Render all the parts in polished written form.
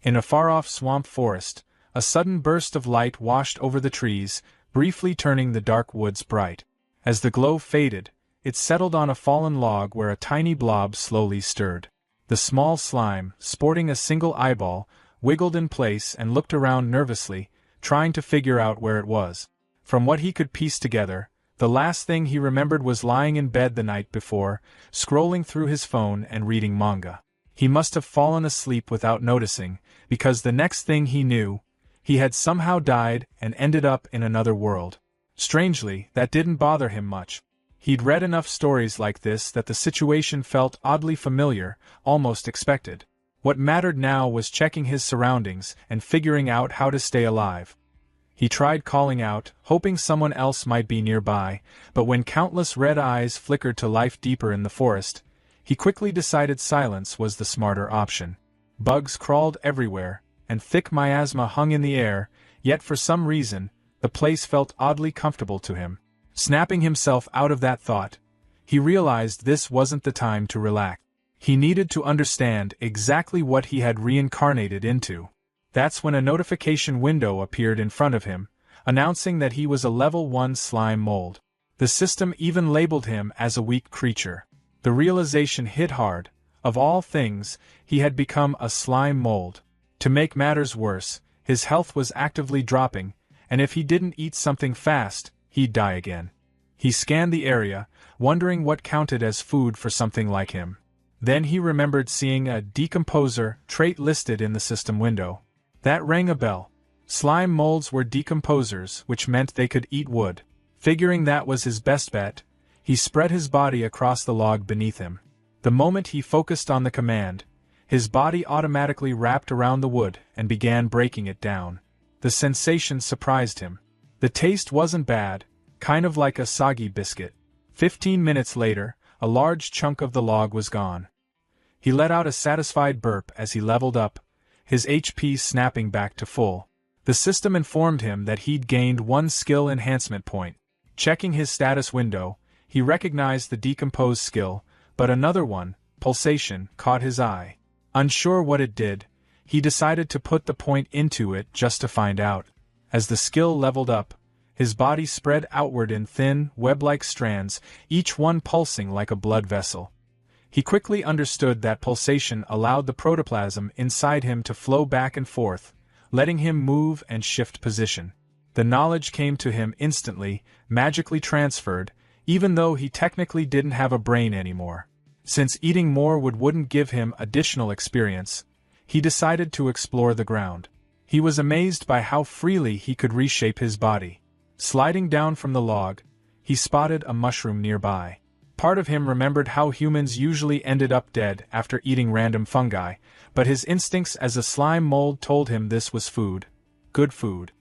In a far-off swamp forest, a sudden burst of light washed over the trees, briefly turning the dark woods bright. As the glow faded, it settled on a fallen log where a tiny blob slowly stirred. The small slime, sporting a single eyeball, wiggled in place and looked around nervously, trying to figure out where it was. From what he could piece together, the last thing he remembered was lying in bed the night before, scrolling through his phone and reading manga. He must have fallen asleep without noticing, because the next thing he knew, he had somehow died and ended up in another world. Strangely, that didn't bother him much. He'd read enough stories like this that the situation felt oddly familiar, almost expected. What mattered now was checking his surroundings and figuring out how to stay alive. He tried calling out, hoping someone else might be nearby, but when countless red eyes flickered to life deeper in the forest, he quickly decided silence was the smarter option. Bugs crawled everywhere, and thick miasma hung in the air, yet for some reason, the place felt oddly comfortable to him. Snapping himself out of that thought, he realized this wasn't the time to relax. He needed to understand exactly what he had reincarnated into. That's when a notification window appeared in front of him, announcing that he was a level 1 slime mold. The system even labeled him as a weak creature. The realization hit hard. Of all things, he had become a slime mold. To make matters worse, his health was actively dropping, and if he didn't eat something fast, he'd die again. He scanned the area, wondering what counted as food for something like him. Then he remembered seeing a decomposer trait listed in the system window. That rang a bell. Slime molds were decomposers, which meant they could eat wood. Figuring that was his best bet, he spread his body across the log beneath him. The moment he focused on the command, his body automatically wrapped around the wood and began breaking it down. The sensation surprised him. The taste wasn't bad, kind of like a soggy biscuit. 15 minutes later, a large chunk of the log was gone. He let out a satisfied burp as he leveled up, his HP snapping back to full. The system informed him that he'd gained 1 skill enhancement point. Checking his status window, he recognized the decompose skill, but another one, pulsation, caught his eye. Unsure what it did, he decided to put the point into it just to find out. As the skill leveled up, his body spread outward in thin, web-like strands, each one pulsing like a blood vessel. He quickly understood that pulsation allowed the protoplasm inside him to flow back and forth, letting him move and shift position. The knowledge came to him instantly, magically transferred, even though he technically didn't have a brain anymore. Since eating more wood wouldn't give him additional experience, he decided to explore the ground. He was amazed by how freely he could reshape his body. Sliding down from the log, he spotted a mushroom nearby. Part of him remembered how humans usually ended up dead after eating random fungi, but his instincts as a slime mold told him this was food. Good food.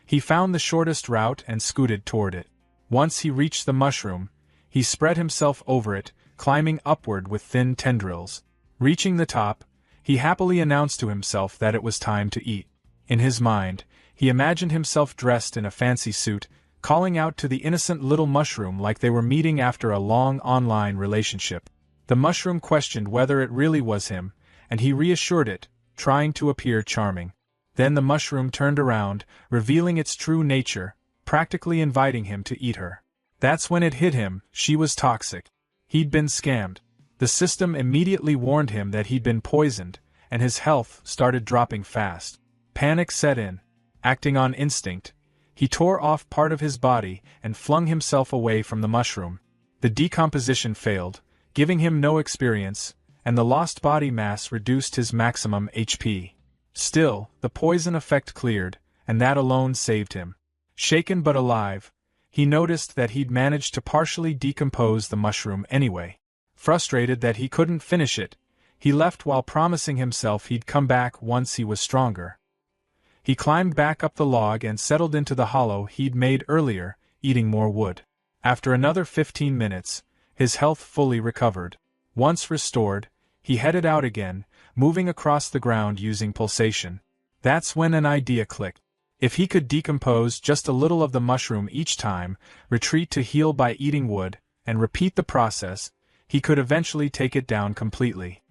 He found the shortest route and scooted toward it. Once he reached the mushroom, he spread himself over it, climbing upward with thin tendrils. Reaching the top, he happily announced to himself that it was time to eat. In his mind, he imagined himself dressed in a fancy suit, calling out to the innocent little mushroom like they were meeting after a long online relationship. The mushroom questioned whether it really was him, and he reassured it, trying to appear charming. Then the mushroom turned around, revealing its true nature, practically inviting him to eat her. That's when it hit him, she was toxic. He'd been scammed. The system immediately warned him that he'd been poisoned, and his health started dropping fast. Panic set in. Acting on instinct, he tore off part of his body and flung himself away from the mushroom. The decomposition failed, giving him no experience, and the lost body mass reduced his maximum HP. Still, the poison effect cleared, and that alone saved him. Shaken but alive, he noticed that he'd managed to partially decompose the mushroom anyway. Frustrated that he couldn't finish it, he left while promising himself he'd come back once he was stronger. He climbed back up the log and settled into the hollow he'd made earlier, eating more wood. After another 15 minutes, his health fully recovered. Once restored, he headed out again, moving across the ground using pulsation. That's when an idea clicked. If he could decompose just a little of the mushroom each time, retreat to heal by eating wood, and repeat the process, he could eventually take it down completely.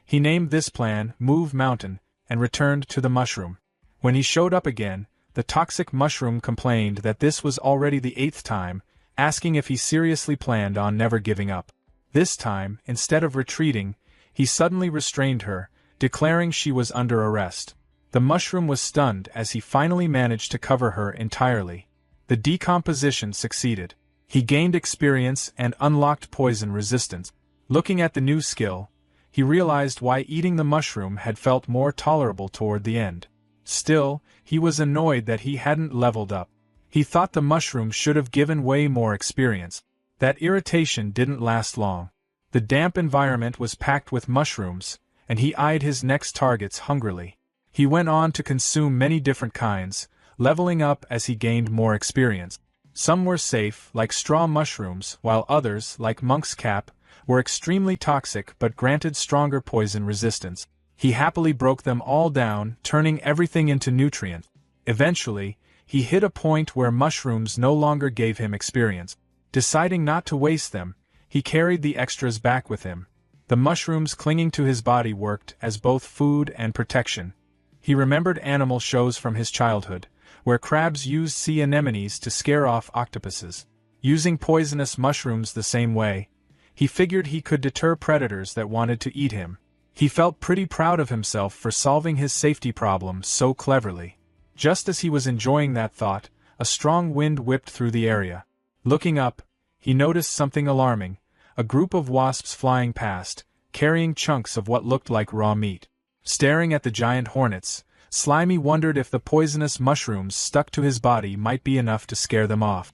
He named this plan Move Mountain, and returned to the mushroom. When he showed up again, the toxic mushroom complained that this was already the 8th time, asking if he seriously planned on never giving up. This time, instead of retreating, he suddenly restrained her, declaring she was under arrest. The mushroom was stunned as he finally managed to cover her entirely. The decomposition succeeded. He gained experience and unlocked poison resistance. Looking at the new skill, he realized why eating the mushroom had felt more tolerable toward the end. Still, he was annoyed that he hadn't leveled up. He thought the mushroom should have given way more experience. That irritation didn't last long. The damp environment was packed with mushrooms, and he eyed his next targets hungrily. He went on to consume many different kinds, leveling up as he gained more experience. Some were safe, like straw mushrooms, while others, like monk's cap, were extremely toxic but granted stronger poison resistance. He happily broke them all down, turning everything into nutrient. Eventually, he hit a point where mushrooms no longer gave him experience. Deciding not to waste them, he carried the extras back with him. The mushrooms clinging to his body worked as both food and protection. He remembered animal shows from his childhood, where crabs used sea anemones to scare off octopuses. Using poisonous mushrooms the same way, he figured he could deter predators that wanted to eat him. He felt pretty proud of himself for solving his safety problem so cleverly. Just as he was enjoying that thought, a strong wind whipped through the area. Looking up, he noticed something alarming: a group of wasps flying past, carrying chunks of what looked like raw meat. Staring at the giant hornets, Slimy wondered if the poisonous mushrooms stuck to his body might be enough to scare them off.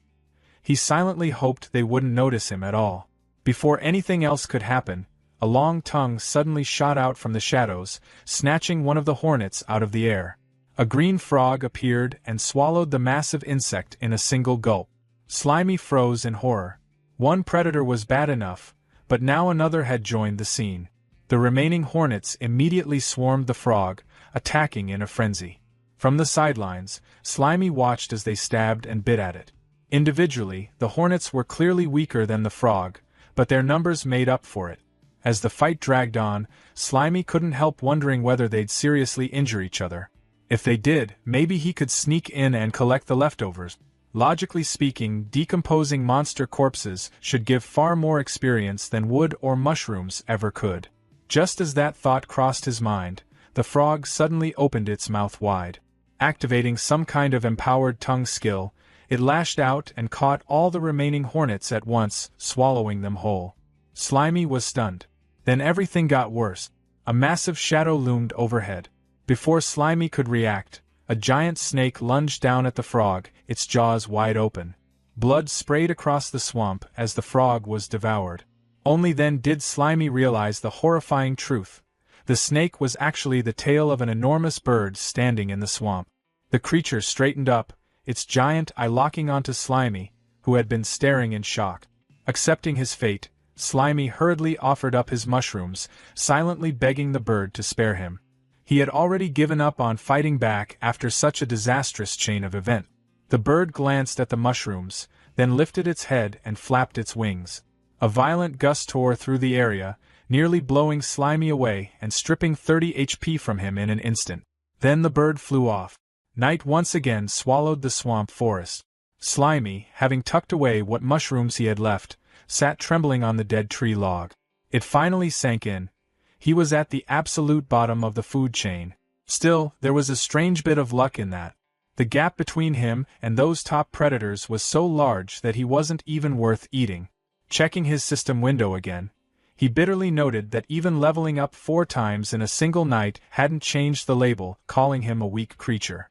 He silently hoped they wouldn't notice him at all. Before anything else could happen, a long tongue suddenly shot out from the shadows, snatching one of the hornets out of the air. A green frog appeared and swallowed the massive insect in a single gulp. Slimy froze in horror. One predator was bad enough, but now another had joined the scene. The remaining hornets immediately swarmed the frog, attacking in a frenzy. From the sidelines, Slimy watched as they stabbed and bit at it. Individually, the hornets were clearly weaker than the frog, but their numbers made up for it. As the fight dragged on, Slimy couldn't help wondering whether they'd seriously injure each other. If they did, maybe he could sneak in and collect the leftovers. Logically speaking, decomposing monster corpses should give far more experience than wood or mushrooms ever could. Just as that thought crossed his mind, the frog suddenly opened its mouth wide. Activating some kind of empowered tongue skill, it lashed out and caught all the remaining hornets at once, swallowing them whole. Slimy was stunned. Then everything got worse. A massive shadow loomed overhead. Before Slimy could react, a giant snake lunged down at the frog, its jaws wide open. Blood sprayed across the swamp as the frog was devoured. Only then did Slimy realize the horrifying truth. The snake was actually the tail of an enormous bird standing in the swamp. The creature straightened up, its giant eye locking onto Slimy, who had been staring in shock. Accepting his fate, Slimy hurriedly offered up his mushrooms, silently begging the bird to spare him. He had already given up on fighting back after such a disastrous chain of events. The bird glanced at the mushrooms, then lifted its head and flapped its wings. A violent gust tore through the area, nearly blowing Slimy away and stripping 30 HP from him in an instant. Then the bird flew off. Night once again swallowed the swamp forest. Slimy, having tucked away what mushrooms he had left, sat trembling on the dead tree log. It finally sank in. He was at the absolute bottom of the food chain. Still, there was a strange bit of luck in that. The gap between him and those top predators was so large that he wasn't even worth eating. Checking his system window again, he bitterly noted that even leveling up 4 times in a single night hadn't changed the label, calling him a weak creature.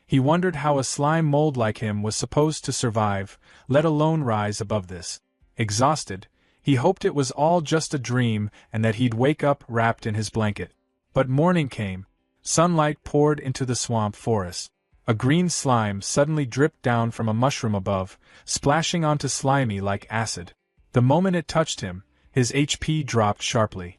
He wondered how a slime mold like him was supposed to survive, let alone rise above this. Exhausted, he hoped it was all just a dream and that he'd wake up wrapped in his blanket. But morning came. Sunlight poured into the swamp forest. A green slime suddenly dripped down from a mushroom above, splashing onto Slimy like acid. The moment it touched him, his HP dropped sharply.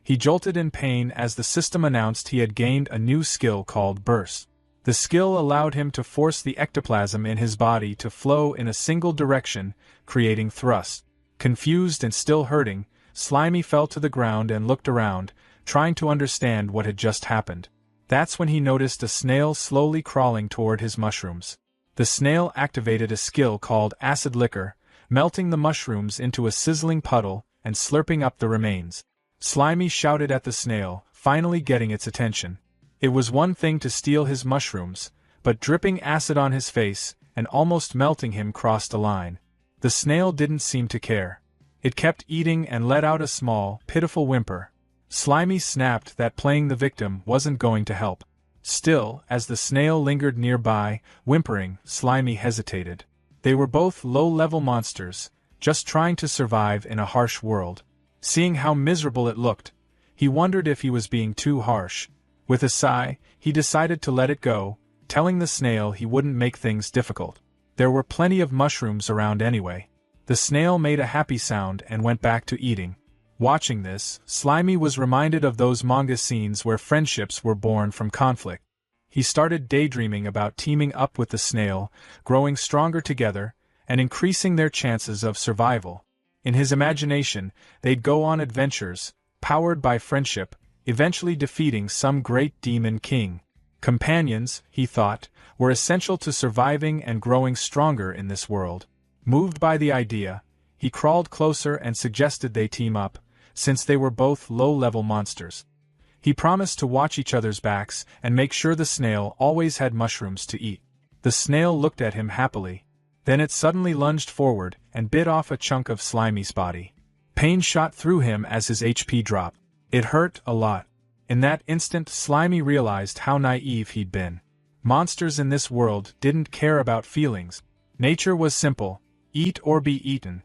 He jolted in pain as the system announced he had gained a new skill called Burst. The skill allowed him to force the ectoplasm in his body to flow in a single direction, creating thrust. Confused and still hurting, Slimy fell to the ground and looked around, trying to understand what had just happened. That's when he noticed a snail slowly crawling toward his mushrooms. The snail activated a skill called acid liquor, melting the mushrooms into a sizzling puddle and slurping up the remains. Slimy shouted at the snail, finally getting its attention. It was one thing to steal his mushrooms, but dripping acid on his face and almost melting him crossed a line. The snail didn't seem to care. It kept eating and let out a small, pitiful whimper. Slimy snapped that playing the victim wasn't going to help. Still, as the snail lingered nearby, whimpering, Slimy hesitated. They were both low-level monsters, just trying to survive in a harsh world. Seeing how miserable it looked, he wondered if he was being too harsh. With a sigh, he decided to let it go, telling the snail he wouldn't make things difficult. There were plenty of mushrooms around anyway. The snail made a happy sound and went back to eating. Watching this, Slimy was reminded of those manga scenes where friendships were born from conflict. He started daydreaming about teaming up with the snail, growing stronger together, and increasing their chances of survival. In his imagination, they'd go on adventures, powered by friendship, eventually defeating some great demon king. Companions, he thought, were essential to surviving and growing stronger in this world. Moved by the idea, he crawled closer and suggested they team up, since they were both low-level monsters. He promised to watch each other's backs and make sure the snail always had mushrooms to eat. The snail looked at him happily. Then it suddenly lunged forward and bit off a chunk of Slimy's body. Pain shot through him as his HP dropped. It hurt a lot. In that instant, Slimy realized how naive he'd been. Monsters in this world didn't care about feelings. Nature was simple: eat or be eaten.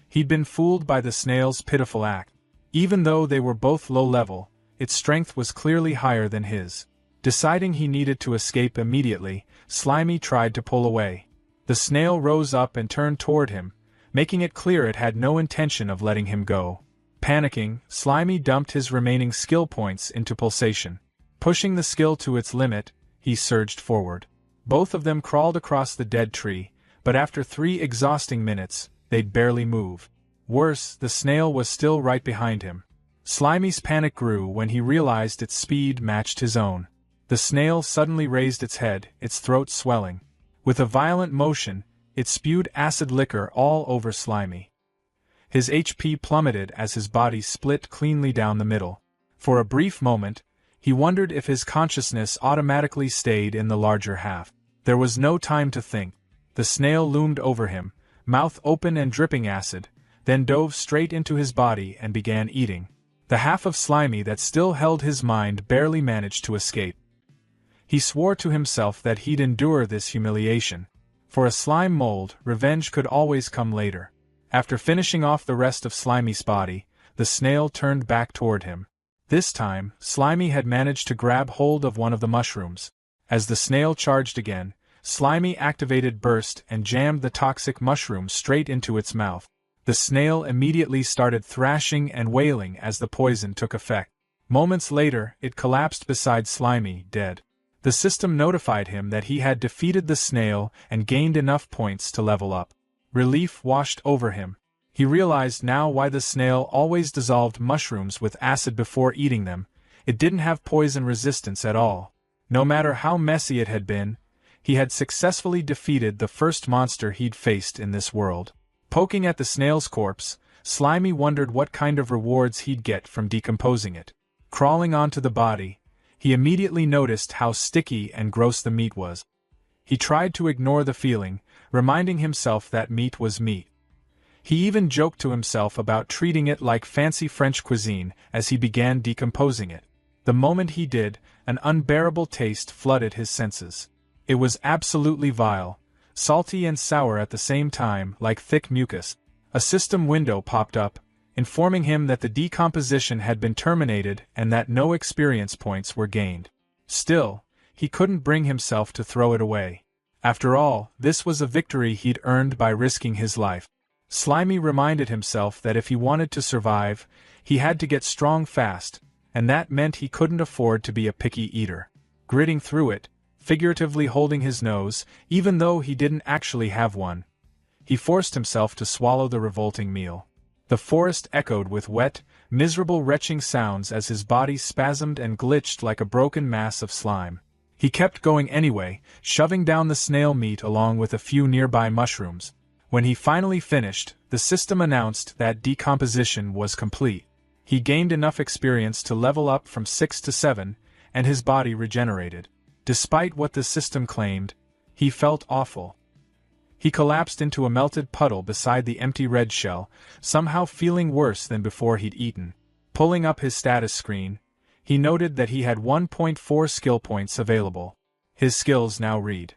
He'd been fooled by the snail's pitiful act. Even though they were both low-level, its strength was clearly higher than his. Deciding he needed to escape immediately, Slimy tried to pull away. The snail rose up and turned toward him, making it clear it had no intention of letting him go. Panicking, Slimy dumped his remaining skill points into pulsation. Pushing the skill to its limit, he surged forward. Both of them crawled across the dead tree, but after 3 exhausting minutes, they'd barely move. Worse, the snail was still right behind him. Slimy's panic grew when he realized its speed matched his own. The snail suddenly raised its head, its throat swelling. With a violent motion, it spewed acid liquor all over Slimy. His HP plummeted as his body split cleanly down the middle. For a brief moment, he wondered if his consciousness automatically stayed in the larger half. There was no time to think. The snail loomed over him, mouth open and dripping acid, then dove straight into his body and began eating. The half of Slimy that still held his mind barely managed to escape. He swore to himself that he'd endure this humiliation. For a slime mold, revenge could always come later. After finishing off the rest of Slimy's body, the snail turned back toward him. This time, Slimy had managed to grab hold of one of the mushrooms. As the snail charged again, Slimy activated Burst and jammed the toxic mushroom straight into its mouth. The snail immediately started thrashing and wailing as the poison took effect. Moments later, it collapsed beside Slimy, dead. The system notified him that he had defeated the snail and gained enough points to level up. Relief washed over him. He realized now why the snail always dissolved mushrooms with acid before eating them. It didn't have poison resistance at all. No matter how messy it had been, he had successfully defeated the first monster he'd faced in this world. Poking at the snail's corpse, Slimy wondered what kind of rewards he'd get from decomposing it. Crawling onto the body, he immediately noticed how sticky and gross the meat was. He tried to ignore the feeling, reminding himself that meat was meat. He even joked to himself about treating it like fancy French cuisine as he began decomposing it. The moment he did, an unbearable taste flooded his senses. It was absolutely vile, salty and sour at the same time, like thick mucus. A system window popped up, informing him that the decomposition had been terminated and that no experience points were gained. Still, he couldn't bring himself to throw it away. After all, this was a victory he'd earned by risking his life. Slimy reminded himself that if he wanted to survive, he had to get strong fast, and that meant he couldn't afford to be a picky eater. Gritting through it, figuratively holding his nose, even though he didn't actually have one, he forced himself to swallow the revolting meal. The forest echoed with wet, miserable retching sounds as his body spasmed and glitched like a broken mass of slime. He kept going anyway, shoving down the snail meat along with a few nearby mushrooms. When he finally finished, the system announced that decomposition was complete. He gained enough experience to level up from 6 to 7, and his body regenerated. Despite what the system claimed, he felt awful. He collapsed into a melted puddle beside the empty red shell, somehow feeling worse than before he'd eaten. Pulling up his status screen, he noted that he had 1.4 skill points available. His skills now read: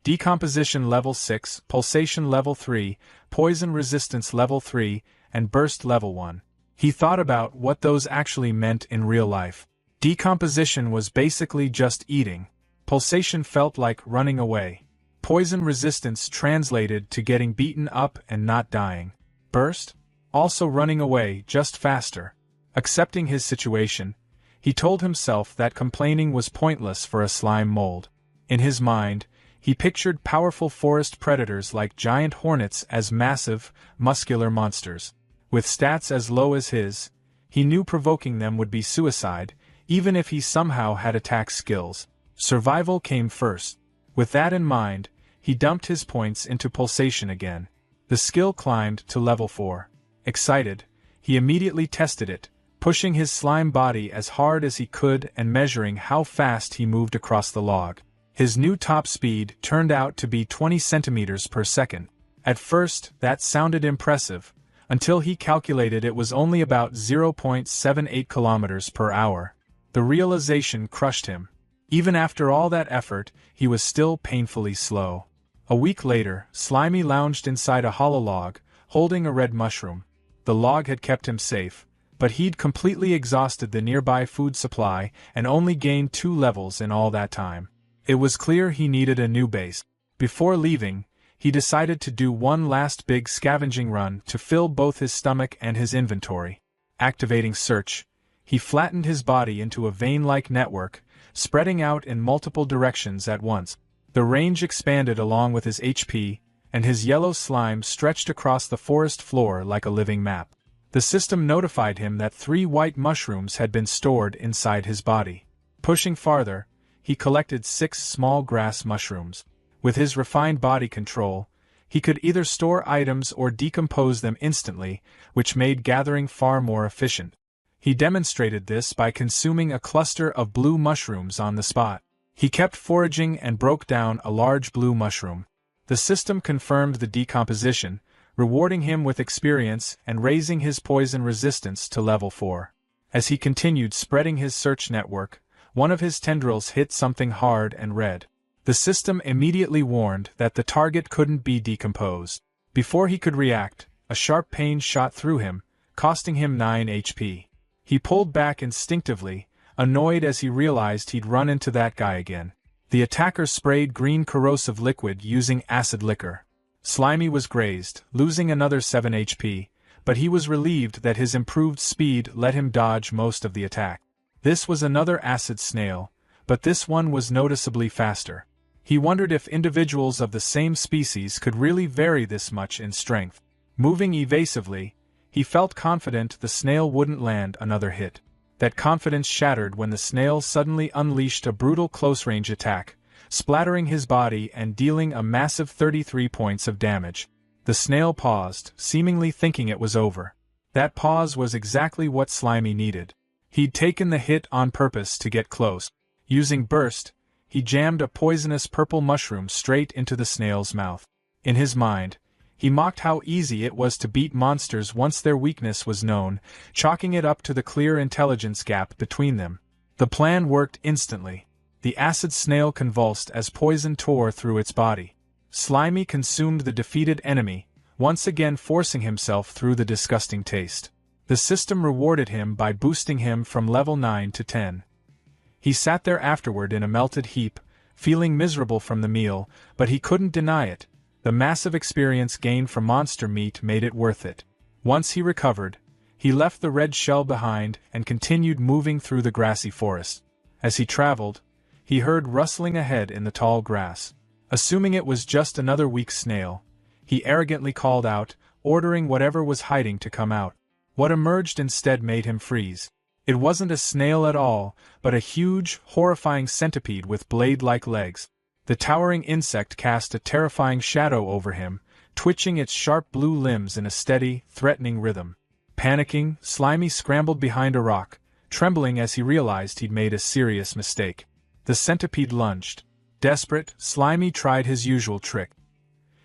Decomposition level 6, Pulsation level 3, Poison resistance level 3, and Burst level 1. He thought about what those actually meant in real life. Decomposition was basically just eating. Pulsation felt like running away. Poison resistance translated to getting beaten up and not dying. Burst? Also running away, just faster. Accepting his situation, he told himself that complaining was pointless for a slime mold. In his mind, he pictured powerful forest predators like giant hornets as massive, muscular monsters. With stats as low as his, he knew provoking them would be suicide, even if he somehow had attack skills. Survival came first. With that in mind, he dumped his points into Pulsation again. The skill climbed to level 4. Excited, he immediately tested it, pushing his slime body as hard as he could and measuring how fast he moved across the log. His new top speed turned out to be 20 centimeters per second. At first, that sounded impressive, until he calculated it was only about 0.78 kilometers per hour. The realization crushed him. Even after all that effort, he was still painfully slow. A week later, Slimy lounged inside a hollow log, holding a red mushroom. The log had kept him safe, but he'd completely exhausted the nearby food supply and only gained 2 levels in all that time. It was clear he needed a new base. Before leaving, he decided to do one last big scavenging run to fill both his stomach and his inventory. Activating search, he flattened his body into a vein-like network, spreading out in multiple directions at once. The range expanded along with his HP, and his yellow slime stretched across the forest floor like a living map. The system notified him that 3 white mushrooms had been stored inside his body. Pushing farther, he collected 6 small grass mushrooms. With his refined body control, he could either store items or decompose them instantly, which made gathering far more efficient. He demonstrated this by consuming a cluster of blue mushrooms on the spot. He kept foraging and broke down a large blue mushroom. The system confirmed the decomposition, rewarding him with experience and raising his poison resistance to level 4. As he continued spreading his search network, one of his tendrils hit something hard and red. The system immediately warned that the target couldn't be decomposed. Before he could react, a sharp pain shot through him, costing him 9 HP. He pulled back instinctively, annoyed as he realized he'd run into that guy again. The attacker sprayed green corrosive liquid using acid liquor. Slimy was grazed, losing another 7 HP, but he was relieved that his improved speed let him dodge most of the attack. This was another acid snail, but this one was noticeably faster. He wondered if individuals of the same species could really vary this much in strength. Moving evasively, he felt confident the snail wouldn't land another hit. That confidence shattered when the snail suddenly unleashed a brutal close-range attack, splattering his body and dealing a massive 33 points of damage. The snail paused, seemingly thinking it was over. That pause was exactly what Slimy needed. He'd taken the hit on purpose to get close. Using Burst, he jammed a poisonous purple mushroom straight into the snail's mouth. In his mind, he mocked how easy it was to beat monsters once their weakness was known, chalking it up to the clear intelligence gap between them. The plan worked instantly. The acid snail convulsed as poison tore through its body. Slimy consumed the defeated enemy, once again forcing himself through the disgusting taste. The system rewarded him by boosting him from level 9 to 10. He sat there afterward in a melted heap, feeling miserable from the meal, but he couldn't deny it. The massive experience gained from monster meat made it worth it. Once he recovered, he left the red shell behind and continued moving through the grassy forest. As he traveled, he heard rustling ahead in the tall grass. Assuming it was just another weak snail, he arrogantly called out, ordering whatever was hiding to come out. What emerged instead made him freeze. It wasn't a snail at all, but a huge, horrifying centipede with blade-like legs. The towering insect cast a terrifying shadow over him, twitching its sharp blue limbs in a steady, threatening rhythm. Panicking, Slimy scrambled behind a rock, trembling as he realized he'd made a serious mistake. The centipede lunged. Desperate, Slimy tried his usual trick.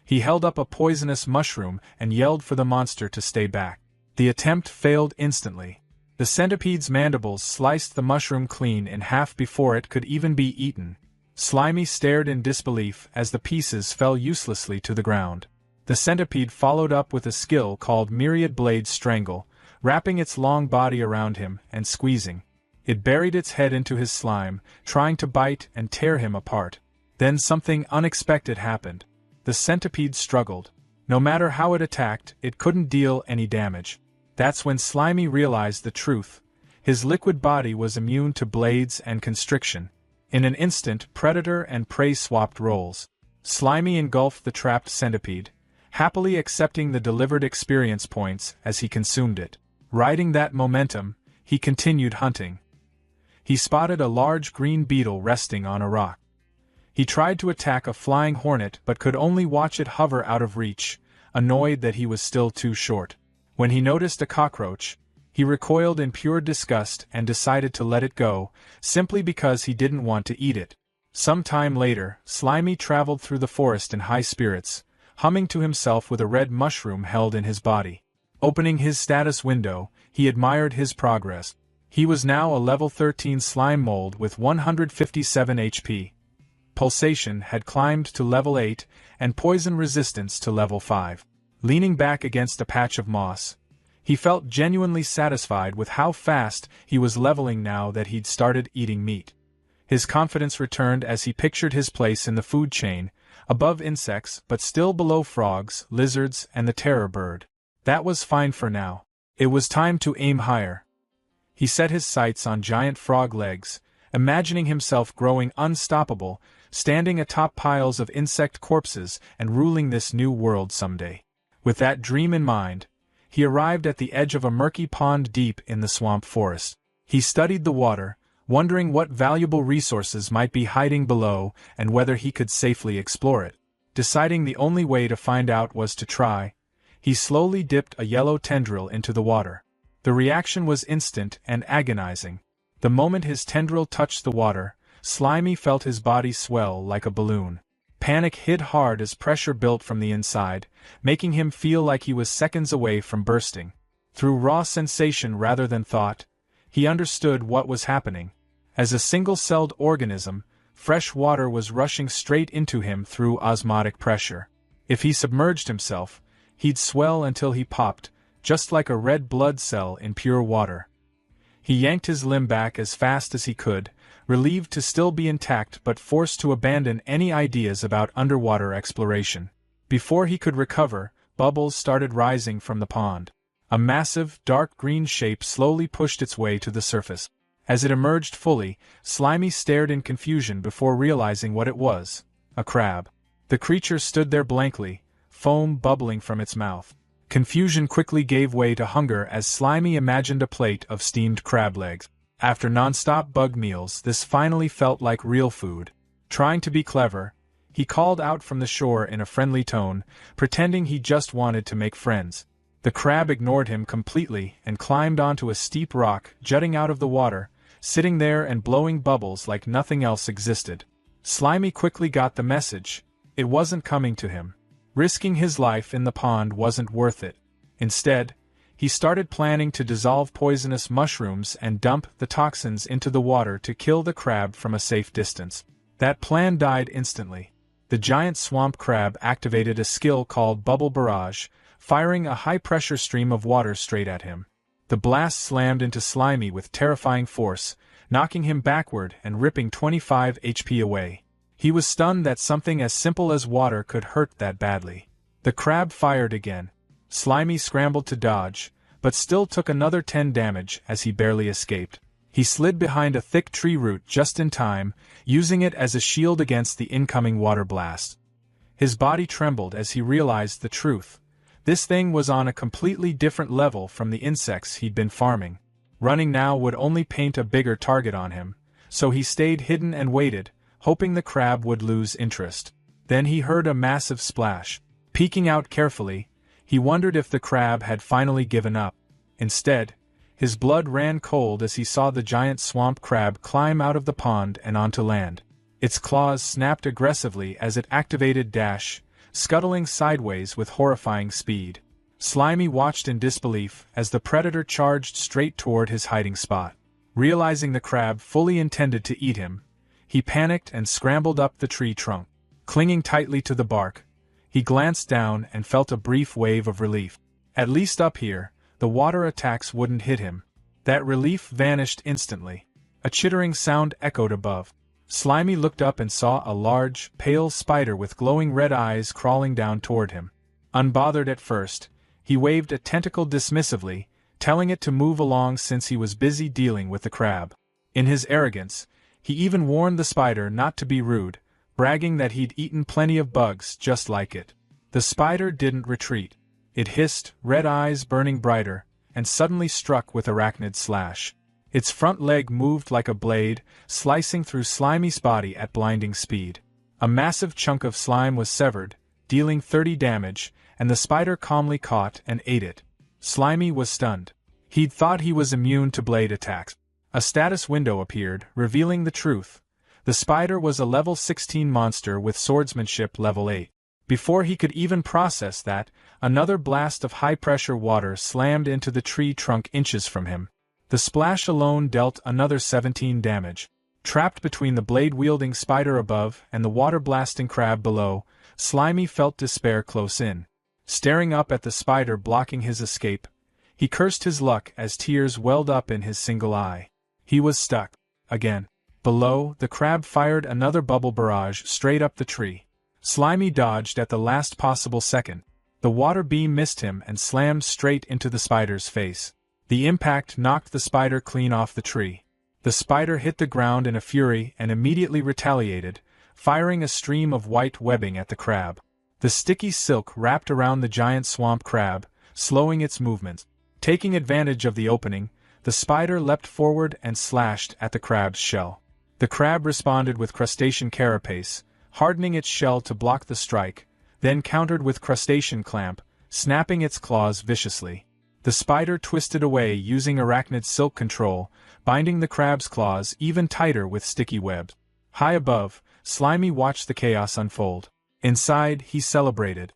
He held up a poisonous mushroom and yelled for the monster to stay back. The attempt failed instantly. The centipede's mandibles sliced the mushroom clean in half before it could even be eaten. Slimy stared in disbelief as the pieces fell uselessly to the ground. The centipede followed up with a skill called Myriad Blade Strangle, wrapping its long body around him and squeezing. It buried its head into his slime, trying to bite and tear him apart. Then something unexpected happened. The centipede struggled. No matter how it attacked, it couldn't deal any damage. That's when Slimy realized the truth. His liquid body was immune to blades and constriction. In an instant, predator and prey swapped roles. Slimy engulfed the trapped centipede, happily accepting the delivered experience points as he consumed it. Riding that momentum, he continued hunting. He spotted a large green beetle resting on a rock. He tried to attack a flying hornet but could only watch it hover out of reach, annoyed that he was still too short. When he noticed a cockroach, he recoiled in pure disgust and decided to let it go, simply because he didn't want to eat it. Some time later, Slimy traveled through the forest in high spirits, humming to himself with a red mushroom held in his body. Opening his status window, he admired his progress. He was now a level 13 slime mold with 157 HP. Pulsation had climbed to level 8, and poison resistance to level 5. Leaning back against a patch of moss, he felt genuinely satisfied with how fast he was leveling now that he'd started eating meat. His confidence returned as he pictured his place in the food chain, above insects but still below frogs, lizards, and the terror bird. That was fine for now. It was time to aim higher. He set his sights on giant frog legs, imagining himself growing unstoppable, standing atop piles of insect corpses and ruling this new world someday. With that dream in mind, he arrived at the edge of a murky pond deep in the swamp forest. He studied the water, wondering what valuable resources might be hiding below and whether he could safely explore it. Deciding the only way to find out was to try, he slowly dipped a yellow tendril into the water. The reaction was instant and agonizing. The moment his tendril touched the water, Slimy felt his body swell like a balloon. Panic hit hard as pressure built from the inside, making him feel like he was seconds away from bursting. Through raw sensation rather than thought, he understood what was happening. As a single-celled organism, fresh water was rushing straight into him through osmotic pressure. If he submerged himself, he'd swell until he popped, just like a red blood cell in pure water. He yanked his limb back as fast as he could, relieved to still be intact but forced to abandon any ideas about underwater exploration. Before he could recover, bubbles started rising from the pond. A massive, dark green shape slowly pushed its way to the surface. As it emerged fully, Slimy stared in confusion before realizing what it was: a crab. The creature stood there blankly, foam bubbling from its mouth. Confusion quickly gave way to hunger as Slimy imagined a plate of steamed crab legs. After non-stop bug meals, this finally felt like real food. Trying to be clever, he called out from the shore in a friendly tone, pretending he just wanted to make friends. The crab ignored him completely and climbed onto a steep rock jutting out of the water, sitting there and blowing bubbles like nothing else existed. Slimy quickly got the message. It wasn't coming to him. Risking his life in the pond wasn't worth it. Instead, he started planning to dissolve poisonous mushrooms and dump the toxins into the water to kill the crab from a safe distance. That plan died instantly. The giant swamp crab activated a skill called Bubble Barrage, firing a high-pressure stream of water straight at him. The blast slammed into Slimy with terrifying force, knocking him backward and ripping 25 HP away. He was stunned that something as simple as water could hurt that badly. The crab fired again. Slimy scrambled to dodge, but still took another 10 damage as he barely escaped. He slid behind a thick tree root just in time, using it as a shield against the incoming water blast. His body trembled as he realized the truth. This thing was on a completely different level from the insects he'd been farming. Running now would only paint a bigger target on him, so he stayed hidden and waited, hoping the crab would lose interest. Then he heard a massive splash. Peeking out carefully, he wondered if the crab had finally given up. Instead, his blood ran cold as he saw the giant swamp crab climb out of the pond and onto land. Its claws snapped aggressively as it activated Dash, scuttling sideways with horrifying speed. Slimy watched in disbelief as the predator charged straight toward his hiding spot. Realizing the crab fully intended to eat him, he panicked and scrambled up the tree trunk. Clinging tightly to the bark, he glanced down and felt a brief wave of relief. At least up here, the water attacks wouldn't hit him. That relief vanished instantly. A chittering sound echoed above. Slimy looked up and saw a large, pale spider with glowing red eyes crawling down toward him. Unbothered at first, he waved a tentacle dismissively, telling it to move along since he was busy dealing with the crab. In his arrogance, he even warned the spider not to be rude, bragging that he'd eaten plenty of bugs just like it. The spider didn't retreat. It hissed, red eyes burning brighter, and suddenly struck with arachnid slash. Its front leg moved like a blade, slicing through Slimy's body at blinding speed. A massive chunk of slime was severed, dealing 30 damage, and the spider calmly caught and ate it. Slimy was stunned. He'd thought he was immune to blade attacks. A status window appeared, revealing the truth. The spider was a level 16 monster with swordsmanship level 8. Before he could even process that, another blast of high-pressure water slammed into the tree trunk inches from him. The splash alone dealt another 17 damage. Trapped between the blade-wielding spider above and the water-blasting crab below, Slimy felt despair close in. Staring up at the spider blocking his escape, he cursed his luck as tears welled up in his single eye. He was stuck. Again. Below, the crab fired another bubble barrage straight up the tree. Slimy dodged at the last possible second. The water beam missed him and slammed straight into the spider's face. The impact knocked the spider clean off the tree. The spider hit the ground in a fury and immediately retaliated, firing a stream of white webbing at the crab. The sticky silk wrapped around the giant swamp crab, slowing its movement. Taking advantage of the opening, the spider leapt forward and slashed at the crab's shell. The crab responded with crustacean carapace, hardening its shell to block the strike, then countered with crustacean clamp, snapping its claws viciously. The spider twisted away using arachnid silk control, binding the crab's claws even tighter with sticky webs. High above, Slimy watched the chaos unfold. Inside, he celebrated.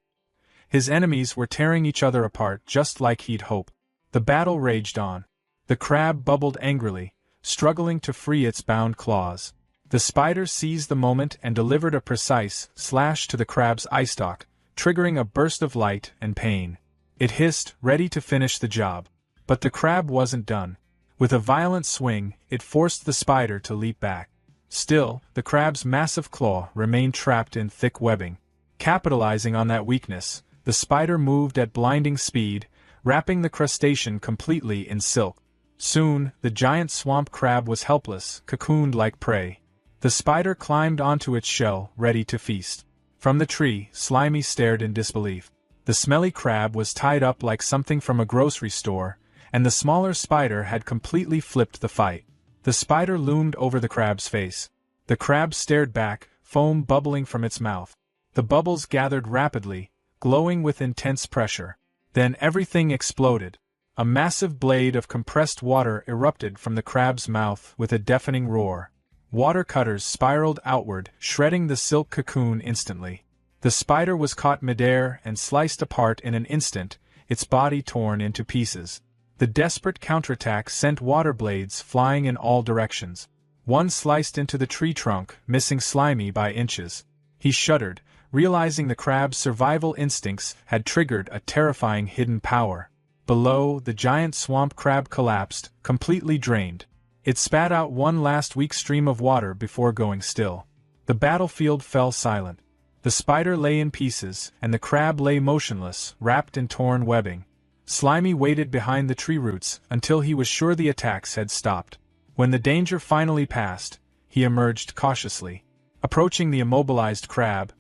His enemies were tearing each other apart just like he'd hoped. The battle raged on. The crab bubbled angrily, struggling to free its bound claws. The spider seized the moment and delivered a precise slash to the crab's eye stalk, triggering a burst of light and pain. It hissed, ready to finish the job. But the crab wasn't done. With a violent swing, it forced the spider to leap back. Still, the crab's massive claw remained trapped in thick webbing. Capitalizing on that weakness, the spider moved at blinding speed, wrapping the crustacean completely in silk. Soon, the giant swamp crab was helpless, cocooned like prey. The spider climbed onto its shell, ready to feast. From the tree, Slimy stared in disbelief. The smelly crab was tied up like something from a grocery store, and the smaller spider had completely flipped the fight. The spider loomed over the crab's face. The crab stared back, foam bubbling from its mouth. The bubbles gathered rapidly, glowing with intense pressure. Then everything exploded. A massive blade of compressed water erupted from the crab's mouth with a deafening roar. Water cutters spiraled outward, shredding the silk cocoon instantly. The spider was caught midair and sliced apart in an instant, its body torn into pieces. The desperate counterattack sent water blades flying in all directions. One sliced into the tree trunk, missing Slimy by inches. He shuddered, realizing the crab's survival instincts had triggered a terrifying hidden power. Below, the giant swamp crab collapsed, completely drained. It spat out one last weak stream of water before going still. The battlefield fell silent. The spider lay in pieces, and the crab lay motionless, wrapped in torn webbing. Slimy waited behind the tree roots until he was sure the attacks had stopped. When the danger finally passed, he emerged cautiously. Approaching the immobilized crab,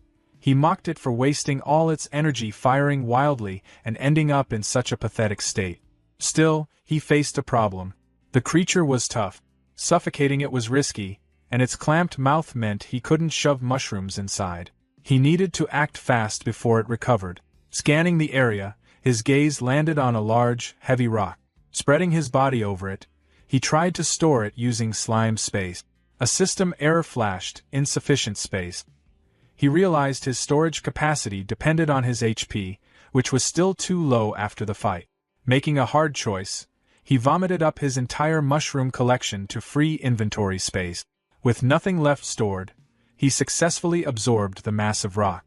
He mocked it for wasting all its energy firing wildly and ending up in such a pathetic state. Still, he faced a problem. The creature was tough. Suffocating it was risky, and its clamped mouth meant he couldn't shove mushrooms inside. He needed to act fast before it recovered. Scanning the area, his gaze landed on a large, heavy rock. Spreading his body over it, he tried to store it using slime space. A system error flashed, insufficient space. He realized his storage capacity depended on his HP, which was still too low after the fight. Making a hard choice, he vomited up his entire mushroom collection to free inventory space. With nothing left stored, he successfully absorbed the massive rock.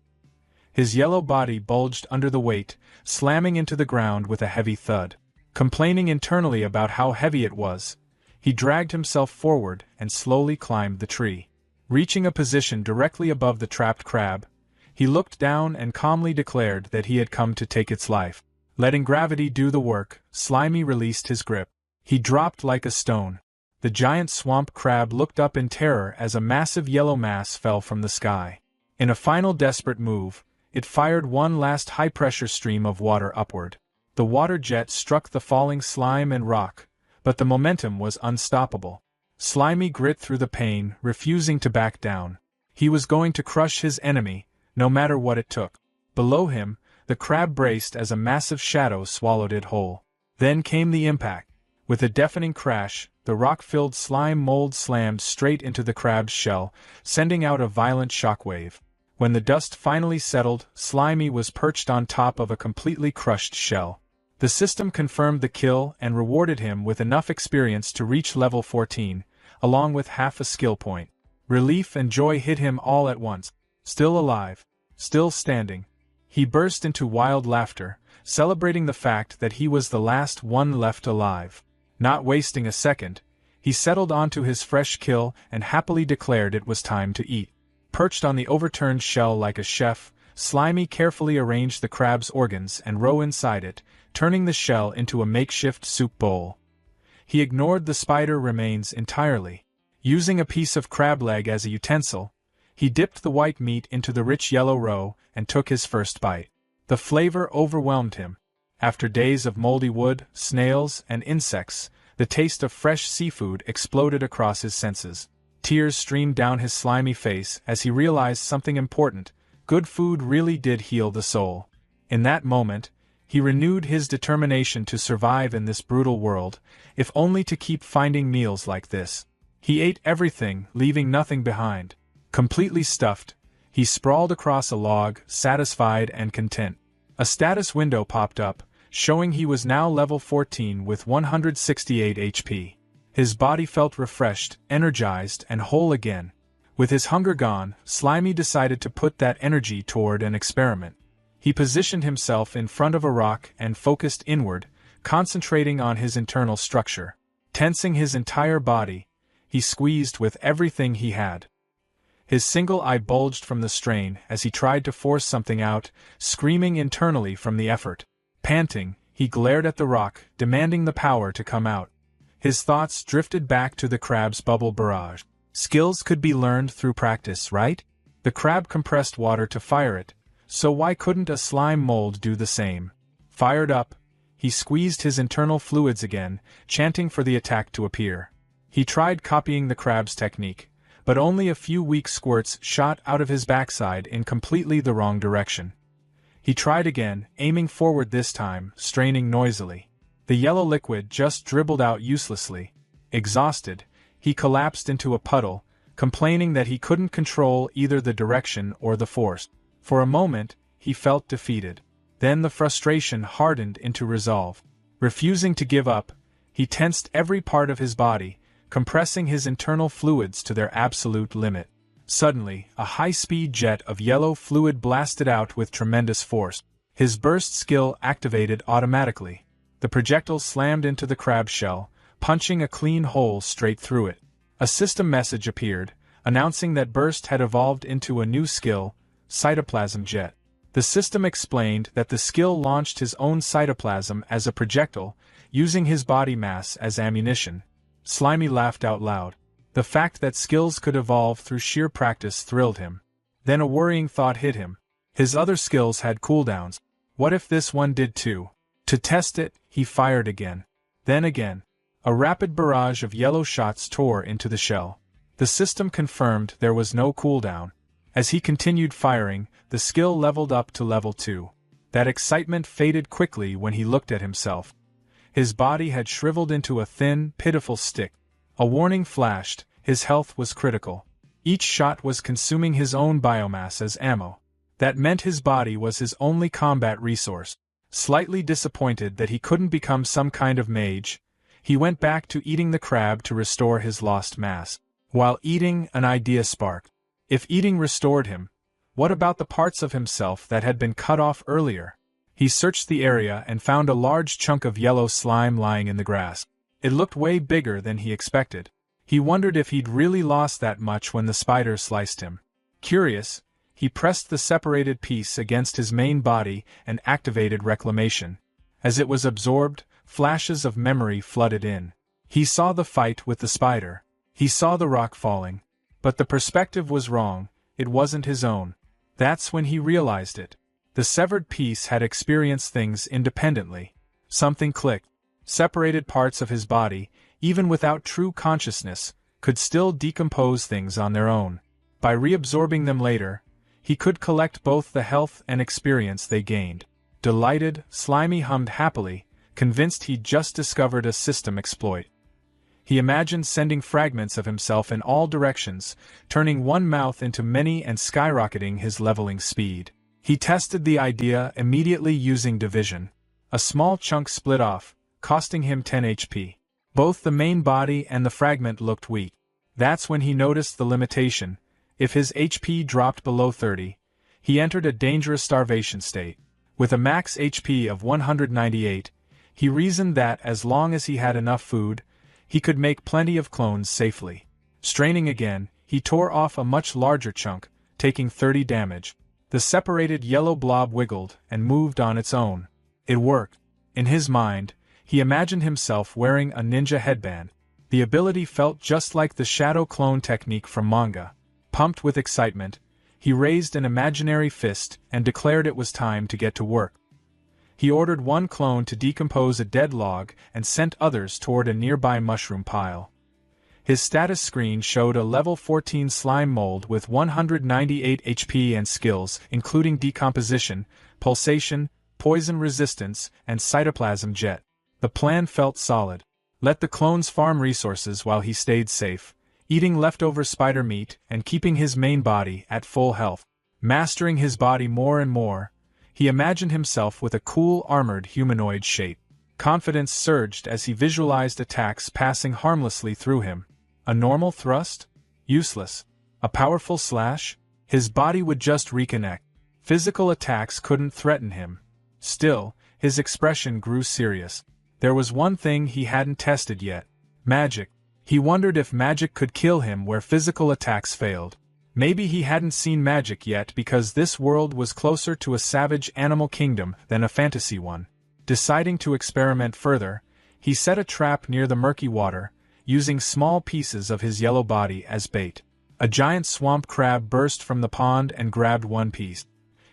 His yellow body bulged under the weight, slamming into the ground with a heavy thud. Complaining internally about how heavy it was, he dragged himself forward and slowly climbed the tree. Reaching a position directly above the trapped crab, he looked down and calmly declared that he had come to take its life. Letting gravity do the work, Slimy released his grip. He dropped like a stone. The giant swamp crab looked up in terror as a massive yellow mass fell from the sky. In a final desperate move, it fired one last high-pressure stream of water upward. The water jet struck the falling slime and rock, but the momentum was unstoppable. Slimy grit through the pain, refusing to back down. He was going to crush his enemy, no matter what it took. Below him, the crab braced as a massive shadow swallowed it whole. Then came the impact. With a deafening crash, the rock-filled slime mold slammed straight into the crab's shell, sending out a violent shockwave. When the dust finally settled, Slimy was perched on top of a completely crushed shell. The system confirmed the kill and rewarded him with enough experience to reach level 14, along with half a skill point. Relief and joy hit him all at once. Still alive, still standing. He burst into wild laughter, celebrating the fact that he was the last one left alive. Not wasting a second, he settled onto his fresh kill and happily declared it was time to eat. Perched on the overturned shell like a chef, Slimy carefully arranged the crab's organs and roe inside it, turning the shell into a makeshift soup bowl. He ignored the spider remains entirely. Using a piece of crab leg as a utensil, he dipped the white meat into the rich yellow roe and took his first bite. The flavor overwhelmed him. After days of moldy wood, snails, and insects, the taste of fresh seafood exploded across his senses. Tears streamed down his slimy face as he realized something important. Good food really did heal the soul. In that moment, he renewed his determination to survive in this brutal world, if only to keep finding meals like this. He ate everything, leaving nothing behind. Completely stuffed, he sprawled across a log, satisfied and content. A status window popped up, showing he was now level 14 with 168 HP. His body felt refreshed, energized, and whole again. With his hunger gone, Slimy decided to put that energy toward an experiment. He positioned himself in front of a rock and focused inward, concentrating on his internal structure. Tensing his entire body, he squeezed with everything he had. His single eye bulged from the strain as he tried to force something out, screaming internally from the effort. Panting, he glared at the rock, demanding the power to come out. His thoughts drifted back to the crab's bubble barrage. Skills could be learned through practice, right? The crab compressed water to fire it, so why couldn't a slime mold do the same? Fired up, he squeezed his internal fluids again, chanting for the attack to appear. He tried copying the crab's technique, but only a few weak squirts shot out of his backside in completely the wrong direction. He tried again, aiming forward this time, straining noisily. The yellow liquid just dribbled out uselessly. Exhausted, he collapsed into a puddle, complaining that he couldn't control either the direction or the force. For a moment, he felt defeated. Then the frustration hardened into resolve. Refusing to give up, he tensed every part of his body, compressing his internal fluids to their absolute limit. Suddenly, a high-speed jet of yellow fluid blasted out with tremendous force. His burst skill activated automatically. The projectile slammed into the crab shell, punching a clean hole straight through it. A system message appeared, announcing that burst had evolved into a new skill, Cytoplasm Jet. The system explained that the skill launched his own cytoplasm as a projectile, using his body mass as ammunition. Slimy laughed out loud. The fact that skills could evolve through sheer practice thrilled him. Then a worrying thought hit him. His other skills had cooldowns. What if this one did too? To test it, he fired again. Then again. A rapid barrage of yellow shots tore into the shell. The system confirmed there was no cooldown. As he continued firing, the skill leveled up to level 2. That excitement faded quickly when he looked at himself. His body had shriveled into a thin, pitiful stick. A warning flashed, his health was critical. Each shot was consuming his own biomass as ammo. That meant his body was his only combat resource. Slightly disappointed that he couldn't become some kind of mage, he went back to eating the crab to restore his lost mass. While eating, an idea sparked. If eating restored him, what about the parts of himself that had been cut off earlier? He searched the area and found a large chunk of yellow slime lying in the grass. It looked way bigger than he expected. He wondered if he'd really lost that much when the spider sliced him. Curious, he pressed the separated piece against his main body and activated reclamation. As it was absorbed, flashes of memory flooded in. He saw the fight with the spider. He saw the rock falling. But the perspective was wrong, it wasn't his own. That's when he realized it. The severed piece had experienced things independently. Something clicked. Separated parts of his body, even without true consciousness, could still decompose things on their own. By reabsorbing them later, he could collect both the health and experience they gained. Delighted, Slimy hummed happily, convinced he'd just discovered a system exploit. He imagined sending fragments of himself in all directions, turning one mouth into many and skyrocketing his leveling speed. He tested the idea immediately using division. A small chunk split off, costing him 10 HP. Both the main body and the fragment looked weak. That's when he noticed the limitation. If his HP dropped below 30, he entered a dangerous starvation state. With a max HP of 198, he reasoned that as long as he had enough food, he could make plenty of clones safely. Straining again, he tore off a much larger chunk, taking 30 damage. The separated yellow blob wiggled and moved on its own. It worked. In his mind, he imagined himself wearing a ninja headband. The ability felt just like the shadow clone technique from Manga. Pumped with excitement, he raised an imaginary fist and declared it was time to get to work. He ordered one clone to decompose a dead log and sent others toward a nearby mushroom pile. His status screen showed a level 14 slime mold with 198 HP and skills including decomposition, pulsation, poison resistance, and cytoplasm jet. The plan felt solid. Let the clones farm resources while he stayed safe, eating leftover spider meat and keeping his main body at full health. Mastering his body more and more, he imagined himself with a cool armored humanoid shape. Confidence surged as he visualized attacks passing harmlessly through him. A normal thrust? Useless. A powerful slash? His body would just reconnect. Physical attacks couldn't threaten him. Still, his expression grew serious. There was one thing he hadn't tested yet. Magic. He wondered if magic could kill him where physical attacks failed. Maybe he hadn't seen magic yet because this world was closer to a savage animal kingdom than a fantasy one. Deciding to experiment further, he set a trap near the murky water, using small pieces of his yellow body as bait. A giant swamp crab burst from the pond and grabbed one piece.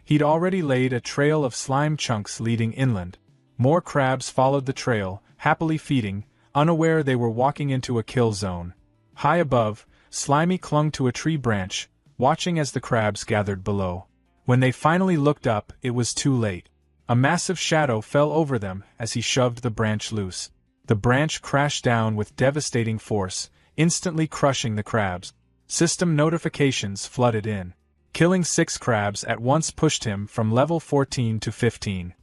He'd already laid a trail of slime chunks leading inland. More crabs followed the trail, happily feeding, unaware they were walking into a kill zone. High above, Slimy clung to a tree branch, watching as the crabs gathered below. When they finally looked up, it was too late. A massive shadow fell over them as he shoved the branch loose. The branch crashed down with devastating force, instantly crushing the crabs. System notifications flooded in. Killing 6 crabs at once pushed him from level 14 to 15.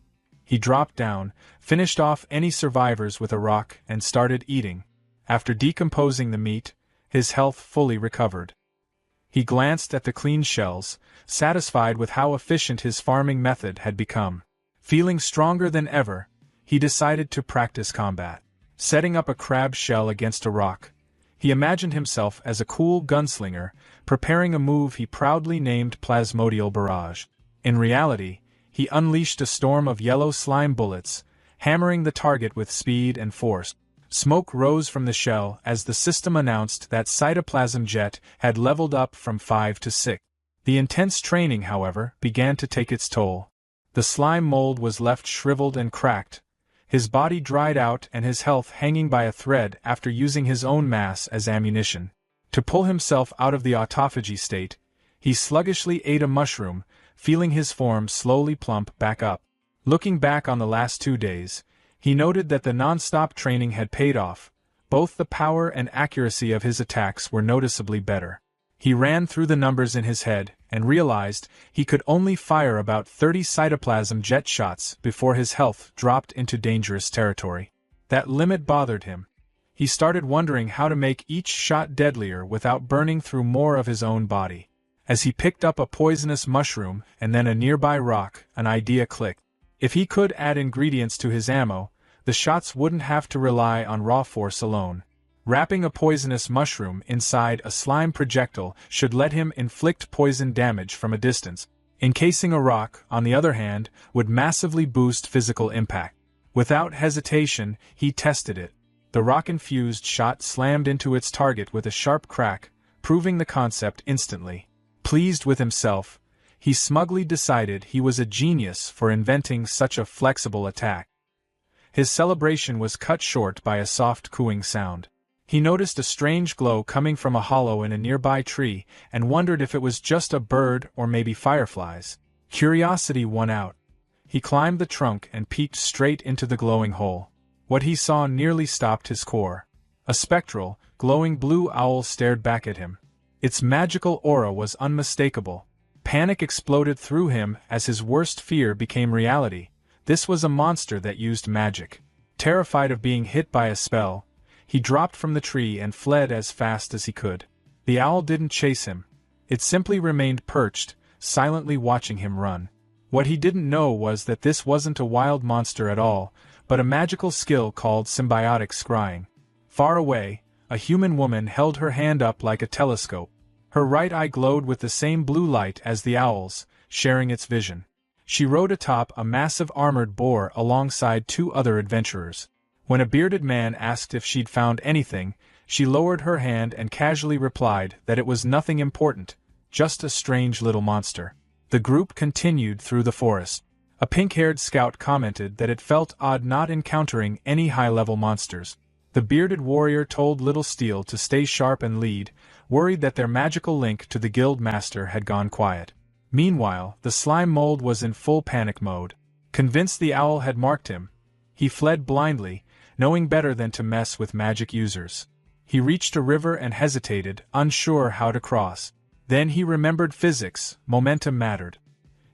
He dropped down, finished off any survivors with a rock, and started eating. After decomposing the meat, his health fully recovered. He glanced at the clean shells, satisfied with how efficient his farming method had become. Feeling stronger than ever, he decided to practice combat. Setting up a crab shell against a rock, he imagined himself as a cool gunslinger, preparing a move he proudly named Plasmodial Barrage. In reality, he unleashed a storm of yellow slime bullets, hammering the target with speed and force. Smoke rose from the shell as the system announced that cytoplasm jet had leveled up from 5 to 6. The intense training, however, began to take its toll. The slime mold was left shriveled and cracked, his body dried out and his health hanging by a thread after using his own mass as ammunition. To pull himself out of the autophagy state, he sluggishly ate a mushroom, feeling his form slowly plump back up. Looking back on the last 2 days, he noted that the non-stop training had paid off. Both the power and accuracy of his attacks were noticeably better. He ran through the numbers in his head and realized he could only fire about 30 cytoplasm jet shots before his health dropped into dangerous territory. That limit bothered him. He started wondering how to make each shot deadlier without burning through more of his own body. As he picked up a poisonous mushroom and then a nearby rock, an idea clicked. If he could add ingredients to his ammo, the shots wouldn't have to rely on raw force alone. Wrapping a poisonous mushroom inside a slime projectile should let him inflict poison damage from a distance. Encasing a rock, on the other hand, would massively boost physical impact. Without hesitation, he tested it. The rock-infused shot slammed into its target with a sharp crack, proving the concept instantly. Pleased with himself, he smugly decided he was a genius for inventing such a flexible attack. His celebration was cut short by a soft cooing sound. He noticed a strange glow coming from a hollow in a nearby tree and wondered if it was just a bird or maybe fireflies. Curiosity won out. He climbed the trunk and peeked straight into the glowing hole. What he saw nearly stopped his core. A spectral, glowing blue owl stared back at him. Its magical aura was unmistakable. Panic exploded through him as his worst fear became reality. This was a monster that used magic. Terrified of being hit by a spell, he dropped from the tree and fled as fast as he could. The owl didn't chase him. It simply remained perched, silently watching him run. What he didn't know was that this wasn't a wild monster at all, but a magical skill called symbiotic scrying. Far away, a human woman held her hand up like a telescope. Her right eye glowed with the same blue light as the owl's, sharing its vision. She rode atop a massive armored boar alongside 2 other adventurers. When a bearded man asked if she'd found anything, she lowered her hand and casually replied that it was nothing important, just a strange little monster. The group continued through the forest. A pink-haired scout commented that it felt odd not encountering any high-level monsters. The bearded warrior told Little Steel to stay sharp and lead, worried that their magical link to the guild master had gone quiet. Meanwhile, the slime mold was in full panic mode. Convinced the owl had marked him, he fled blindly, knowing better than to mess with magic users. He reached a river and hesitated, unsure how to cross. Then he remembered physics, momentum mattered.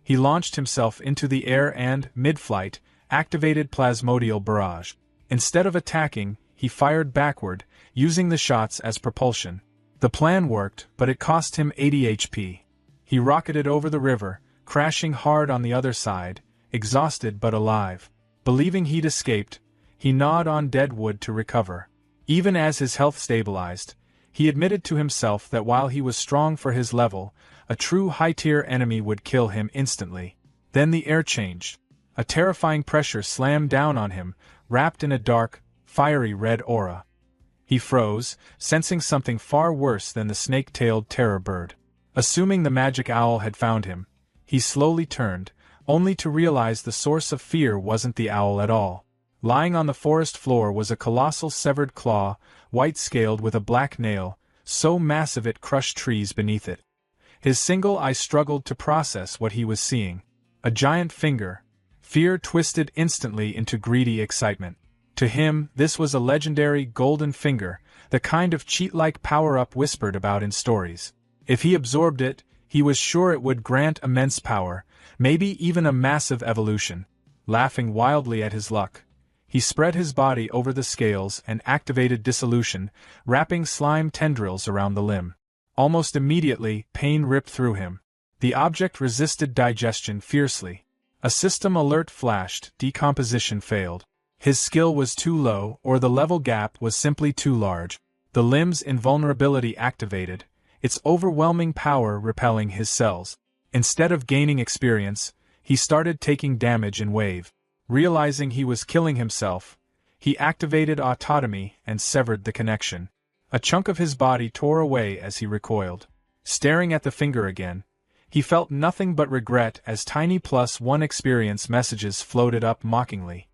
He launched himself into the air and, mid-flight, activated Plasmodial Barrage. Instead of attacking, he fired backward, using the shots as propulsion. The plan worked, but it cost him 80 HP. He rocketed over the river, crashing hard on the other side, exhausted but alive. Believing he'd escaped, he gnawed on dead wood to recover. Even as his health stabilized, he admitted to himself that while he was strong for his level, a true high-tier enemy would kill him instantly. Then the air changed. A terrifying pressure slammed down on him, wrapped in a dark, fiery red aura. He froze, sensing something far worse than the snake-tailed terror bird. Assuming the magic owl had found him, he slowly turned, only to realize the source of fear wasn't the owl at all. Lying on the forest floor was a colossal severed claw, white-scaled with a black nail, so massive it crushed trees beneath it. His single eye struggled to process what he was seeing. A giant finger. Fear twisted instantly into greedy excitement. To him, this was a legendary golden finger, the kind of cheat-like power-up whispered about in stories. If he absorbed it, he was sure it would grant immense power, maybe even a massive evolution. Laughing wildly at his luck, he spread his body over the scales and activated dissolution, wrapping slime tendrils around the limb. Almost immediately, pain ripped through him. The object resisted digestion fiercely. A system alert flashed, decomposition failed. His skill was too low, or the level gap was simply too large. The limb's invulnerability activated, its overwhelming power repelling his cells. Instead of gaining experience, he started taking damage in wave. Realizing he was killing himself, he activated autotomy and severed the connection. A chunk of his body tore away as he recoiled. Staring at the finger again, He felt nothing but regret as tiny +1 experience messages floated up mockingly.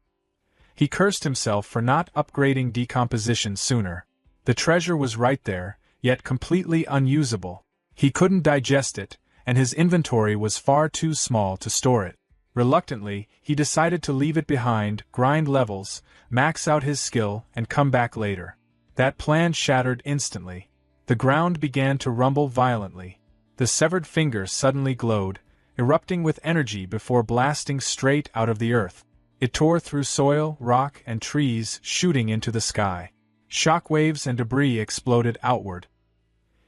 He cursed himself for not upgrading decomposition sooner. The treasure was right there, yet completely unusable. He couldn't digest it, and his inventory was far too small to store it. Reluctantly, he decided to leave it behind, grind levels, max out his skill, and come back later. That plan shattered instantly. The ground began to rumble violently. The severed finger suddenly glowed, erupting with energy before blasting straight out of the earth. It tore through soil, rock, and trees, shooting into the sky. Shockwaves and debris exploded outward.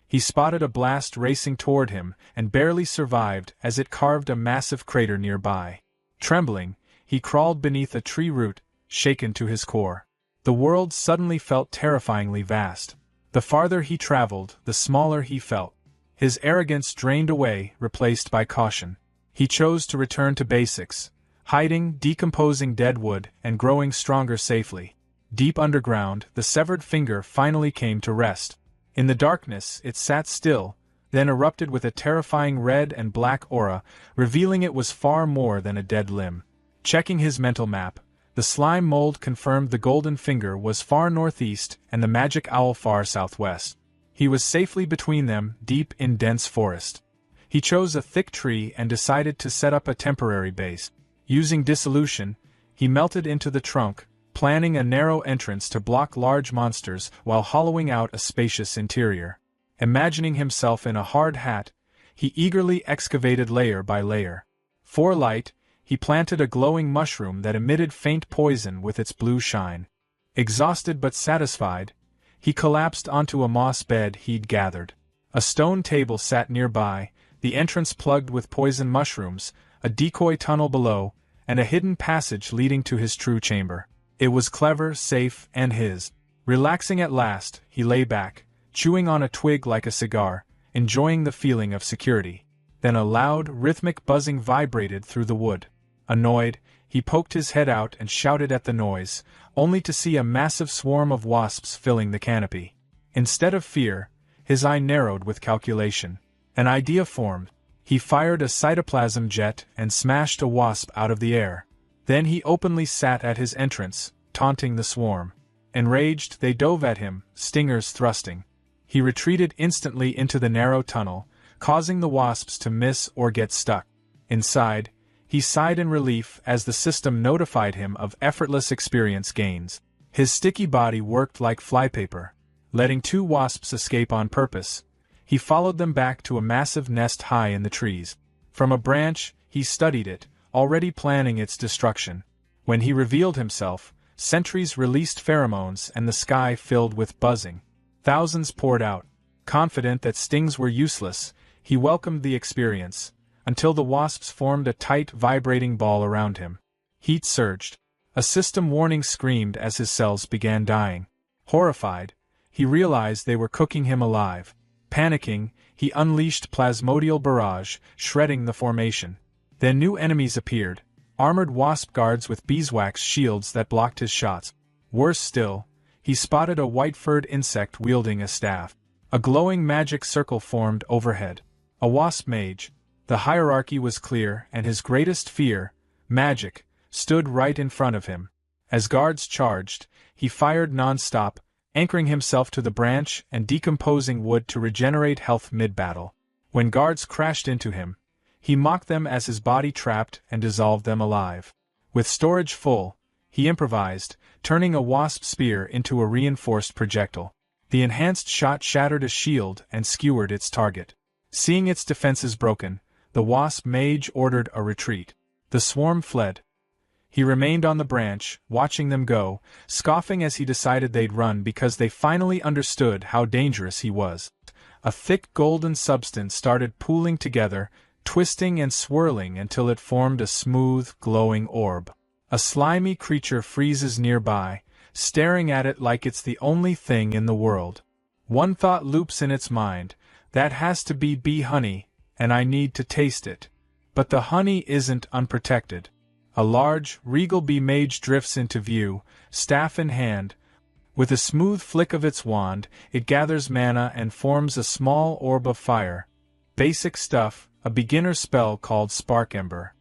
He spotted a blast racing toward him, and barely survived as it carved a massive crater nearby. Trembling, he crawled beneath a tree root, shaken to his core. The world suddenly felt terrifyingly vast. The farther he traveled, the smaller he felt. His arrogance drained away, replaced by caution. He chose to return to basics, hiding, decomposing dead wood, and growing stronger safely. Deep underground, the severed finger finally came to rest. In the darkness, it sat still, then erupted with a terrifying red and black aura, revealing it was far more than a dead limb. Checking his mental map, the slime mold confirmed the golden finger was far northeast and the magic owl far southwest. He was safely between them, deep in dense forest. He chose a thick tree and decided to set up a temporary base. Using dissolution, he melted into the trunk, planning a narrow entrance to block large monsters while hollowing out a spacious interior. Imagining himself in a hard hat, he eagerly excavated layer by layer. For light, he planted a glowing mushroom that emitted faint poison with its blue shine. Exhausted but satisfied, he collapsed onto a moss bed he'd gathered. A stone table sat nearby, the entrance plugged with poison mushrooms, a decoy tunnel below, and a hidden passage leading to his true chamber. It was clever, safe, and his. Relaxing at last, he lay back, chewing on a twig like a cigar, enjoying the feeling of security. Then a loud, rhythmic buzzing vibrated through the wood. Annoyed, he poked his head out and shouted at the noise, only to see a massive swarm of wasps filling the canopy. Instead of fear, his eye narrowed with calculation. An idea formed. He fired a cytoplasm jet and smashed a wasp out of the air. Then he openly sat at his entrance, taunting the swarm. Enraged, they dove at him, stingers thrusting. He retreated instantly into the narrow tunnel, causing the wasps to miss or get stuck. Inside, he sighed in relief as the system notified him of effortless experience gains. His sticky body worked like flypaper. Letting 2 wasps escape on purpose, he followed them back to a massive nest high in the trees. From a branch, he studied it, already planning its destruction. When he revealed himself, sentries released pheromones and the sky filled with buzzing. Thousands poured out. Confident that stings were useless, he welcomed the experience, until the wasps formed a tight, vibrating ball around him. Heat surged. A system warning screamed as his cells began dying. Horrified, he realized they were cooking him alive. Panicking, he unleashed plasmodial barrage, shredding the formation. Then new enemies appeared, armored wasp guards with beeswax shields that blocked his shots. Worse still, he spotted a white-furred insect wielding a staff. A glowing magic circle formed overhead. A wasp mage. The hierarchy was clear, and his greatest fear, magic, stood right in front of him. As guards charged, he fired non-stop, anchoring himself to the branch and decomposing wood to regenerate health mid-battle. When guards crashed into him, he mocked them as his body trapped and dissolved them alive. With storage full, he improvised, turning a wasp spear into a reinforced projectile. The enhanced shot shattered a shield and skewered its target. Seeing its defenses broken, the wasp mage ordered a retreat. The swarm fled. He remained on the branch, watching them go, scoffing as he decided they'd run because they finally understood how dangerous he was. A thick golden substance started pooling together, twisting and swirling until it formed a smooth, glowing orb. A slimy creature freezes nearby, staring at it like it's the only thing in the world. One thought loops in its mind, that has to be bee honey, and I need to taste it. But the honey isn't unprotected. A large, regal bee mage drifts into view, staff in hand. With a smooth flick of its wand, it gathers mana and forms a small orb of fire. Basic stuff, a beginner spell called Spark Ember.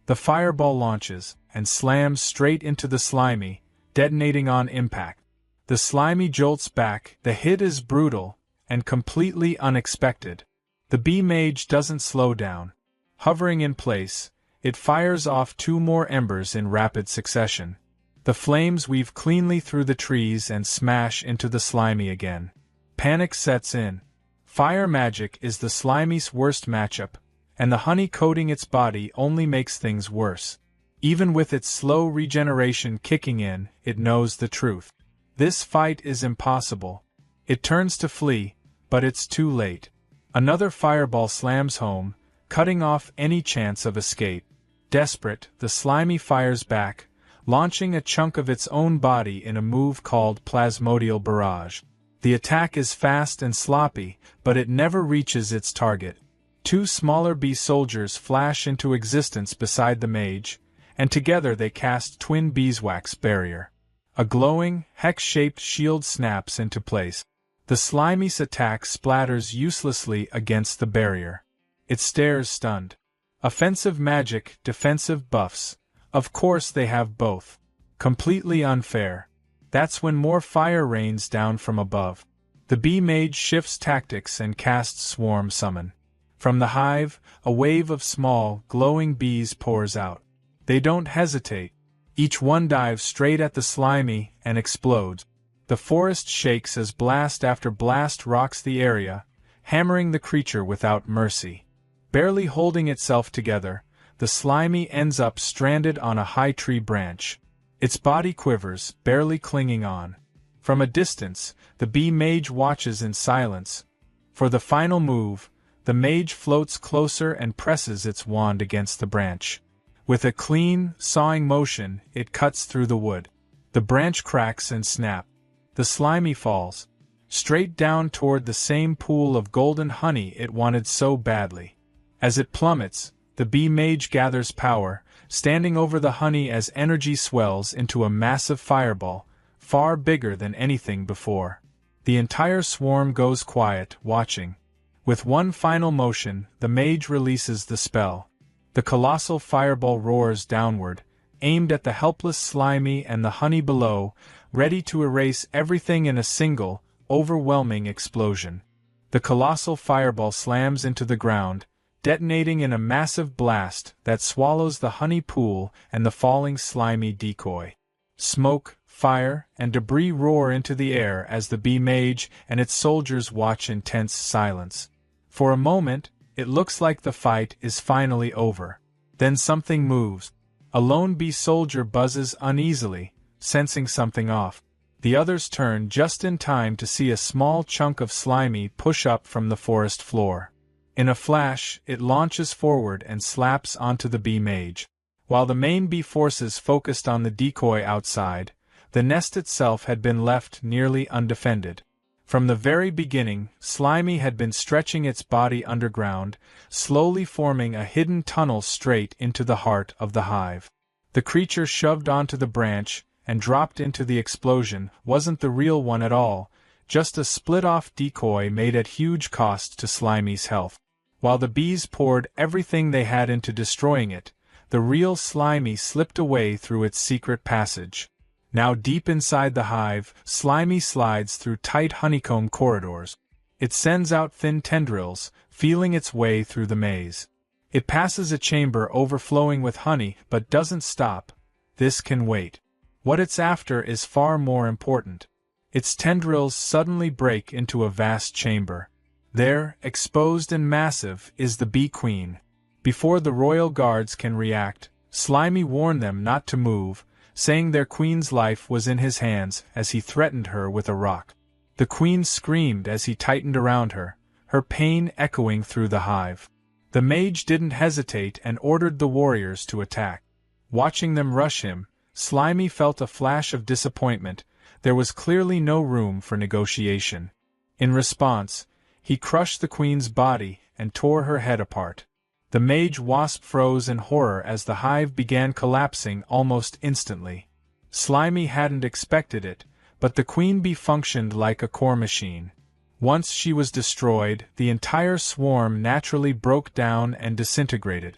The fireball launches and slams straight into the slimy, detonating on impact. The slimy jolts back, the hit is brutal and completely unexpected. The bee mage doesn't slow down. Hovering in place, it fires off 2 more embers in rapid succession. The flames weave cleanly through the trees and smash into the slimy again. Panic sets in. Fire magic is the slimy's worst matchup, and the honey coating its body only makes things worse. Even with its slow regeneration kicking in, it knows the truth. This fight is impossible. It turns to flee, but it's too late. Another fireball slams home, cutting off any chance of escape. Desperate, the slimy fires back, launching a chunk of its own body in a move called Plasmodial Barrage. The attack is fast and sloppy, but it never reaches its target. 2 smaller bee soldiers flash into existence beside the mage, and together they cast twin beeswax barrier. A glowing, hex-shaped shield snaps into place. The slimy's attack splatters uselessly against the barrier. It stares stunned. Offensive magic, defensive buffs. Of course they have both. Completely unfair. That's when more fire rains down from above. The bee mage shifts tactics and casts Swarm Summon. From the hive, a wave of small, glowing bees pours out. They don't hesitate. Each one dives straight at the slimy and explodes. The forest shakes as blast after blast rocks the area, hammering the creature without mercy. Barely holding itself together, the slimy ends up stranded on a high tree branch. Its body quivers, barely clinging on. From a distance, the bee mage watches in silence. For the final move, the mage floats closer and presses its wand against the branch. With a clean, sawing motion, it cuts through the wood. The branch cracks and snaps. The slimy falls, straight down toward the same pool of golden honey it wanted so badly. As it plummets, the bee mage gathers power, standing over the honey as energy swells into a massive fireball, far bigger than anything before. The entire swarm goes quiet, watching. With one final motion, the mage releases the spell. The colossal fireball roars downward, aimed at the helpless slimy and the honey below, ready to erase everything in a single, overwhelming explosion. The colossal fireball slams into the ground, detonating in a massive blast that swallows the honey pool and the falling slimy decoy. Smoke, fire, and debris roar into the air as the bee mage and its soldiers watch in tense silence. For a moment, it looks like the fight is finally over. Then something moves. A lone bee soldier buzzes uneasily, sensing something off. The others turn just in time to see a small chunk of slimy push up from the forest floor. In a flash, it launches forward and slaps onto the bee mage. While the main bee forces focused on the decoy outside, the nest itself had been left nearly undefended. From the very beginning, Slimy had been stretching its body underground, slowly forming a hidden tunnel straight into the heart of the hive. The creature shoved onto the branch and dropped into the explosion wasn't the real one at all, just a split-off decoy made at huge cost to Slimy's health. While the bees poured everything they had into destroying it, the real Slimy slipped away through its secret passage. Now deep inside the hive, Slimy slides through tight honeycomb corridors. It sends out thin tendrils, feeling its way through the maze. It passes a chamber overflowing with honey but doesn't stop. This can wait. What it's after is far more important. Its tendrils suddenly break into a vast chamber. There, exposed and massive, is the bee queen. Before the royal guards can react, Slimy warned them not to move, saying their queen's life was in his hands as he threatened her with a rock. The queen screamed as he tightened around her, her pain echoing through the hive. The mage didn't hesitate and ordered the warriors to attack. Watching them rush him, Slimy felt a flash of disappointment. There was clearly no room for negotiation. In response, he crushed the queen's body and tore her head apart. The mage wasp froze in horror as the hive began collapsing almost instantly. Slimy hadn't expected it, but the queen bee functioned like a core machine. Once she was destroyed, the entire swarm naturally broke down and disintegrated.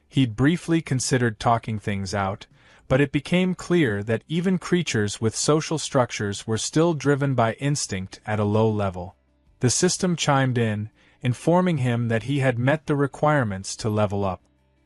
He'd briefly considered talking things out, but it became clear that even creatures with social structures were still driven by instinct at a low level. The system chimed in, informing him that he had met the requirements to level up.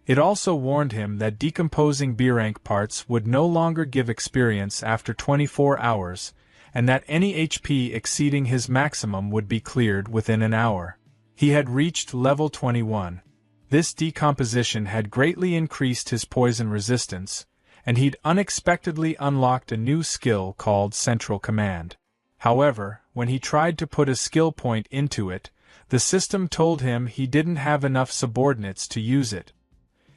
It also warned him that decomposing B-rank parts would no longer give experience after 24 hours, and that any HP exceeding his maximum would be cleared within an hour. He had reached level 21. This decomposition had greatly increased his poison resistance, and he'd unexpectedly unlocked a new skill called Central Command. However, when he tried to put a skill point into it, the system told him he didn't have enough subordinates to use it.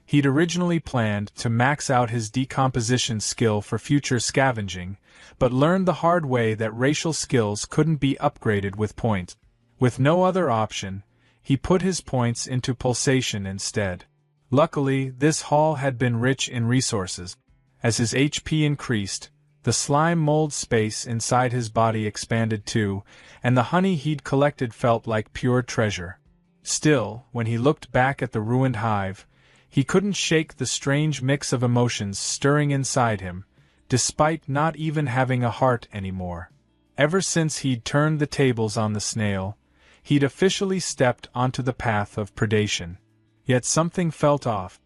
He'd originally planned to max out his decomposition skill for future scavenging, but learned the hard way that racial skills couldn't be upgraded with points. With no other option, he put his points into pulsation instead. Luckily, this haul had been rich in resources. As his HP increased, the slime mold space inside his body expanded too, and the honey he'd collected felt like pure treasure. Still, when he looked back at the ruined hive, he couldn't shake the strange mix of emotions stirring inside him, despite not even having a heart anymore. Ever since he'd turned the tables on the snail, he'd officially stepped onto the path of predation. Yet something felt off.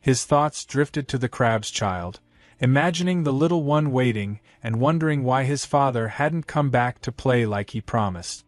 His thoughts drifted to the crab's child, imagining the little one waiting and wondering why his father hadn't come back to play like he promised.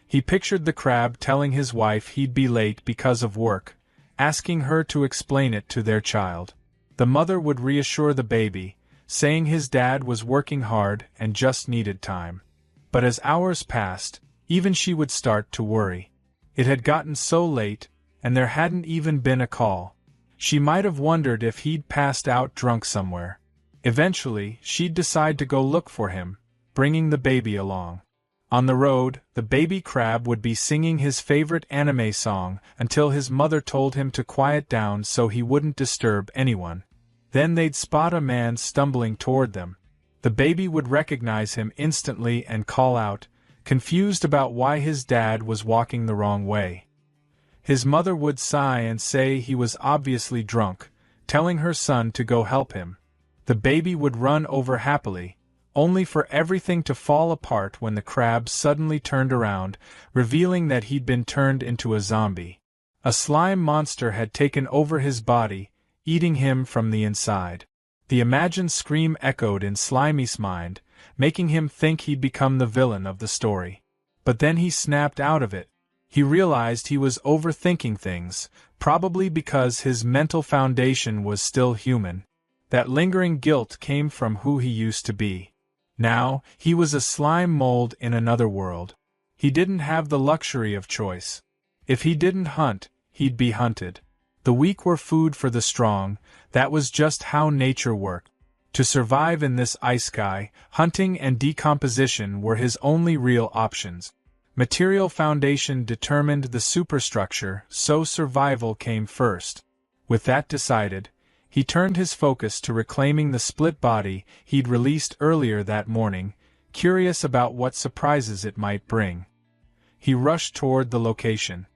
He pictured the crab telling his wife he'd be late because of work, asking her to explain it to their child. The mother would reassure the baby, saying his dad was working hard and just needed time. But as hours passed, even she would start to worry. It had gotten so late, and there hadn't even been a call. She might have wondered if he'd passed out drunk somewhere. Eventually, she'd decide to go look for him, bringing the baby along. On the road, the baby crab would be singing his favorite anime song until his mother told him to quiet down so he wouldn't disturb anyone. Then they'd spot a man stumbling toward them. The baby would recognize him instantly and call out, confused about why his dad was walking the wrong way. His mother would sigh and say he was obviously drunk, telling her son to go help him. The baby would run over happily, only for everything to fall apart when the crab suddenly turned around, revealing that he'd been turned into a zombie. A slime monster had taken over his body, eating him from the inside. The imagined scream echoed in Slimy's mind, making him think he'd become the villain of the story. But then he snapped out of it. He realized he was overthinking things, probably because his mental foundation was still human. That lingering guilt came from who he used to be. Now, he was a slime mold in another world. He didn't have the luxury of choice. If he didn't hunt, he'd be hunted. The weak were food for the strong, that was just how nature worked. To survive in this ice sky, hunting and decomposition were his only real options. Material foundation determined the superstructure, so survival came first. With that decided, he turned his focus to reclaiming the split body he'd released earlier that morning, curious about what surprises it might bring. He rushed toward the location.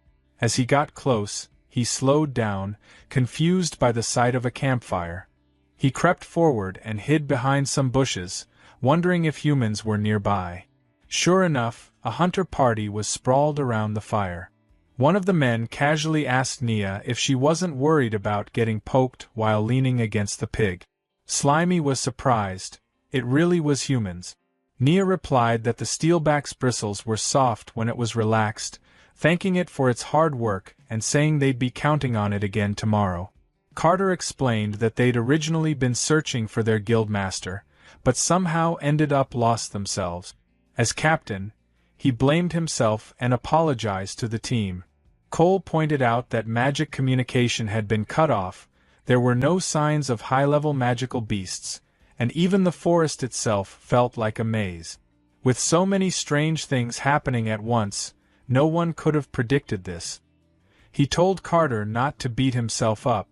As he got close, he slowed down, confused by the sight of a campfire. He crept forward and hid behind some bushes, wondering if humans were nearby. Sure enough, a hunter party was sprawled around the fire. One of the men casually asked Nia if she wasn't worried about getting poked while leaning against the pig. Slimy was surprised. It really was humans. Nia replied that the steelback's bristles were soft when it was relaxed, thanking it for its hard work and saying they'd be counting on it again tomorrow. Carter explained that they'd originally been searching for their guildmaster, but somehow ended up lost themselves. As captain, he blamed himself and apologized to the team. Cole pointed out that magic communication had been cut off, there were no signs of high-level magical beasts, and even the forest itself felt like a maze. With so many strange things happening at once, no one could have predicted this. He told Carter not to beat himself up.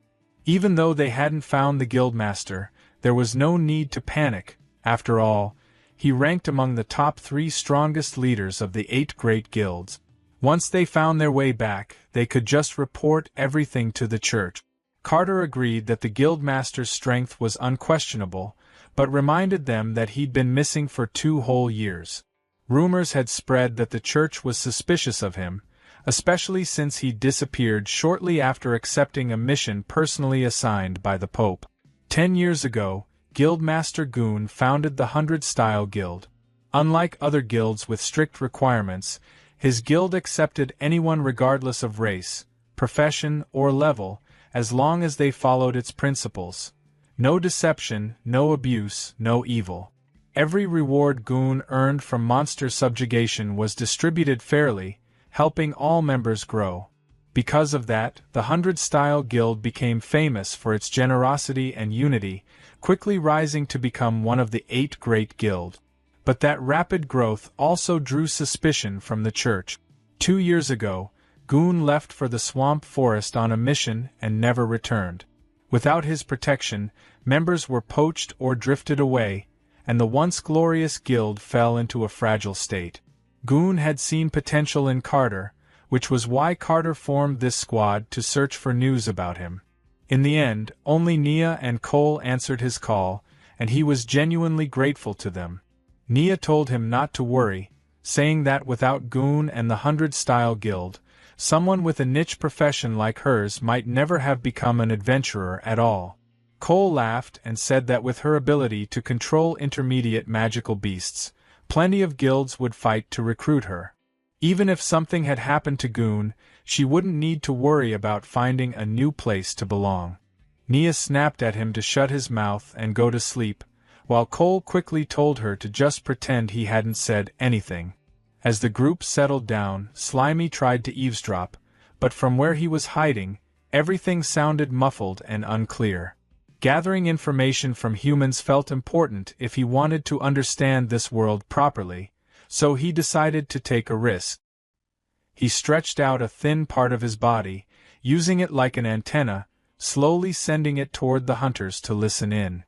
Even though they hadn't found the guildmaster, there was no need to panic. After all, he ranked among the top 3 strongest leaders of the 8 great guilds. Once they found their way back, they could just report everything to the church. Carter agreed that the guildmaster's strength was unquestionable, but reminded them that he'd been missing for 2 whole years. Rumors had spread that the church was suspicious of him, especially since he'd disappeared shortly after accepting a mission personally assigned by the Pope. 10 years ago, Guildmaster Goon founded the 100-Style Guild. Unlike other guilds with strict requirements, his guild accepted anyone regardless of race, profession, or level, as long as they followed its principles. No deception, no abuse, no evil. Every reward Goon earned from monster subjugation was distributed fairly, helping all members grow. Because of that, the 100-Style Guild became famous for its generosity and unity, quickly rising to become one of the 8 great guilds. But that rapid growth also drew suspicion from the church. 2 years ago, Goon left for the swamp forest on a mission and never returned. Without his protection, members were poached or drifted away, and the once glorious guild fell into a fragile state. Goon had seen potential in Carter, which was why Carter formed this squad to search for news about him. In the end, only Nia and Cole answered his call, and he was genuinely grateful to them. Nia told him not to worry, saying that without Goon and the 100-Style Guild, someone with a niche profession like hers might never have become an adventurer at all. Cole laughed and said that with her ability to control intermediate magical beasts, plenty of guilds would fight to recruit her. Even if something had happened to Goon, she wouldn't need to worry about finding a new place to belong. Nia snapped at him to shut his mouth and go to sleep, while Cole quickly told her to just pretend he hadn't said anything. As the group settled down, Slimy tried to eavesdrop, but from where he was hiding, everything sounded muffled and unclear. Gathering information from humans felt important if he wanted to understand this world properly, so he decided to take a risk. He stretched out a thin part of his body, using it like an antenna, slowly sending it toward the hunters to listen in.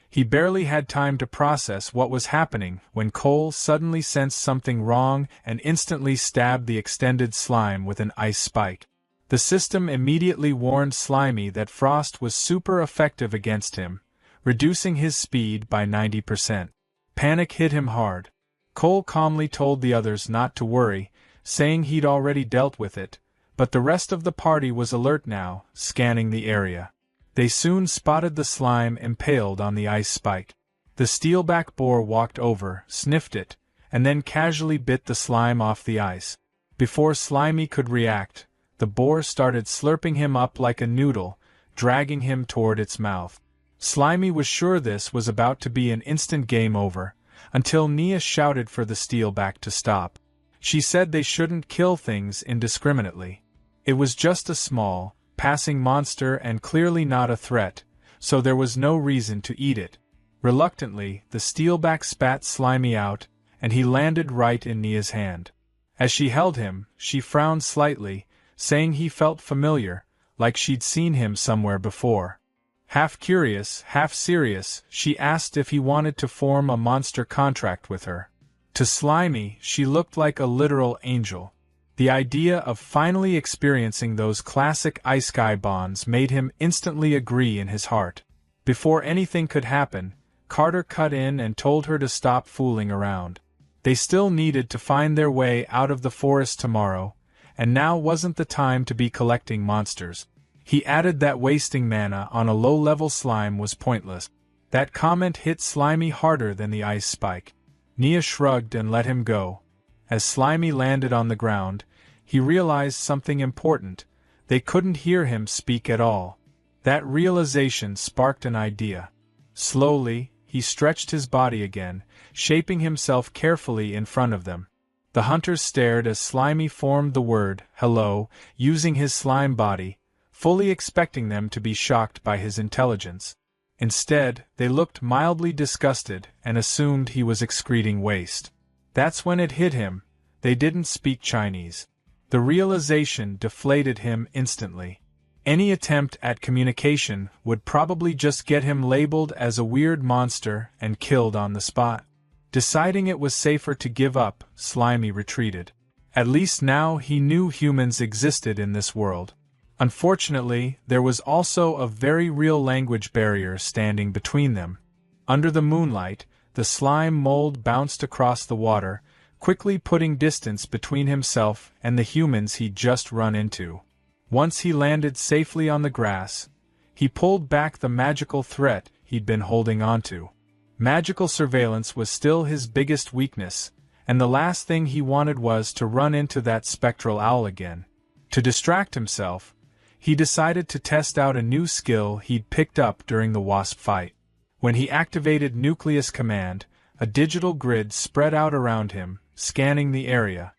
He barely had time to process what was happening when Cole suddenly sensed something wrong and instantly stabbed the extended slime with an ice spike. The system immediately warned Slimy that Frost was super effective against him, reducing his speed by 90%. Panic hit him hard. Cole calmly told the others not to worry, saying he'd already dealt with it, but the rest of the party was alert now, scanning the area. They soon spotted the slime impaled on the ice spike. The steelback boar walked over, sniffed it, and then casually bit the slime off the ice. Before Slimy could react, the boar started slurping him up like a noodle, dragging him toward its mouth. Slimy was sure this was about to be an instant game over, until Nia shouted for the steelback to stop. She said they shouldn't kill things indiscriminately. It was just a small, passing monster and clearly not a threat, so there was no reason to eat it. Reluctantly, the steelback spat Slimy out, and he landed right in Nia's hand. As she held him, she frowned slightly, saying he felt familiar, like she'd seen him somewhere before. Half curious, half serious, she asked if he wanted to form a monster contract with her. To Slimy, she looked like a literal angel. The idea of finally experiencing those classic ice guy bonds made him instantly agree in his heart. Before anything could happen, Carter cut in and told her to stop fooling around. They still needed to find their way out of the forest tomorrow, and now wasn't the time to be collecting monsters. He added that wasting mana on a low-level slime was pointless. That comment hit Slimy harder than the ice spike. Nia shrugged and let him go. As Slimy landed on the ground, he realized something important. They couldn't hear him speak at all. That realization sparked an idea. Slowly, he stretched his body again, shaping himself carefully in front of them. The hunters stared as Slimy formed the word, hello, using his slime body, fully expecting them to be shocked by his intelligence. Instead, they looked mildly disgusted and assumed he was excreting waste. That's when it hit him. They didn't speak Chinese. The realization deflated him instantly. Any attempt at communication would probably just get him labeled as a weird monster and killed on the spot. Deciding it was safer to give up, Slimy retreated. At least now he knew humans existed in this world. Unfortunately, there was also a very real language barrier standing between them. Under the moonlight, the slime mold bounced across the water, quickly putting distance between himself and the humans he'd just run into. Once he landed safely on the grass, he pulled back the magical threat he'd been holding onto. Magical surveillance was still his biggest weakness, and the last thing he wanted was to run into that spectral owl again. To distract himself, he decided to test out a new skill he'd picked up during the wasp fight. When he activated Nucleus Command, a digital grid spread out around him, scanning the area.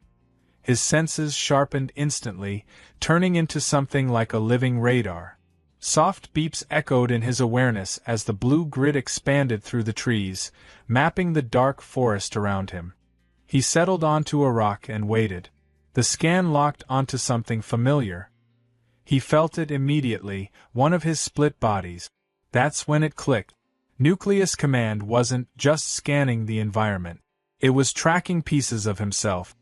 His senses sharpened instantly, turning into something like a living radar. Soft beeps echoed in his awareness as the blue grid expanded through the trees, mapping the dark forest around him. He settled onto a rock and waited. The scan locked onto something familiar. He felt it immediately, one of his split bodies. That's when it clicked. Nucleus Command wasn't just scanning the environment. It was tracking pieces of himself.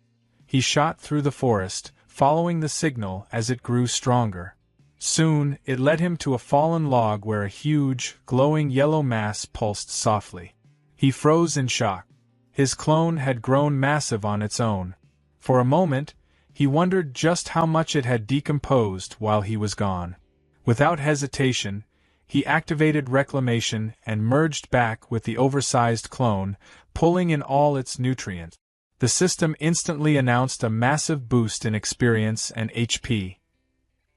He shot through the forest, following the signal as it grew stronger. Soon, it led him to a fallen log where a huge, glowing yellow mass pulsed softly. He froze in shock. His clone had grown massive on its own. For a moment, he wondered just how much it had decomposed while he was gone. Without hesitation, he activated reclamation and merged back with the oversized clone, pulling in all its nutrients. The system instantly announced a massive boost in experience and HP.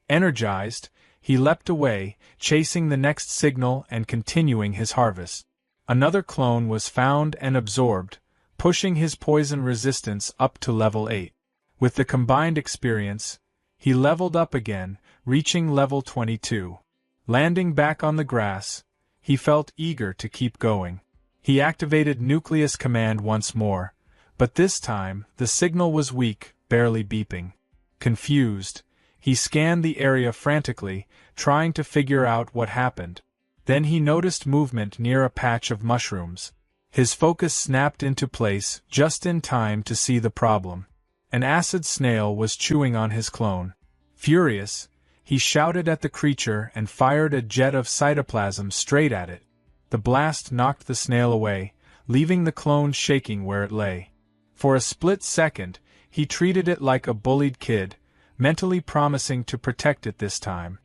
Energized, he leapt away, chasing the next signal and continuing his harvest. Another clone was found and absorbed, pushing his poison resistance up to level 8. With the combined experience, he leveled up again, reaching level 22. Landing back on the grass, he felt eager to keep going. He activated Nucleus Command once more, but this time the signal was weak, barely beeping. Confused, he scanned the area frantically, trying to figure out what happened. Then he noticed movement near a patch of mushrooms. His focus snapped into place just in time to see the problem. An acid snail was chewing on his clone. Furious, he shouted at the creature and fired a jet of cytoplasm straight at it. The blast knocked the snail away, leaving the clone shaking where it lay. For a split second, he treated it like a bullied kid, mentally promising to protect it this time.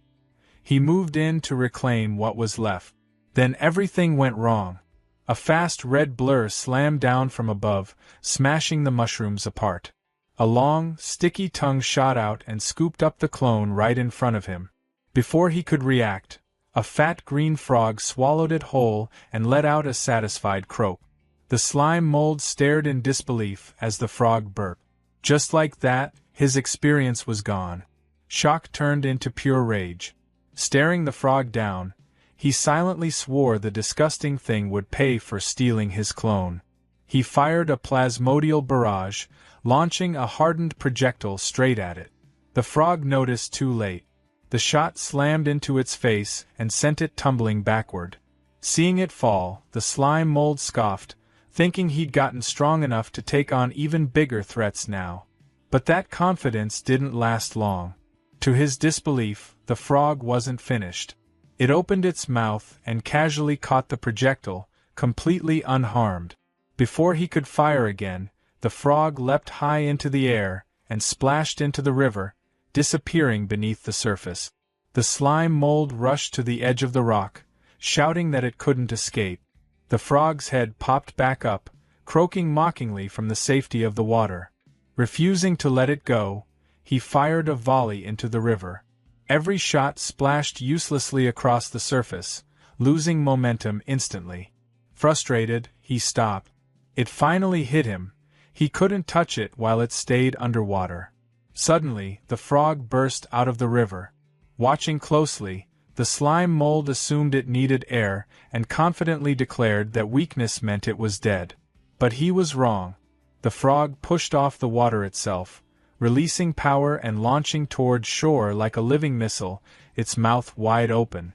He moved in to reclaim what was left. Then everything went wrong. A fast red blur slammed down from above, smashing the mushrooms apart. A long, sticky tongue shot out and scooped up the clone right in front of him. Before he could react, a fat green frog swallowed it whole and let out a satisfied croak. The slime mold stared in disbelief as the frog burped. Just like that, his experience was gone. Shock turned into pure rage. Staring the frog down, he silently swore the disgusting thing would pay for stealing his clone. He fired a plasmodial barrage, launching a hardened projectile straight at it. The frog noticed too late. The shot slammed into its face and sent it tumbling backward. Seeing it fall, the slime mold scoffed, thinking he'd gotten strong enough to take on even bigger threats now. But that confidence didn't last long. To his disbelief, the frog wasn't finished. It opened its mouth and casually caught the projectile, completely unharmed. Before he could fire again, the frog leapt high into the air and splashed into the river, disappearing beneath the surface. The slime mold rushed to the edge of the rock, shouting that it couldn't escape. The frog's head popped back up, croaking mockingly from the safety of the water. Refusing to let it go, he fired a volley into the river. Every shot splashed uselessly across the surface, losing momentum instantly. Frustrated, he stopped. It finally hit him. He couldn't touch it while it stayed underwater. Suddenly, the frog burst out of the river. Watching closely, the slime mold assumed it needed air and confidently declared that weakness meant it was dead. But he was wrong. The frog pushed off the water itself, releasing power and launching toward shore like a living missile, its mouth wide open.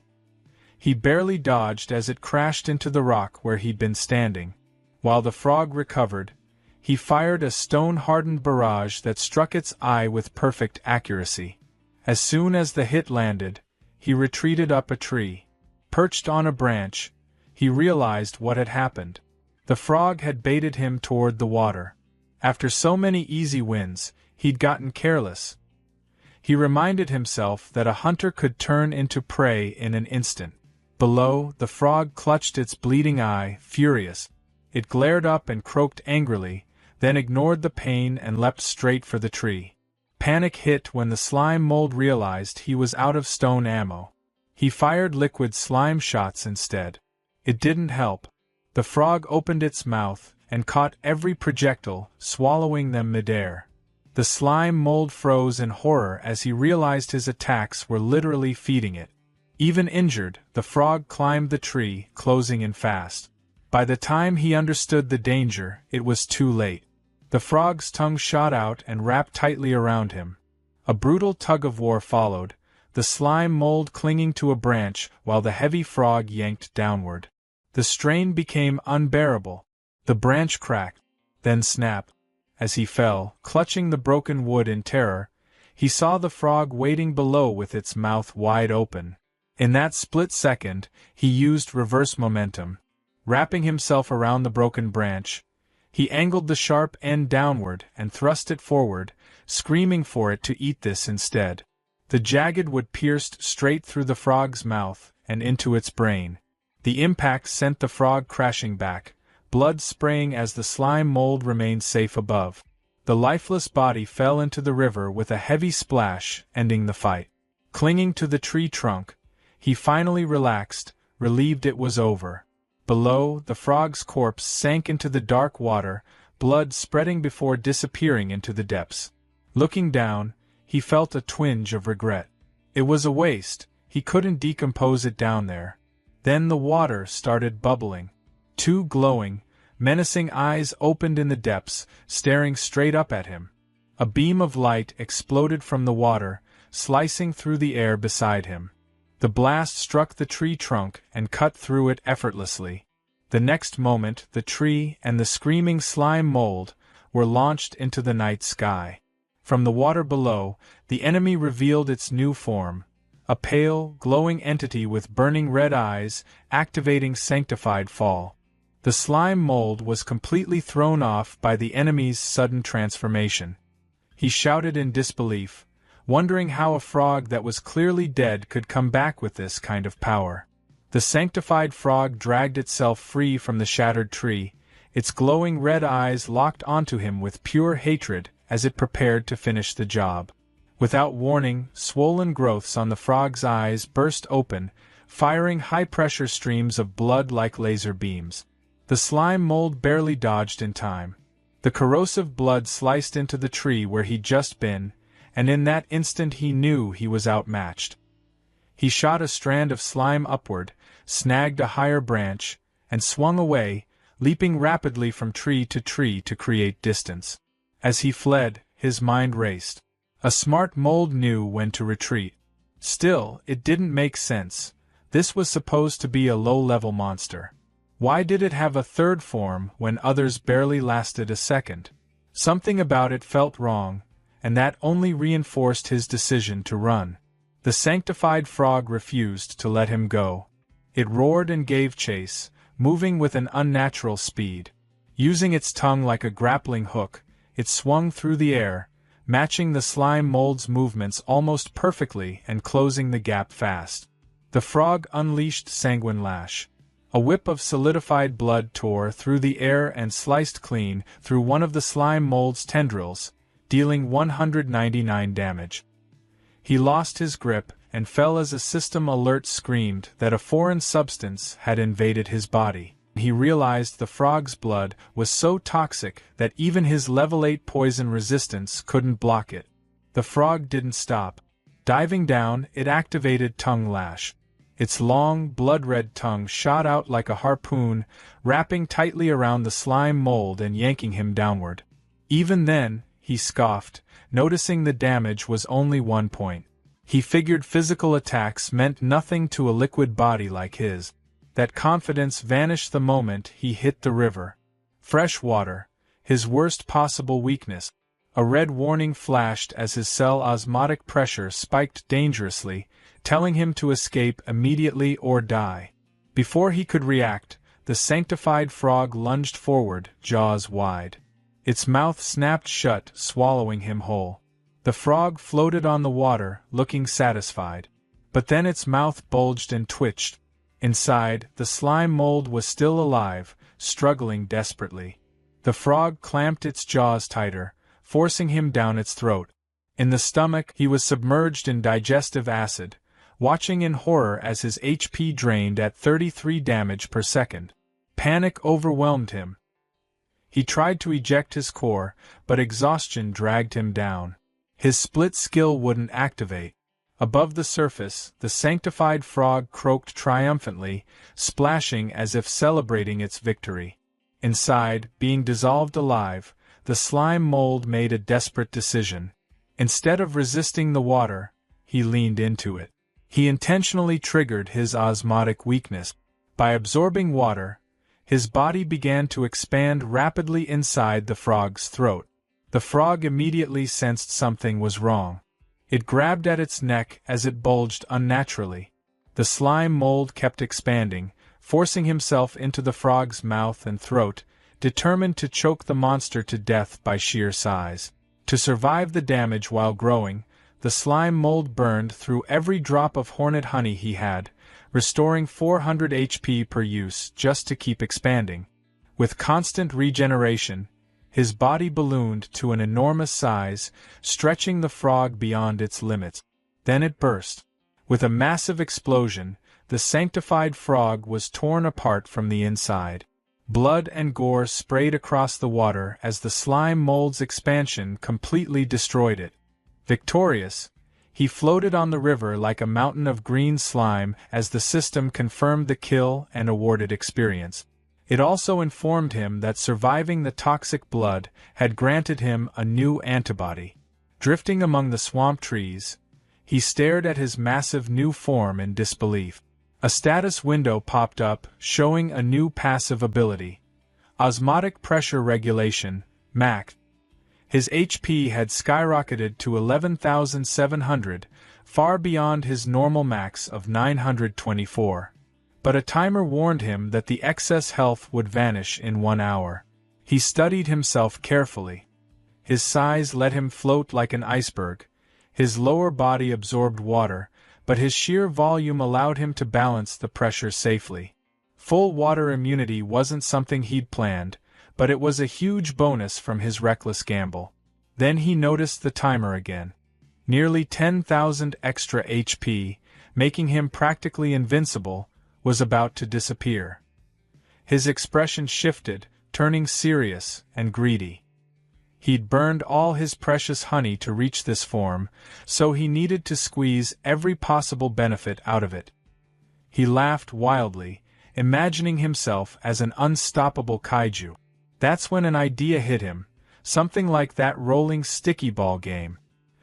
He barely dodged as it crashed into the rock where he'd been standing. While the frog recovered, he fired a stone-hardened barrage that struck its eye with perfect accuracy. As soon as the hit landed, he retreated up a tree. Perched on a branch, he realized what had happened. The frog had baited him toward the water. After so many easy wins, he'd gotten careless. He reminded himself that a hunter could turn into prey in an instant. Below, the frog clutched its bleeding eye, furious. It glared up and croaked angrily, then ignored the pain and leapt straight for the tree. Panic hit when the slime mold realized he was out of stone ammo. He fired liquid slime shots instead. It didn't help. The frog opened its mouth and caught every projectile, swallowing them midair. The slime mold froze in horror as he realized his attacks were literally feeding it. Even injured, the frog climbed the tree, closing in fast. By the time he understood the danger, it was too late. The frog's tongue shot out and wrapped tightly around him. A brutal tug-of-war followed, the slime mold clinging to a branch while the heavy frog yanked downward. The strain became unbearable. The branch cracked, then snapped. As he fell, clutching the broken wood in terror, he saw the frog waiting below with its mouth wide open. In that split second, he used reverse momentum. Wrapping himself around the broken branch, he angled the sharp end downward and thrust it forward, screaming for it to eat this instead. The jagged wood pierced straight through the frog's mouth and into its brain. The impact sent the frog crashing back, blood spraying as the slime mold remained safe above. The lifeless body fell into the river with a heavy splash, ending the fight. Clinging to the tree trunk, he finally relaxed, relieved it was over. Below, the frog's corpse sank into the dark water, blood spreading before disappearing into the depths. Looking down, he felt a twinge of regret. It was a waste, he couldn't decompose it down there. Then the water started bubbling. Two glowing, menacing eyes opened in the depths, staring straight up at him. A beam of light exploded from the water, slicing through the air beside him. The blast struck the tree trunk and cut through it effortlessly. The next moment, the tree and the screaming slime mold were launched into the night sky. From the water below, the enemy revealed its new form. A pale, glowing entity with burning red eyes, activating sanctified fall. The slime mold was completely thrown off by the enemy's sudden transformation. He shouted in disbelief, wondering how a frog that was clearly dead could come back with this kind of power. The sanctified frog dragged itself free from the shattered tree, its glowing red eyes locked onto him with pure hatred as it prepared to finish the job. Without warning, swollen growths on the frog's eyes burst open, firing high-pressure streams of blood like laser beams. The slime mold barely dodged in time. The corrosive blood sliced into the tree where he'd just been, and in that instant he knew he was outmatched. He shot a strand of slime upward, snagged a higher branch, and swung away, leaping rapidly from tree to create distance. As he fled, his mind raced. A smart mold knew when to retreat. Still, it didn't make sense. This was supposed to be a low-level monster. Why did it have a third form when others barely lasted a second? Something about it felt wrong, and that only reinforced his decision to run. The sanctified frog refused to let him go. It roared and gave chase, moving with an unnatural speed. Using its tongue like a grappling hook, it swung through the air, matching the slime mold's movements almost perfectly and closing the gap fast. The frog unleashed sanguine lash. A whip of solidified blood tore through the air and sliced clean through one of the slime mold's tendrils, dealing 199 damage. He lost his grip and fell as a system alert screamed that a foreign substance had invaded his body. He realized the frog's blood was so toxic that even his level 8 poison resistance couldn't block it. The frog didn't stop. Diving down, it activated Tongue Lash. Its long, blood-red tongue shot out like a harpoon, wrapping tightly around the slime mold and yanking him downward. Even then, he scoffed, noticing the damage was only 1 point. He figured physical attacks meant nothing to a liquid body like his. That confidence vanished the moment he hit the river. Fresh water, his worst possible weakness. A red warning flashed as his cell osmotic pressure spiked dangerously, telling him to escape immediately or die. Before he could react, the sanctified frog lunged forward, jaws wide. Its mouth snapped shut, swallowing him whole. The frog floated on the water, looking satisfied. But then its mouth bulged and twitched. Inside, the slime mold was still alive, struggling desperately. The frog clamped its jaws tighter, forcing him down its throat. In the stomach, he was submerged in digestive acid, watching in horror as his HP drained at 33 damage per second. Panic overwhelmed him. He tried to eject his core, but exhaustion dragged him down. His split skill wouldn't activate. Above the surface, the sanctified frog croaked triumphantly, splashing as if celebrating its victory. Inside, being dissolved alive, the slime mold made a desperate decision. Instead of resisting the water, he leaned into it. He intentionally triggered his osmotic weakness. By absorbing water, his body began to expand rapidly inside the frog's throat. The frog immediately sensed something was wrong. It grabbed at its neck as it bulged unnaturally. The slime mold kept expanding, forcing himself into the frog's mouth and throat, determined to choke the monster to death by sheer size. To survive the damage while growing, the slime mold burned through every drop of hornet honey he had, restoring 400 HP per use just to keep expanding. With constant regeneration, his body ballooned to an enormous size, stretching the frog beyond its limits. Then it burst. With a massive explosion, the sanctified frog was torn apart from the inside. Blood and gore sprayed across the water as the slime mold's expansion completely destroyed it. Victorious, he floated on the river like a mountain of green slime as the system confirmed the kill and awarded experience. It also informed him that surviving the toxic blood had granted him a new antibody. Drifting among the swamp trees, he stared at his massive new form in disbelief. A status window popped up, showing a new passive ability. Osmotic Pressure Regulation, MAC. His HP had skyrocketed to 11,700, far beyond his normal max of 924. But a timer warned him that the excess health would vanish in 1 hour. He studied himself carefully. His size let him float like an iceberg. His lower body absorbed water, but his sheer volume allowed him to balance the pressure safely. Full water immunity wasn't something he'd planned, but it was a huge bonus from his reckless gamble. Then he noticed the timer again. Nearly 10,000 extra HP, making him practically invincible, was about to disappear. His expression shifted, turning serious and greedy. He'd burned all his precious honey to reach this form, so he needed to squeeze every possible benefit out of it. He laughed wildly, imagining himself as an unstoppable kaiju. That's when an idea hit him, something like that rolling sticky ball game.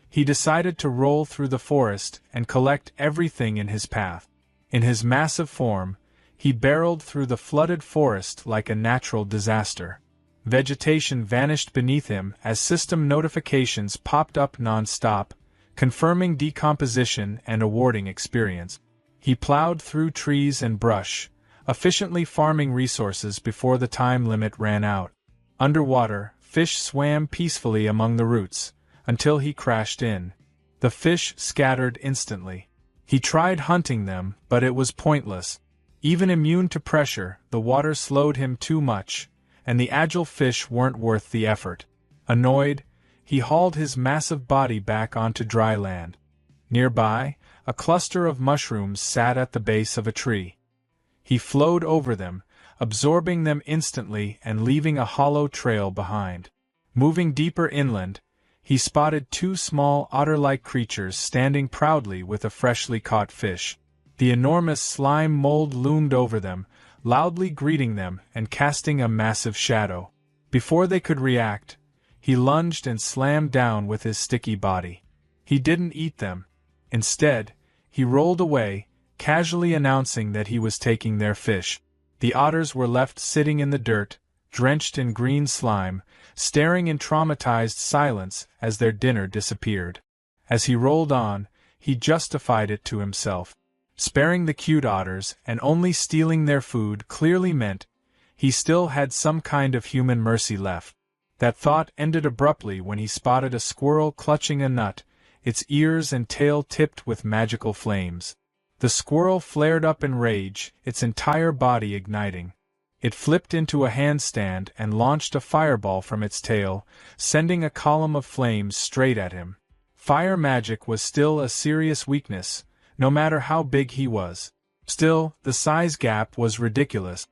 He decided to roll through the forest and collect everything in his path. In his massive form, he barreled through the flooded forest like a natural disaster. Vegetation vanished beneath him as system notifications popped up non-stop, confirming decomposition and awarding experience. He plowed through trees and brush, efficiently farming resources before the time limit ran out. Underwater, fish swam peacefully among the roots, until he crashed in. The fish scattered instantly. He tried hunting them, but it was pointless. Even immune to pressure, the water slowed him too much, and the agile fish weren't worth the effort. Annoyed, he hauled his massive body back onto dry land. Nearby, a cluster of mushrooms sat at the base of a tree. He flowed over them, absorbing them instantly and leaving a hollow trail behind. Moving deeper inland, he spotted 2 small otter-like creatures standing proudly with a freshly caught fish. The enormous slime mold loomed over them, loudly greeting them and casting a massive shadow. Before they could react, he lunged and slammed down with his sticky body. He didn't eat them. Instead, he rolled away, casually announcing that he was taking their fish. The otters were left sitting in the dirt, drenched in green slime, staring in traumatized silence as their dinner disappeared. As he rolled on, he justified it to himself. Sparing the cute otters and only stealing their food clearly meant he still had some kind of human mercy left. That thought ended abruptly when he spotted a squirrel clutching a nut, its ears and tail tipped with magical flames. The squirrel flared up in rage, its entire body igniting. It flipped into a handstand and launched a fireball from its tail, sending a column of flames straight at him. Fire magic was still a serious weakness, no matter how big he was. Still, the size gap was ridiculous.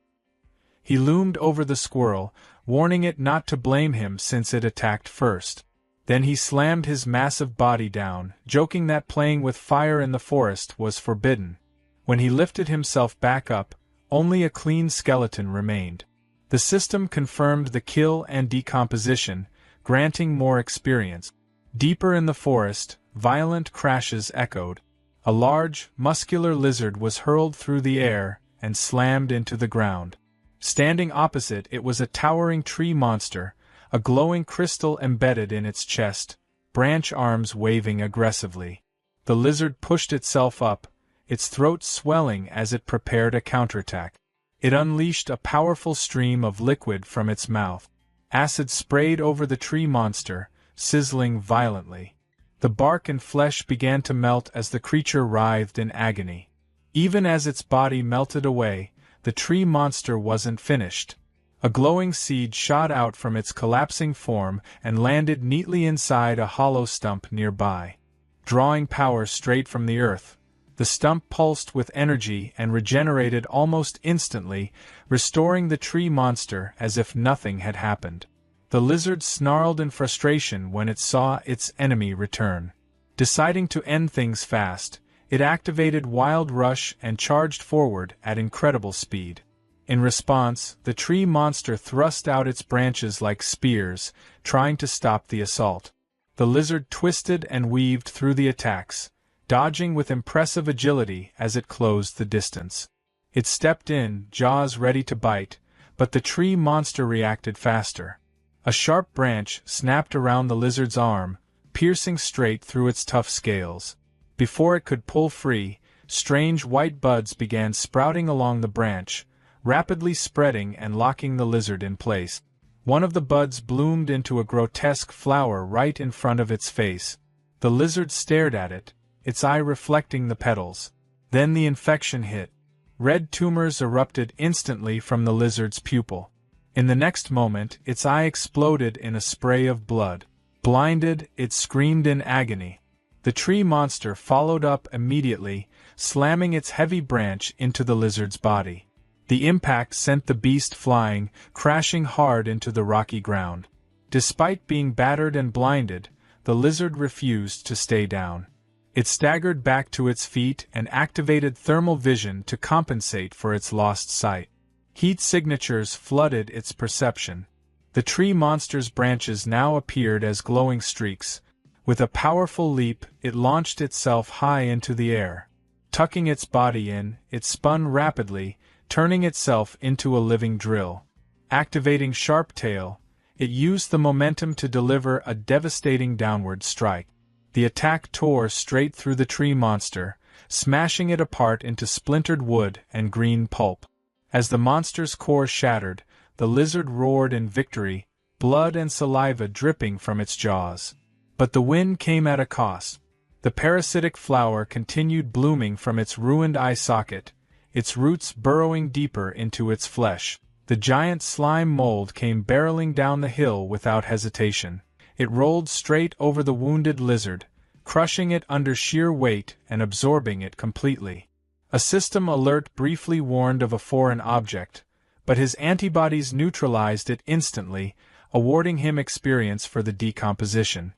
He loomed over the squirrel, warning it not to blame him since it attacked first. Then he slammed his massive body down, joking that playing with fire in the forest was forbidden. When he lifted himself back up, only a clean skeleton remained. The system confirmed the kill and decomposition, granting more experience. Deeper in the forest, violent crashes echoed. A large, muscular lizard was hurled through the air and slammed into the ground. Standing opposite it was a towering tree monster, a glowing crystal embedded in its chest, branch arms waving aggressively. The lizard pushed itself up, its throat swelling as it prepared a counterattack. It unleashed a powerful stream of liquid from its mouth. Acid sprayed over the tree monster, sizzling violently. The bark and flesh began to melt as the creature writhed in agony. Even as its body melted away, the tree monster wasn't finished. A glowing seed shot out from its collapsing form and landed neatly inside a hollow stump nearby. Drawing power straight from the earth, the stump pulsed with energy and regenerated almost instantly, restoring the tree monster as if nothing had happened. The lizard snarled in frustration when it saw its enemy return. Deciding to end things fast, it activated Wild Rush and charged forward at incredible speed. In response, the tree monster thrust out its branches like spears, trying to stop the assault. The lizard twisted and weaved through the attacks, dodging with impressive agility as it closed the distance. It stepped in, jaws ready to bite, but the tree monster reacted faster. A sharp branch snapped around the lizard's arm, piercing straight through its tough scales. Before it could pull free, strange white buds began sprouting along the branch, rapidly spreading and locking the lizard in place. One of the buds bloomed into a grotesque flower right in front of its face. The lizard stared at it, its eye reflecting the petals. Then the infection hit. Red tumors erupted instantly from the lizard's pupil. In the next moment, its eye exploded in a spray of blood. Blinded, it screamed in agony. The tree monster followed up immediately, slamming its heavy branch into the lizard's body. The impact sent the beast flying, crashing hard into the rocky ground. Despite being battered and blinded, the lizard refused to stay down. It staggered back to its feet and activated thermal vision to compensate for its lost sight. Heat signatures flooded its perception. The tree monster's branches now appeared as glowing streaks. With a powerful leap, it launched itself high into the air. Tucking its body in, it spun rapidly, turning itself into a living drill. Activating Sharp Tail, it used the momentum to deliver a devastating downward strike. The attack tore straight through the tree monster, smashing it apart into splintered wood and green pulp. As the monster's core shattered, the lizard roared in victory, blood and saliva dripping from its jaws. But the win came at a cost. The parasitic flower continued blooming from its ruined eye socket, its roots burrowing deeper into its flesh. The giant slime mold came barreling down the hill without hesitation. It rolled straight over the wounded lizard, crushing it under sheer weight and absorbing it completely. A system alert briefly warned of a foreign object, but his antibodies neutralized it instantly, awarding him experience for the decomposition.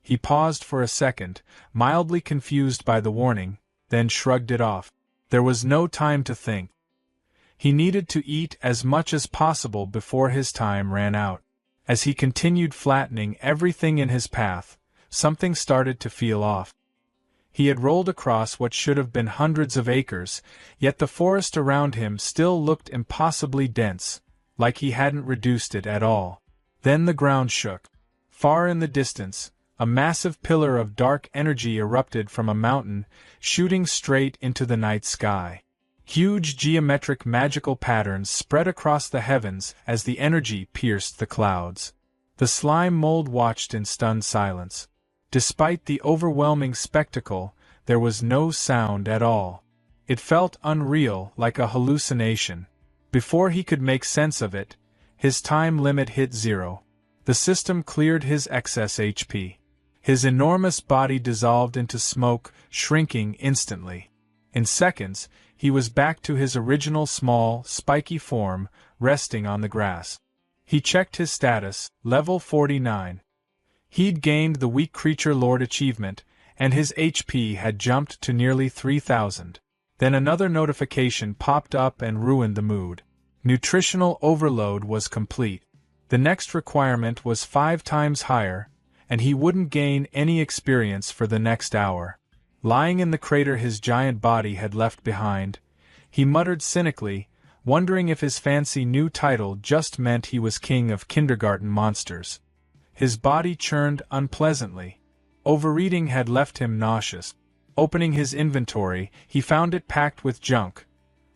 He paused for a second, mildly confused by the warning, then shrugged it off. There was no time to think. He needed to eat as much as possible before his time ran out. As he continued flattening everything in his path, something started to feel off. He had rolled across what should have been hundreds of acres, yet the forest around him still looked impossibly dense, like he hadn't reduced it at all. Then the ground shook. Far in the distance, a massive pillar of dark energy erupted from a mountain, shooting straight into the night sky. Huge geometric magical patterns spread across the heavens as the energy pierced the clouds. The slime mold watched in stunned silence. Despite the overwhelming spectacle, there was no sound at all. It felt unreal, like a hallucination. Before he could make sense of it, his time limit hit 0. The system cleared his excess HP. His enormous body dissolved into smoke, shrinking instantly. In seconds, he was back to his original small, spiky form, resting on the grass. He checked his status, level 49. He'd gained the Weak Creature Lord achievement, and his HP had jumped to nearly 3,000. Then another notification popped up and ruined the mood. Nutritional overload was complete. The next requirement was 5 times higher, and he wouldn't gain any experience for the next hour. Lying in the crater his giant body had left behind, he muttered cynically, wondering if his fancy new title just meant he was king of kindergarten monsters. His body churned unpleasantly. Overeating had left him nauseous. Opening his inventory, he found it packed with junk.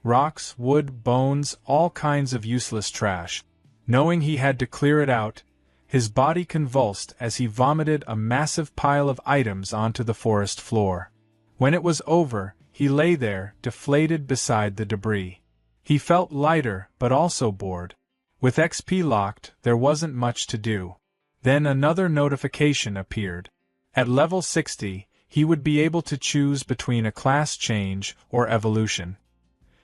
Rocks, wood, bones, all kinds of useless trash. Knowing he had to clear it out, his body convulsed as he vomited a massive pile of items onto the forest floor. When it was over, he lay there, deflated beside the debris. He felt lighter, but also bored. With XP locked, there wasn't much to do. Then another notification appeared. At level 60, he would be able to choose between a class change or evolution.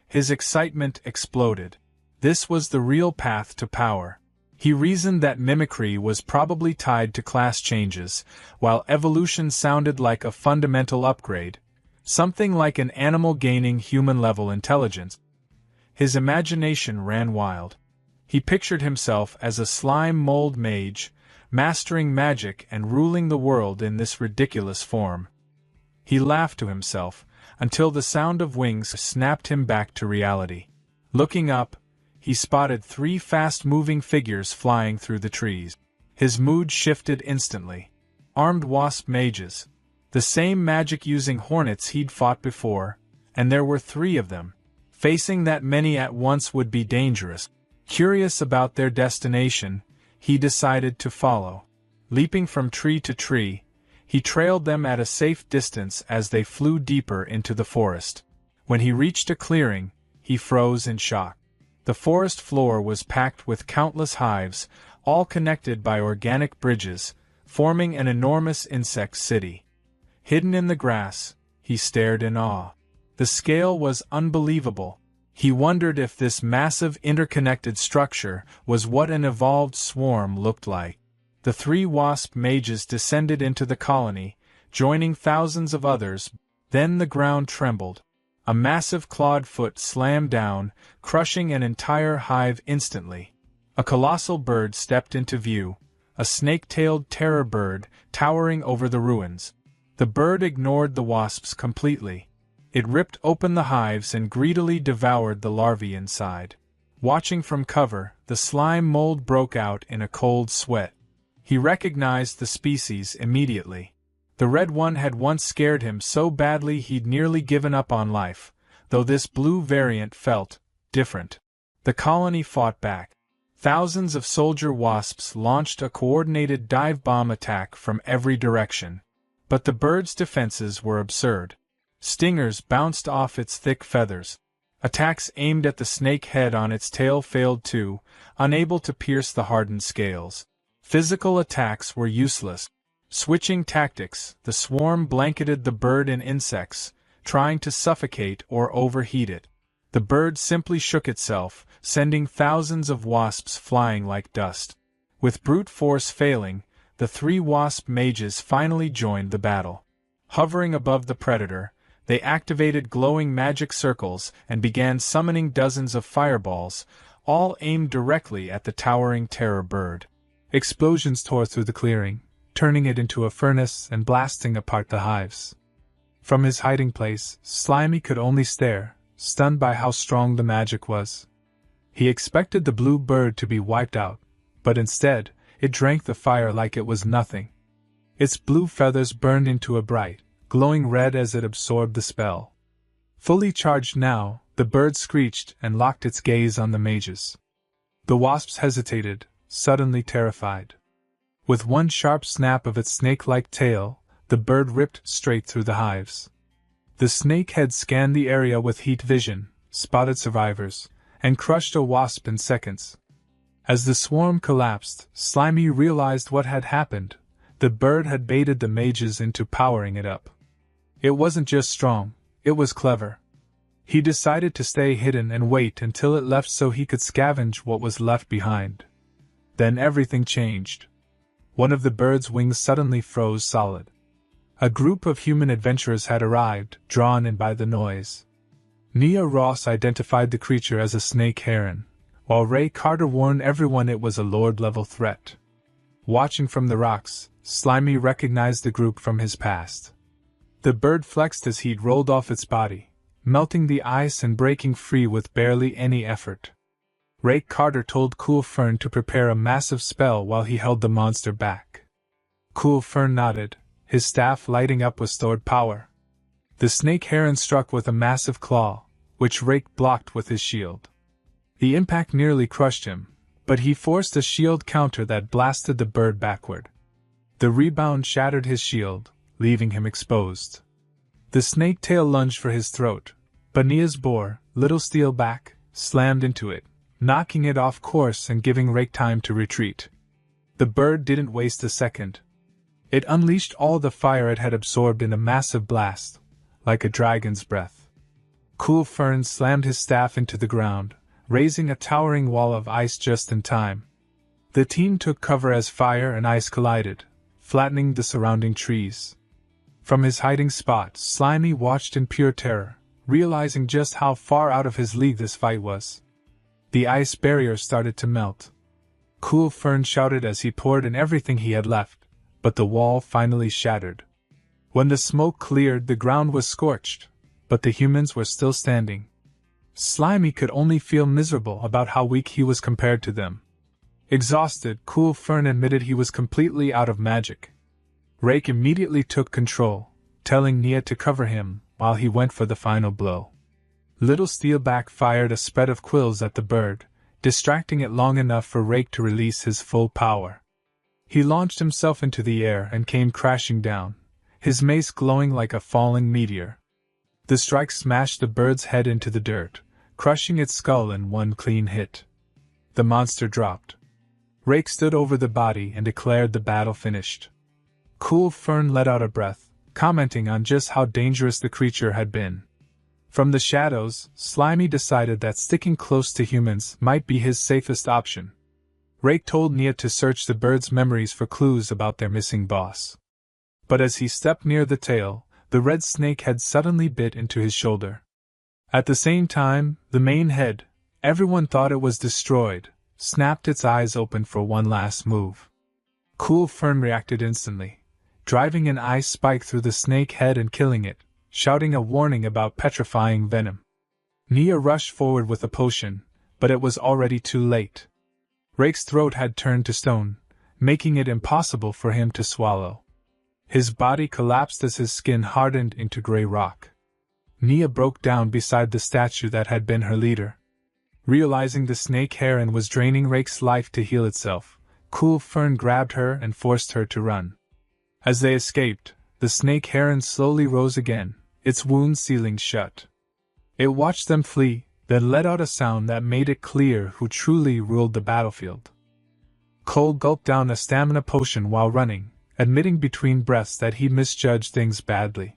His excitement exploded. This was the real path to power. He reasoned that mimicry was probably tied to class changes, while evolution sounded like a fundamental upgrade, something like an animal gaining human-level intelligence. His imagination ran wild. He pictured himself as a slime mold mage, mastering magic and ruling the world in this ridiculous form. He laughed to himself, until the sound of wings snapped him back to reality. Looking up, he spotted 3 fast-moving figures flying through the trees. His mood shifted instantly. Armed wasp mages. The same magic-using hornets he'd fought before, and there were 3 of them. Facing that many at once would be dangerous. Curious about their destination, he decided to follow. Leaping from tree to tree, he trailed them at a safe distance as they flew deeper into the forest. When he reached a clearing, he froze in shock. The forest floor was packed with countless hives, all connected by organic bridges, forming an enormous insect city. Hidden in the grass, he stared in awe. The scale was unbelievable. He wondered if this massive interconnected structure was what an evolved swarm looked like. The 3 wasp mages descended into the colony, joining thousands of others. Then the ground trembled. A massive clawed foot slammed down, crushing an entire hive instantly. A colossal bird stepped into view, a snake-tailed terror bird towering over the ruins. The bird ignored the wasps completely. It ripped open the hives and greedily devoured the larvae inside. Watching from cover, the slime mold broke out in a cold sweat. He recognized the species immediately. The red one had once scared him so badly he'd nearly given up on life, though this blue variant felt different. The colony fought back. Thousands of soldier wasps launched a coordinated dive bomb attack from every direction. But the bird's defenses were absurd. Stingers bounced off its thick feathers. Attacks aimed at the snake head on its tail failed too, unable to pierce the hardened scales. Physical attacks were useless. Switching tactics, the swarm blanketed the bird in insects, trying to suffocate or overheat it. The bird simply shook itself, sending thousands of wasps flying like dust. With brute force failing, the 3 wasp mages finally joined the battle. Hovering above the predator, they activated glowing magic circles and began summoning dozens of fireballs, all aimed directly at the towering terror bird. Explosions tore through the clearing, turning it into a furnace and blasting apart the hives. From his hiding place, Slimy could only stare, stunned by how strong the magic was. He expected the blue bird to be wiped out, but instead, it drank the fire like it was nothing. Its blue feathers burned into a bright, glowing red as it absorbed the spell. Fully charged now, the bird screeched and locked its gaze on the mages. The wasps hesitated, suddenly terrified. With one sharp snap of its snake-like tail, the bird ripped straight through the hives. The snake head scanned the area with heat vision, spotted survivors, and crushed a wasp in seconds. As the swarm collapsed, Slimy realized what had happened. The bird had baited the mages into powering it up. It wasn't just strong, it was clever. He decided to stay hidden and wait until it left so he could scavenge what was left behind. Then everything changed. One of the bird's wings suddenly froze solid. A group of human adventurers had arrived, drawn in by the noise. Nia Ross identified the creature as a snake heron, while Ray Carter warned everyone it was a Lord-level threat. Watching from the rocks, Slimy recognized the group from his past. The bird flexed as heat rolled off its body, melting the ice and breaking free with barely any effort. Ray Carter told Cool Fern to prepare a massive spell while he held the monster back. Cool Fern nodded, his staff lighting up with stored power. The snake heron struck with a massive claw, which Rake blocked with his shield. The impact nearly crushed him, but he forced a shield counter that blasted the bird backward. The rebound shattered his shield, leaving him exposed. The snake tail lunged for his throat, but Nia's boar, Little Steelback, slammed into it, knocking it off course and giving Rake time to retreat. The bird didn't waste a second. It unleashed all the fire it had absorbed in a massive blast, like a dragon's breath. Cool Fern slammed his staff into the ground, raising a towering wall of ice just in time. The team took cover as fire and ice collided, flattening the surrounding trees. From his hiding spot, Slimy watched in pure terror, realizing just how far out of his league this fight was. The ice barrier started to melt. Cool Fern shouted as he poured in everything he had left, but the wall finally shattered. When the smoke cleared, the ground was scorched, but the humans were still standing. Slimy could only feel miserable about how weak he was compared to them. Exhausted, Cool Fern admitted he was completely out of magic. Rake immediately took control, telling Nia to cover him while he went for the final blow. Little Steelback fired a spread of quills at the bird, distracting it long enough for Rake to release his full power. He launched himself into the air and came crashing down, his mace glowing like a falling meteor. The strike smashed the bird's head into the dirt, crushing its skull in one clean hit. The monster dropped. Rake stood over the body and declared the battle finished. Cool Fern let out a breath, commenting on just how dangerous the creature had been. From the shadows, Slimy decided that sticking close to humans might be his safest option. Rake told Nia to search the bird's memories for clues about their missing boss. But as he stepped near the tail, the red snake head suddenly bit into his shoulder. At the same time, the main head, everyone thought it was destroyed, snapped its eyes open for one last move. Cool Fern reacted instantly, driving an ice spike through the snake head and killing it, shouting a warning about petrifying venom. Nia rushed forward with a potion, but it was already too late. Rake's throat had turned to stone, making it impossible for him to swallow. His body collapsed as his skin hardened into gray rock. Nia broke down beside the statue that had been her leader. Realizing the snake heron was draining Rake's life to heal itself, Cool Fern grabbed her and forced her to run. As they escaped, the snake heron slowly rose again, its wound sealing shut. It watched them flee, then let out a sound that made it clear who truly ruled the battlefield. Cole gulped down a stamina potion while running, admitting between breaths that he misjudged things badly.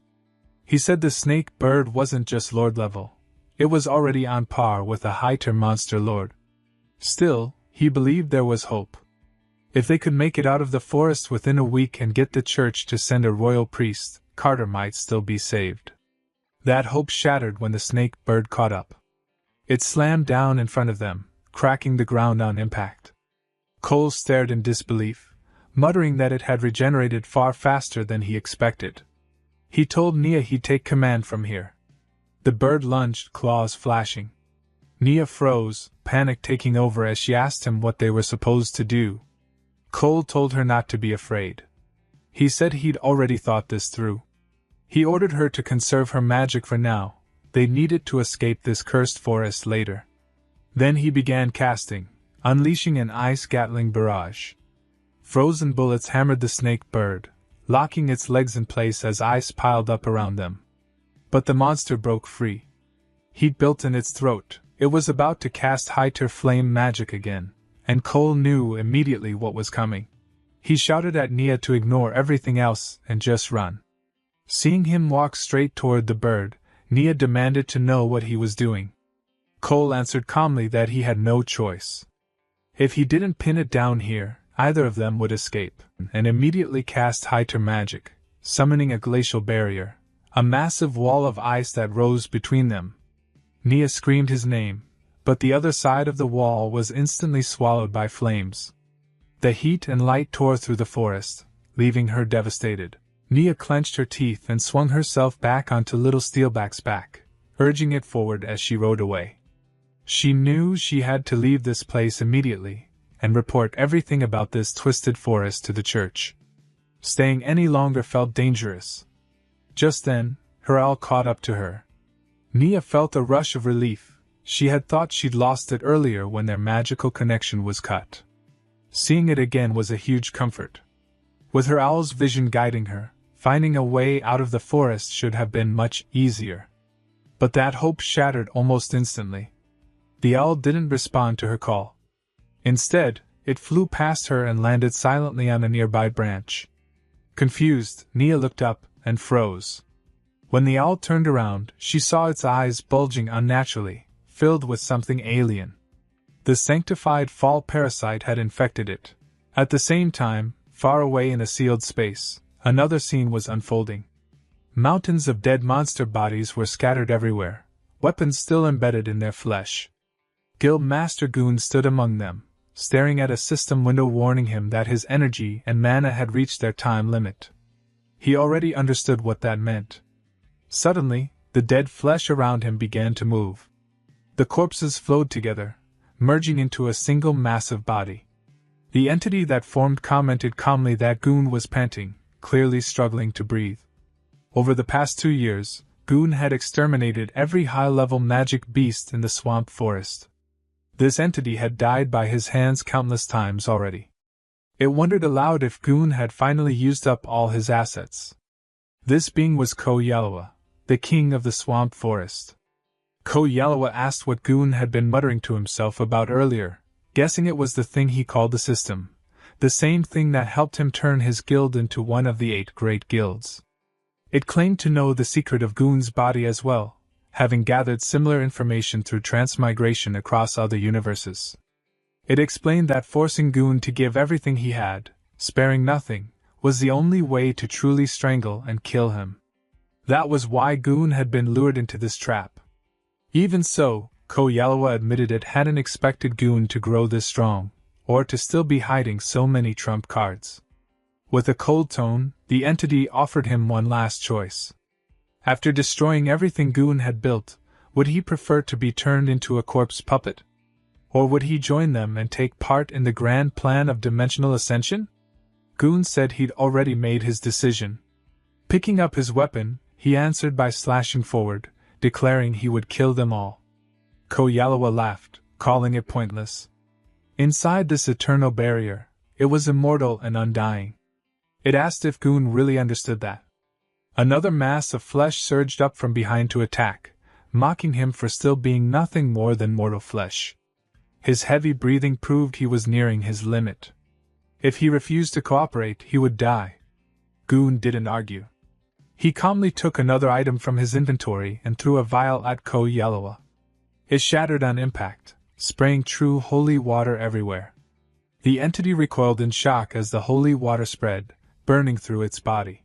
He said the snake bird wasn't just lord level, it was already on par with a high-tier monster lord. Still, he believed there was hope. If they could make it out of the forest within a week and get the church to send a royal priest, Carter might still be saved. That hope shattered when the snake bird caught up. It slammed down in front of them, cracking the ground on impact. Cole stared in disbelief, muttering that it had regenerated far faster than he expected. He told Nia he'd take command from here. The bird lunged, claws flashing. Nia froze, panic taking over as she asked him what they were supposed to do. Cole told her not to be afraid. He said he'd already thought this through. He ordered her to conserve her magic for now. They needed to escape this cursed forest later. Then he began casting, unleashing an ice-gatling barrage. Frozen bullets hammered the snake bird, locking its legs in place as ice piled up around them. But the monster broke free. Heat built in its throat. It was about to cast high-tier flame magic again, and Cole knew immediately what was coming. He shouted at Nia to ignore everything else and just run. Seeing him walk straight toward the bird, Nia demanded to know what he was doing. Cole answered calmly that he had no choice. If he didn't pin it down here, either of them would escape, and immediately cast high-tier magic, summoning a glacial barrier, a massive wall of ice that rose between them. Nia screamed his name, but the other side of the wall was instantly swallowed by flames. The heat and light tore through the forest, leaving her devastated. Nia clenched her teeth and swung herself back onto Little Steelback's back, urging it forward as she rode away. She knew she had to leave this place immediately, and report everything about this twisted forest to the church. Staying any longer felt dangerous. Just then, her owl caught up to her. Nia felt a rush of relief. She had thought she'd lost it earlier when their magical connection was cut. Seeing it again was a huge comfort. With her owl's vision guiding her, finding a way out of the forest should have been much easier. But that hope shattered almost instantly. The owl didn't respond to her call. Instead, it flew past her and landed silently on a nearby branch. Confused, Nia looked up and froze. When the owl turned around, she saw its eyes bulging unnaturally, filled with something alien. The sanctified fall parasite had infected it. At the same time, far away in a sealed space, another scene was unfolding. Mountains of dead monster bodies were scattered everywhere, weapons still embedded in their flesh. Guild Master Goon stood among them, staring at a system window warning him that his energy and mana had reached their time limit. He already understood what that meant. Suddenly, the dead flesh around him began to move. The corpses flowed together, merging into a single massive body. The entity that formed commented calmly that Goon was panting, clearly struggling to breathe. Over the past 2 years, Goon had exterminated every high-level magic beast in the swamp forest. This entity had died by his hands countless times already. It wondered aloud if Goon had finally used up all his assets. This being was Yahello, the king of the swamp forest. Yahello asked what Goon had been muttering to himself about earlier, guessing it was the thing he called the system, the same thing that helped him turn his guild into one of the 8 great guilds. It claimed to know the secret of Goon's body as well, having gathered similar information through transmigration across other universes. It explained that forcing Goon to give everything he had, sparing nothing, was the only way to truly strangle and kill him. That was why Goon had been lured into this trap. Even so, Yahello admitted it hadn't expected Goon to grow this strong, or to still be hiding so many trump cards. With a cold tone, the entity offered him one last choice. After destroying everything Goon had built, would he prefer to be turned into a corpse puppet? Or would he join them and take part in the grand plan of dimensional ascension? Goon said he'd already made his decision. Picking up his weapon, he answered by slashing forward, declaring he would kill them all. Yahello laughed, calling it pointless. Inside this eternal barrier, it was immortal and undying. It asked if Goon really understood that. Another mass of flesh surged up from behind to attack, mocking him for still being nothing more than mortal flesh. His heavy breathing proved he was nearing his limit. If he refused to cooperate, he would die. Goon didn't argue. He calmly took another item from his inventory and threw a vial at Yahello. It shattered on impact, spraying true holy water everywhere. The entity recoiled in shock as the holy water spread, burning through its body.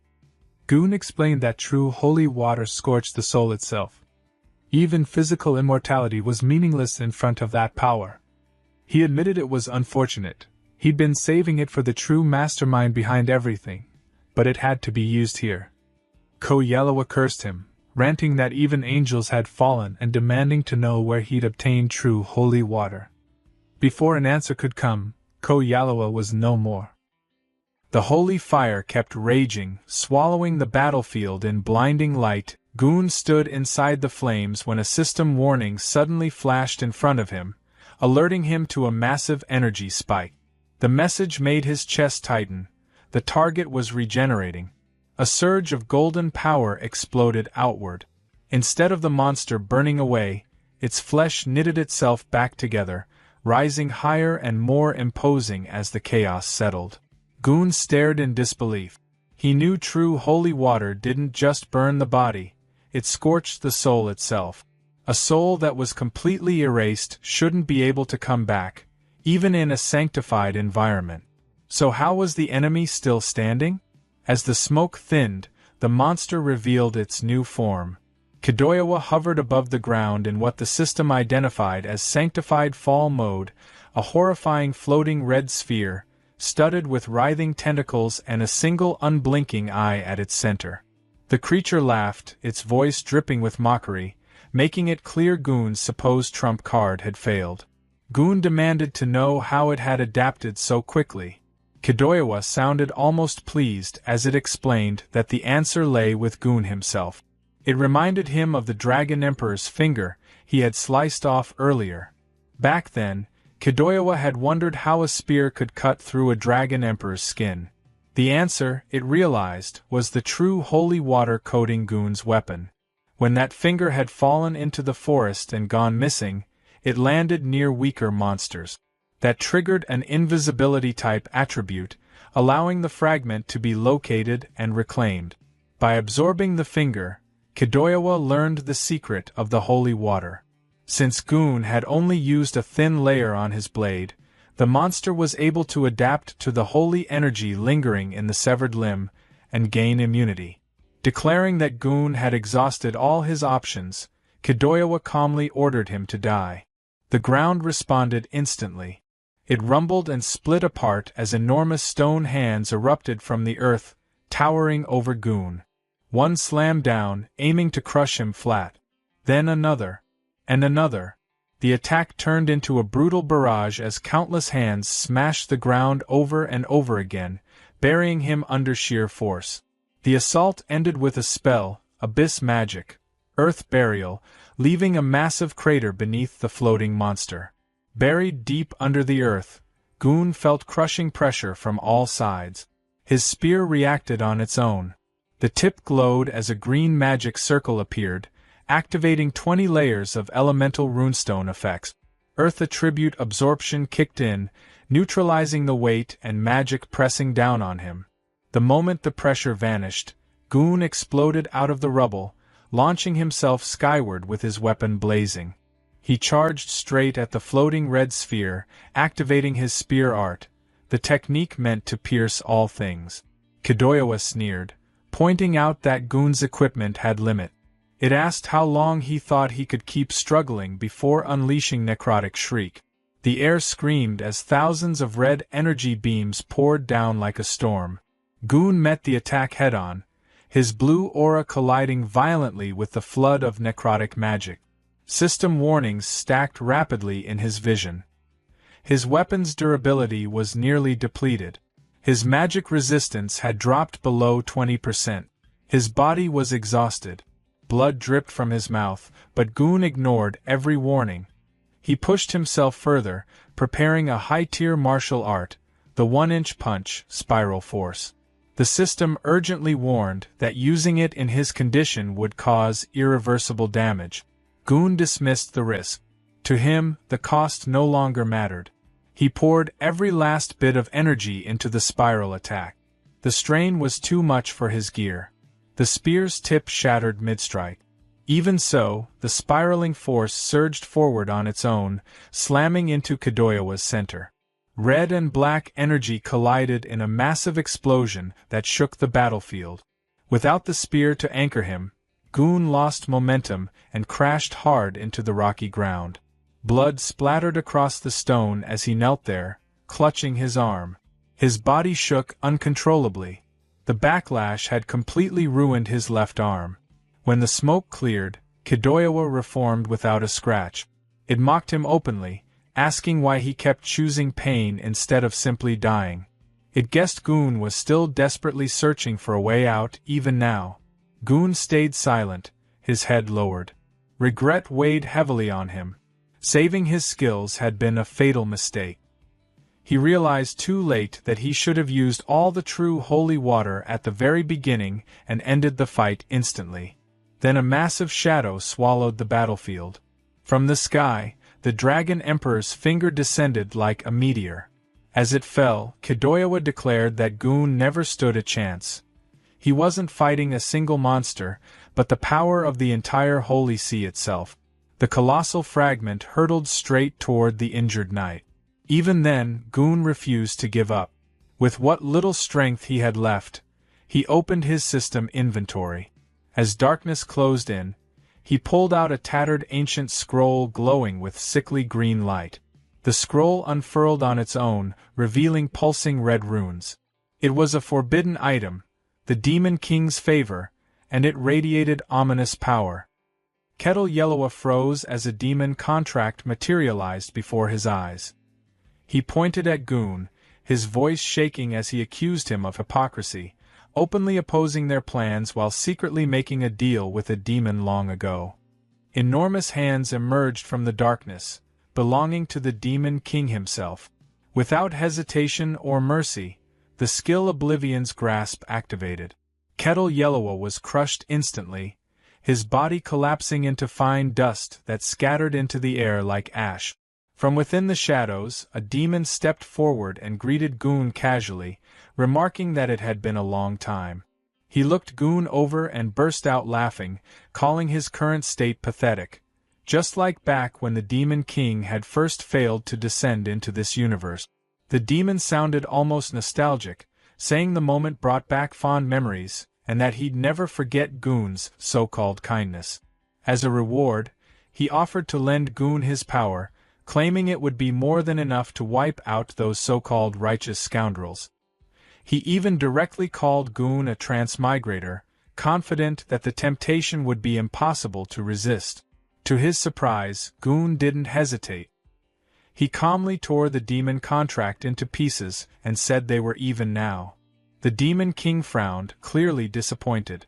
Goon explained that true holy water scorched the soul itself. Even physical immortality was meaningless in front of that power. He admitted it was unfortunate. He'd been saving it for the true mastermind behind everything, but it had to be used here. Yahello cursed him, ranting that even angels had fallen and demanding to know where he'd obtained true holy water. Before an answer could come, Yahello was no more. The holy fire kept raging, swallowing the battlefield in blinding light. Goon stood inside the flames when a system warning suddenly flashed in front of him, alerting him to a massive energy spike. The message made his chest tighten. The target was regenerating. A surge of golden power exploded outward. Instead of the monster burning away, its flesh knitted itself back together, rising higher and more imposing as the chaos settled. Goon stared in disbelief. He knew true holy water didn't just burn the body, it scorched the soul itself. A soul that was completely erased shouldn't be able to come back, even in a sanctified environment. So how was the enemy still standing? As the smoke thinned, the monster revealed its new form. Yahello hovered above the ground in what the system identified as sanctified fall mode, a horrifying floating red sphere, studded with writhing tentacles and a single unblinking eye at its center. The creature laughed, its voice dripping with mockery, making it clear Goon's supposed trump card had failed. Goon demanded to know how it had adapted so quickly. Yahello sounded almost pleased as it explained that the answer lay with Goon himself. It reminded him of the Dragon Emperor's finger he had sliced off earlier. Back then, Yahello had wondered how a spear could cut through a Dragon Emperor's skin. The answer, it realized, was the true holy water coating Goon's weapon. When that finger had fallen into the forest and gone missing, it landed near weaker monsters. That triggered an invisibility-type attribute, allowing the fragment to be located and reclaimed. By absorbing the finger, Yahello learned the secret of the holy water. Since Goon had only used a thin layer on his blade, the monster was able to adapt to the holy energy lingering in the severed limb, and gain immunity. Declaring that Goon had exhausted all his options, Yahello calmly ordered him to die. The ground responded instantly. It rumbled and split apart as enormous stone hands erupted from the earth, towering over Goon. One slammed down, aiming to crush him flat. Then another. And another. The attack turned into a brutal barrage as countless hands smashed the ground over and over again, burying him under sheer force. The assault ended with a spell, abyss magic, earth burial, leaving a massive crater beneath the floating monster. Buried deep under the earth, Goon felt crushing pressure from all sides. His spear reacted on its own. The tip glowed as a green magic circle appeared, activating 20 layers of elemental runestone effects. Earth attribute absorption kicked in, neutralizing the weight and magic pressing down on him. The moment the pressure vanished, Goon exploded out of the rubble, launching himself skyward with his weapon blazing. He charged straight at the floating red sphere, activating his spear art, the technique meant to pierce all things. Yahello sneered, pointing out that Goon's equipment had limit. It asked how long he thought he could keep struggling before unleashing necrotic shriek. The air screamed as thousands of red energy beams poured down like a storm. Goon met the attack head-on, his blue aura colliding violently with the flood of necrotic magic. System warnings stacked rapidly in his vision. His weapon's durability was nearly depleted. His magic resistance had dropped below 20%. His body was exhausted. Blood dripped from his mouth, but Goon ignored every warning. He pushed himself further, preparing a high-tier martial art, the 1-inch punch, Spiral Force. The system urgently warned that using it in his condition would cause irreversible damage. Goon dismissed the risk. To him, the cost no longer mattered. He poured every last bit of energy into the spiral attack. The strain was too much for his gear. The spear's tip shattered mid-strike. Even so, the spiraling force surged forward on its own, slamming into Yahello's center. Red and black energy collided in a massive explosion that shook the battlefield. Without the spear to anchor him, Goon lost momentum and crashed hard into the rocky ground. Blood splattered across the stone as he knelt there, clutching his arm. His body shook uncontrollably. The backlash had completely ruined his left arm. When the smoke cleared, Kidoyawa reformed without a scratch. It mocked him openly, asking why he kept choosing pain instead of simply dying. It guessed Goon was still desperately searching for a way out even now. Goon stayed silent, his head lowered. Regret weighed heavily on him. Saving his skills had been a fatal mistake. He realized too late that he should have used all the true holy water at the very beginning and ended the fight instantly. Then a massive shadow swallowed the battlefield. From the sky, the Dragon Emperor's finger descended like a meteor. As it fell, Kidoyawa declared that Goon never stood a chance. He wasn't fighting a single monster, but the power of the entire Holy Sea itself. The colossal fragment hurtled straight toward the injured knight. Even then, Goon refused to give up. With what little strength he had left, he opened his system inventory. As darkness closed in, he pulled out a tattered ancient scroll glowing with sickly green light. The scroll unfurled on its own, revealing pulsing red runes. It was a forbidden item, the Demon King's favor, and it radiated ominous power. Kettle Yellowa froze as a demon contract materialized before his eyes. He pointed at Goon, his voice shaking as he accused him of hypocrisy, openly opposing their plans while secretly making a deal with a demon long ago. Enormous hands emerged from the darkness, belonging to the Demon King himself. Without hesitation or mercy, the skill Oblivion's grasp activated. Kettle Yellowa was crushed instantly, his body collapsing into fine dust that scattered into the air like ash. From within the shadows, a demon stepped forward and greeted Goon casually, remarking that it had been a long time. He looked Goon over and burst out laughing, calling his current state pathetic. Just like back when the Demon King had first failed to descend into this universe. The demon sounded almost nostalgic, saying the moment brought back fond memories, and that he'd never forget Goon's so-called kindness. As a reward, he offered to lend Goon his power, claiming it would be more than enough to wipe out those so-called righteous scoundrels. He even directly called Goon a transmigrator, confident that the temptation would be impossible to resist. To his surprise, Goon didn't hesitate. He calmly tore the demon contract into pieces and said they were even now. The Demon King frowned, clearly disappointed.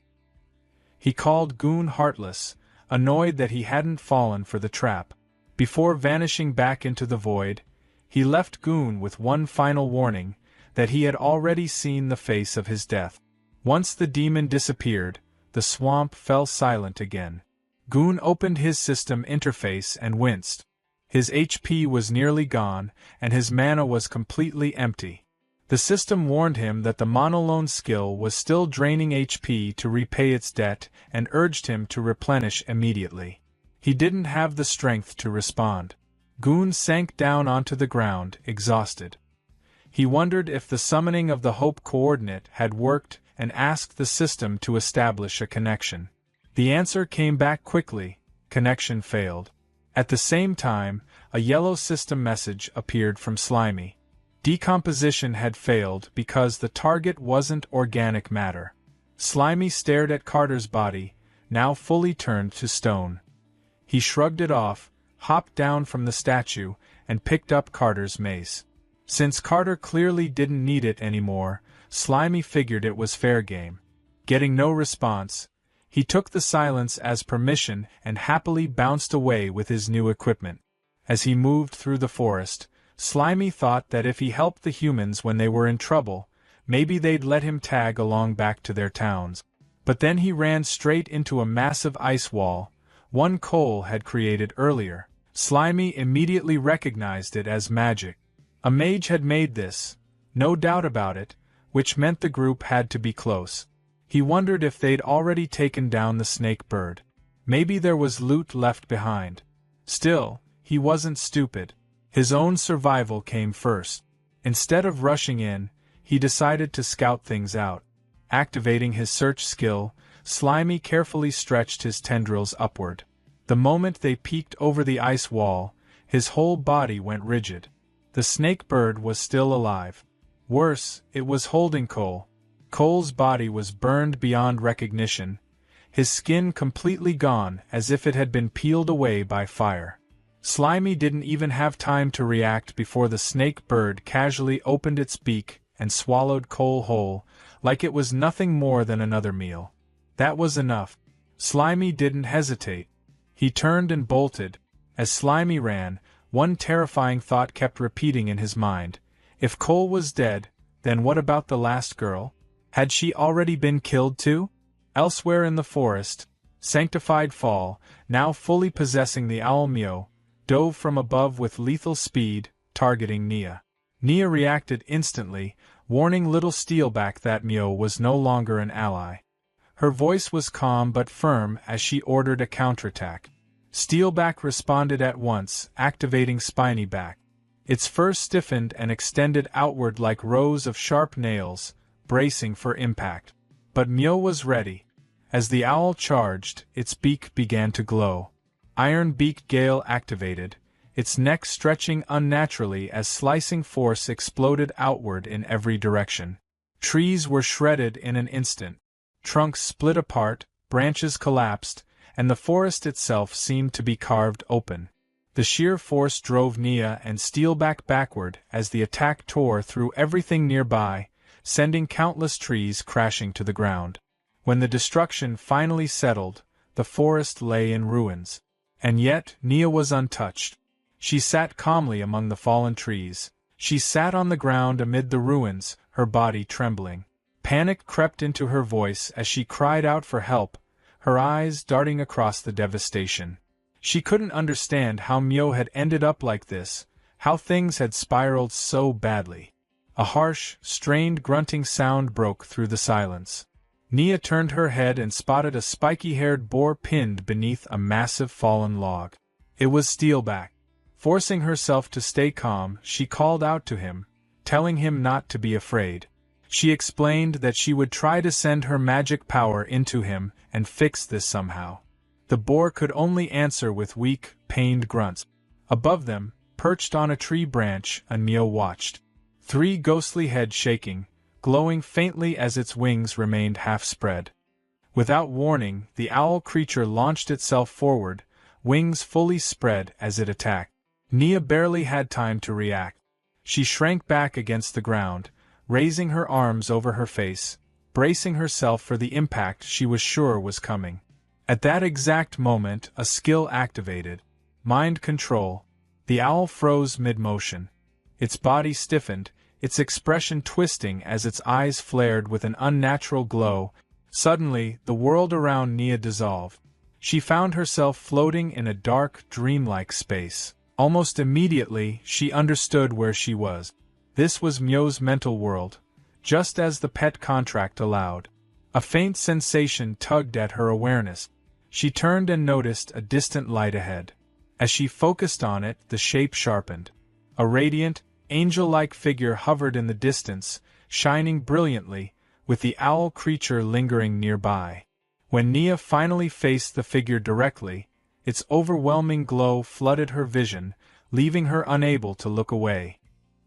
He called Goon heartless, annoyed that he hadn't fallen for the trap. Before vanishing back into the void, he left Goon with one final warning, that he had already seen the face of his death. Once the demon disappeared, the swamp fell silent again. Goon opened his system interface and winced. His HP was nearly gone, and his mana was completely empty. The system warned him that the monolone skill was still draining HP to repay its debt and urged him to replenish immediately. He didn't have the strength to respond. Goon sank down onto the ground, exhausted. He wondered if the summoning of the Hope coordinate had worked and asked the system to establish a connection. The answer came back quickly: connection failed. At the same time, a yellow system message appeared from Slimy. Decomposition had failed because the target wasn't organic matter. Slimy stared at Carter's body, now fully turned to stone. He shrugged it off, hopped down from the statue, and picked up Carter's mace. Since Carter clearly didn't need it anymore, Slimy figured it was fair game. Getting no response, he took the silence as permission and happily bounced away with his new equipment. As he moved through the forest, Slimy thought that if he helped the humans when they were in trouble, maybe they'd let him tag along back to their towns. But then he ran straight into a massive ice wall, one Cole had created earlier. Slimy immediately recognized it as magic. A mage had made this, no doubt about it, which meant the group had to be close. He wondered if they'd already taken down the snake bird. Maybe there was loot left behind. Still, he wasn't stupid. His own survival came first. Instead of rushing in, he decided to scout things out. Activating his search skill, Slimy carefully stretched his tendrils upward. The moment they peeked over the ice wall, his whole body went rigid. The snake bird was still alive. Worse, it was holding Cole. Cole's body was burned beyond recognition, his skin completely gone as if it had been peeled away by fire. Slimy didn't even have time to react before the snake bird casually opened its beak and swallowed Cole whole, like it was nothing more than another meal. That was enough. Slimy didn't hesitate. He turned and bolted. As Slimy ran, one terrifying thought kept repeating in his mind. If Cole was dead, then what about the last girl? Had she already been killed too? Elsewhere in the forest, Sanctified Fall, now fully possessing the owl Myo, dove from above with lethal speed, targeting Nia. Nia reacted instantly, warning little Steelback that Myo was no longer an ally. Her voice was calm but firm as she ordered a counterattack. Steelback responded at once, activating Spiny Back. Its fur stiffened and extended outward like rows of sharp nails, bracing for impact. But Myo was ready. As the owl charged, its beak began to glow. Iron Beak Gale activated, its neck stretching unnaturally as slicing force exploded outward in every direction. Trees were shredded in an instant. Trunks split apart, branches collapsed, and the forest itself seemed to be carved open. The sheer force drove Nia and Steelback backward as the attack tore through everything nearby, sending countless trees crashing to the ground. When the destruction finally settled, the forest lay in ruins. And yet, Nia was untouched. She sat calmly among the fallen trees. She sat on the ground amid the ruins, her body trembling. Panic crept into her voice as she cried out for help, her eyes darting across the devastation. She couldn't understand how Myo had ended up like this, how things had spiraled so badly. A harsh, strained grunting sound broke through the silence. Nia turned her head and spotted a spiky-haired boar pinned beneath a massive fallen log. It was Steelback. Forcing herself to stay calm, she called out to him, telling him not to be afraid. She explained that she would try to send her magic power into him and fix this somehow. The boar could only answer with weak, pained grunts. Above them, perched on a tree branch, Myo watched. 3 ghostly heads shaking, glowing faintly as its wings remained half spread. Without warning, the owl creature launched itself forward, wings fully spread as it attacked. Nia barely had time to react. She shrank back against the ground, raising her arms over her face, bracing herself for the impact she was sure was coming. At that exact moment, a skill activated. Mind control. The owl froze mid-motion. Its body stiffened, its expression twisting as its eyes flared with an unnatural glow. Suddenly, the world around Nia dissolved. She found herself floating in a dark, dreamlike space. Almost immediately, she understood where she was. This was Myo's mental world, just as the pet contract allowed. A faint sensation tugged at her awareness. She turned and noticed a distant light ahead. As she focused on it, the shape sharpened. A radiant, angel-like figure hovered in the distance, shining brilliantly, with the owl creature lingering nearby. When Nia finally faced the figure directly, its overwhelming glow flooded her vision, leaving her unable to look away.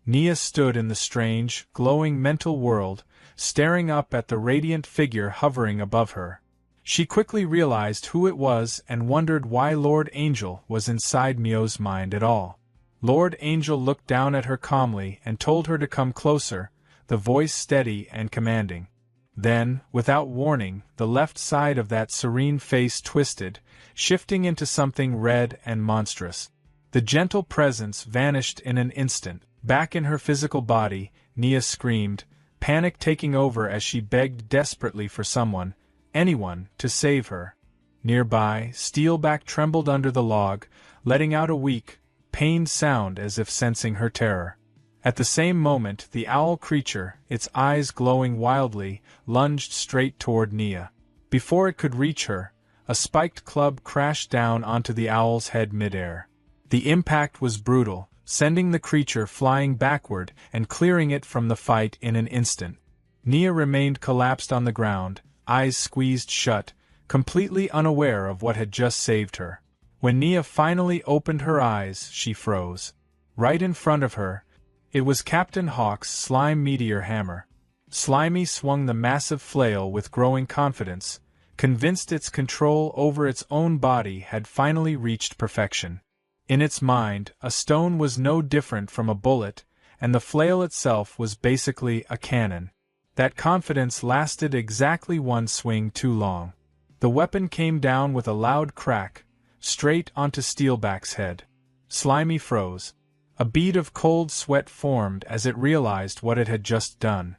Nia stood in the strange, glowing mental world, staring up at the radiant figure hovering above her. She quickly realized who it was and wondered why Lord Angel was inside Myo's mind at all. Lord Angel looked down at her calmly and told her to come closer, the voice steady and commanding. Then, without warning, the left side of that serene face twisted, shifting into something red and monstrous. The gentle presence vanished in an instant. Back in her physical body, Nia screamed, panic taking over as she begged desperately for someone, anyone, to save her. Nearby, Steelback trembled under the log, letting out a weak, pained sound as if sensing her terror. At the same moment, the owl creature, its eyes glowing wildly, lunged straight toward Nia. Before it could reach her, a spiked club crashed down onto the owl's head midair. The impact was brutal, sending the creature flying backward and clearing it from the fight in an instant. Nia remained collapsed on the ground, eyes squeezed shut, completely unaware of what had just saved her. When Nia finally opened her eyes, she froze. Right in front of her, it was Captain Hawk's slime meteor hammer. Slimy swung the massive flail with growing confidence, convinced its control over its own body had finally reached perfection. In its mind, a stone was no different from a bullet, and the flail itself was basically a cannon. That confidence lasted exactly one swing too long. The weapon came down with a loud crack, straight onto Steelback's head. Slimy froze. A bead of cold sweat formed as it realized what it had just done.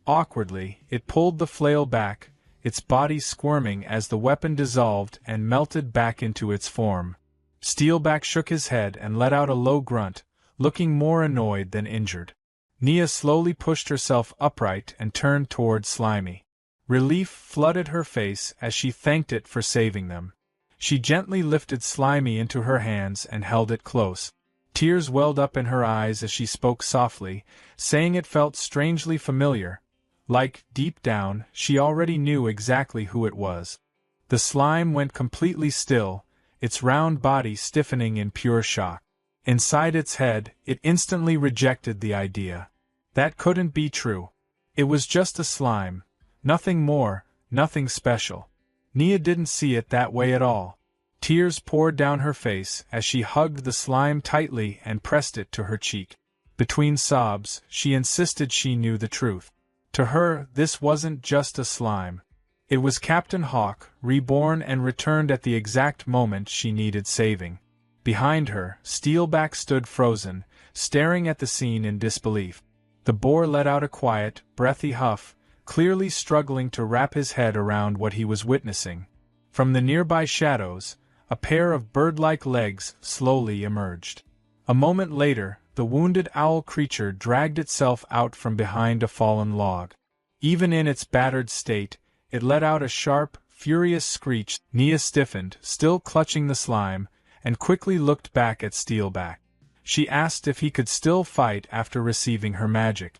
Awkwardly, it pulled the flail back, its body squirming as the weapon dissolved and melted back into its form. Steelback shook his head and let out a low grunt, looking more annoyed than injured. Nia slowly pushed herself upright and turned toward Slimy. Relief flooded her face as she thanked it for saving them. She gently lifted Slimy into her hands and held it close. Tears welled up in her eyes as she spoke softly, saying it felt strangely familiar. Like, deep down, she already knew exactly who it was. The slime went completely still, its round body stiffening in pure shock. Inside its head, it instantly rejected the idea. That couldn't be true. It was just a slime. Nothing more, nothing special. Nia didn't see it that way at all. Tears poured down her face as she hugged the slime tightly and pressed it to her cheek. Between sobs, she insisted she knew the truth. To her, this wasn't just a slime. It was Captain Hawk, reborn and returned at the exact moment she needed saving. Behind her, Steelback stood frozen, staring at the scene in disbelief. The boar let out a quiet, breathy huff, clearly struggling to wrap his head around what he was witnessing. From the nearby shadows, a pair of bird-like legs slowly emerged. A moment later, the wounded owl creature dragged itself out from behind a fallen log. Even in its battered state, it let out a sharp, furious screech. Nia stiffened, still clutching the slime, and quickly looked back at Steelback. She asked if he could still fight after receiving her magic.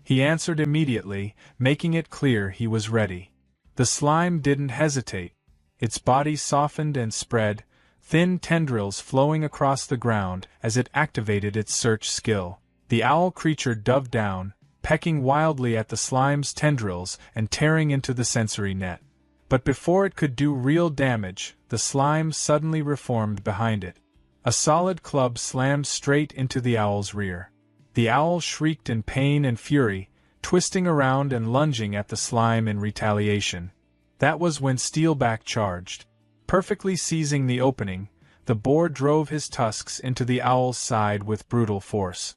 He answered immediately, making it clear he was ready. The slime didn't hesitate. Its body softened and spread, thin tendrils flowing across the ground as it activated its search skill. The owl creature dove down, pecking wildly at the slime's tendrils and tearing into the sensory net. But before it could do real damage, the slime suddenly reformed behind it. A solid club slammed straight into the owl's rear. The owl shrieked in pain and fury, twisting around and lunging at the slime in retaliation. That was when Steelback charged. Perfectly seizing the opening, the boar drove his tusks into the owl's side with brutal force.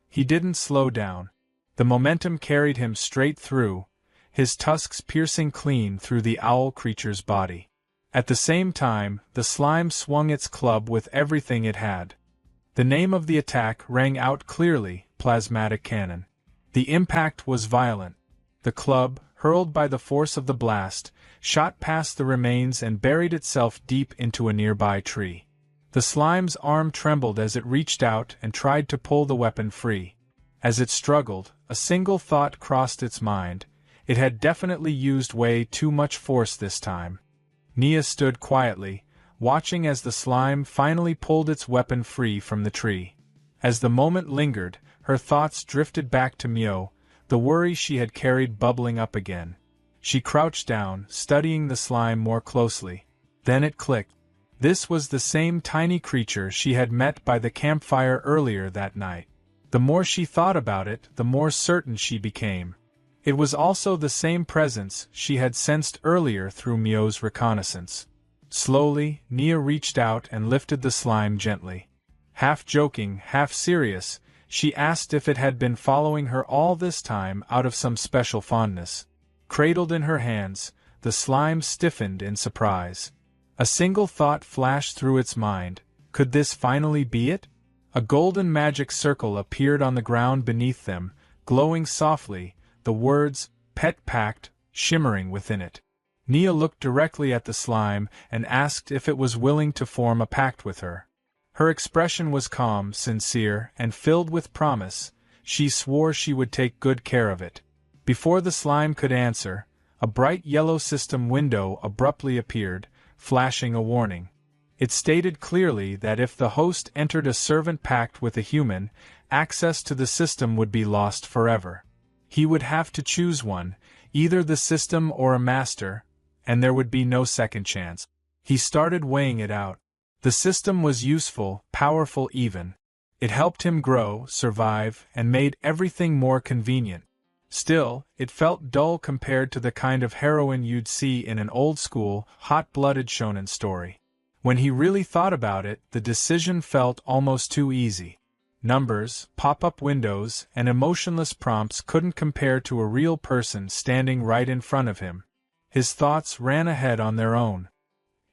He didn't slow down. The momentum carried him straight through, his tusks piercing clean through the owl creature's body. At the same time, the slime swung its club with everything it had. The name of the attack rang out clearly: plasmatic cannon. The impact was violent. The club, hurled by the force of the blast, shot past the remains and buried itself deep into a nearby tree. The slime's arm trembled as it reached out and tried to pull the weapon free. As it struggled, a single thought crossed its mind: it had definitely used way too much force this time. Nia stood quietly, watching as the slime finally pulled its weapon free from the tree. As the moment lingered, her thoughts drifted back to Myo, the worry she had carried bubbling up again. She crouched down, studying the slime more closely. Then it clicked. This was the same tiny creature she had met by the campfire earlier that night. The more she thought about it, the more certain she became. It was also the same presence she had sensed earlier through Myo's reconnaissance. Slowly, Nia reached out and lifted the slime gently. Half joking, half serious, she asked if it had been following her all this time out of some special fondness. Cradled in her hands, the slime stiffened in surprise. A single thought flashed through its mind: could this finally be it? A golden magic circle appeared on the ground beneath them, glowing softly, the words, "Pet Pact," shimmering within it. Nia looked directly at the slime and asked if it was willing to form a pact with her. Her expression was calm, sincere, and filled with promise. She swore she would take good care of it. Before the slime could answer, a bright yellow system window abruptly appeared, flashing a warning. It stated clearly that if the host entered a servant pact with a human, access to the system would be lost forever. He would have to choose one, either the system or a master, and there would be no second chance. He started weighing it out. The system was useful, powerful even. It helped him grow, survive, and made everything more convenient. Still, it felt dull compared to the kind of heroine you'd see in an old-school, hot-blooded shonen story. When he really thought about it, the decision felt almost too easy. Numbers, pop-up windows, and emotionless prompts couldn't compare to a real person standing right in front of him. His thoughts ran ahead on their own.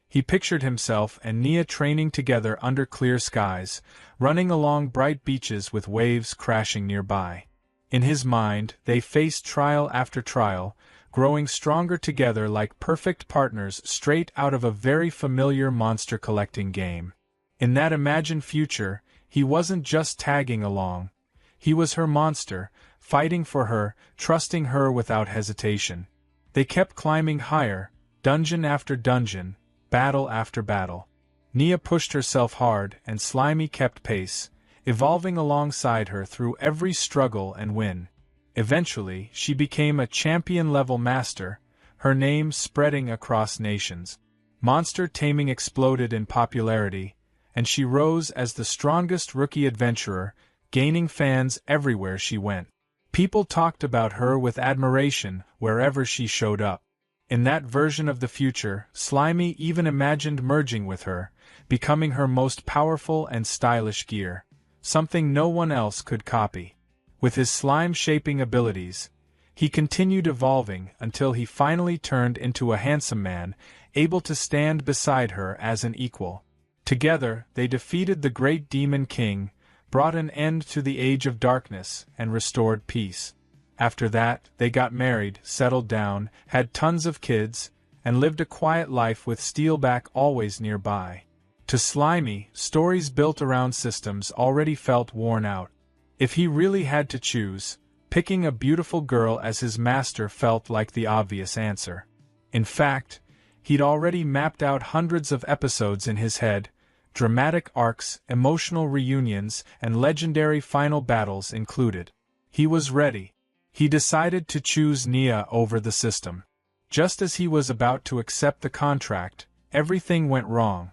He pictured himself and Nia training together under clear skies, running along bright beaches with waves crashing nearby. In his mind, they faced trial after trial, growing stronger together like perfect partners straight out of a very familiar monster-collecting game. In that imagined future, he wasn't just tagging along. He was her monster, fighting for her, trusting her without hesitation. They kept climbing higher, dungeon after dungeon, battle after battle. Nia pushed herself hard and Slimy kept pace, evolving alongside her through every struggle and win. Eventually, she became a champion-level master, her name spreading across nations. Monster taming exploded in popularity, and she rose as the strongest rookie adventurer, gaining fans everywhere she went. People talked about her with admiration wherever she showed up. In that version of the future, Slimy even imagined merging with her, becoming her most powerful and stylish gear. Something no one else could copy. With his slime-shaping abilities, he continued evolving until he finally turned into a handsome man, able to stand beside her as an equal. Together, they defeated the great demon king, brought an end to the age of darkness, and restored peace. After that, they got married, settled down, had tons of kids, and lived a quiet life with Steelback always nearby. To Slimy, stories built around systems already felt worn out. If he really had to choose, picking a beautiful girl as his master felt like the obvious answer. In fact, he'd already mapped out hundreds of episodes in his head, dramatic arcs, emotional reunions, and legendary final battles included. He was ready. He decided to choose Nia over the system. Just as he was about to accept the contract, everything went wrong.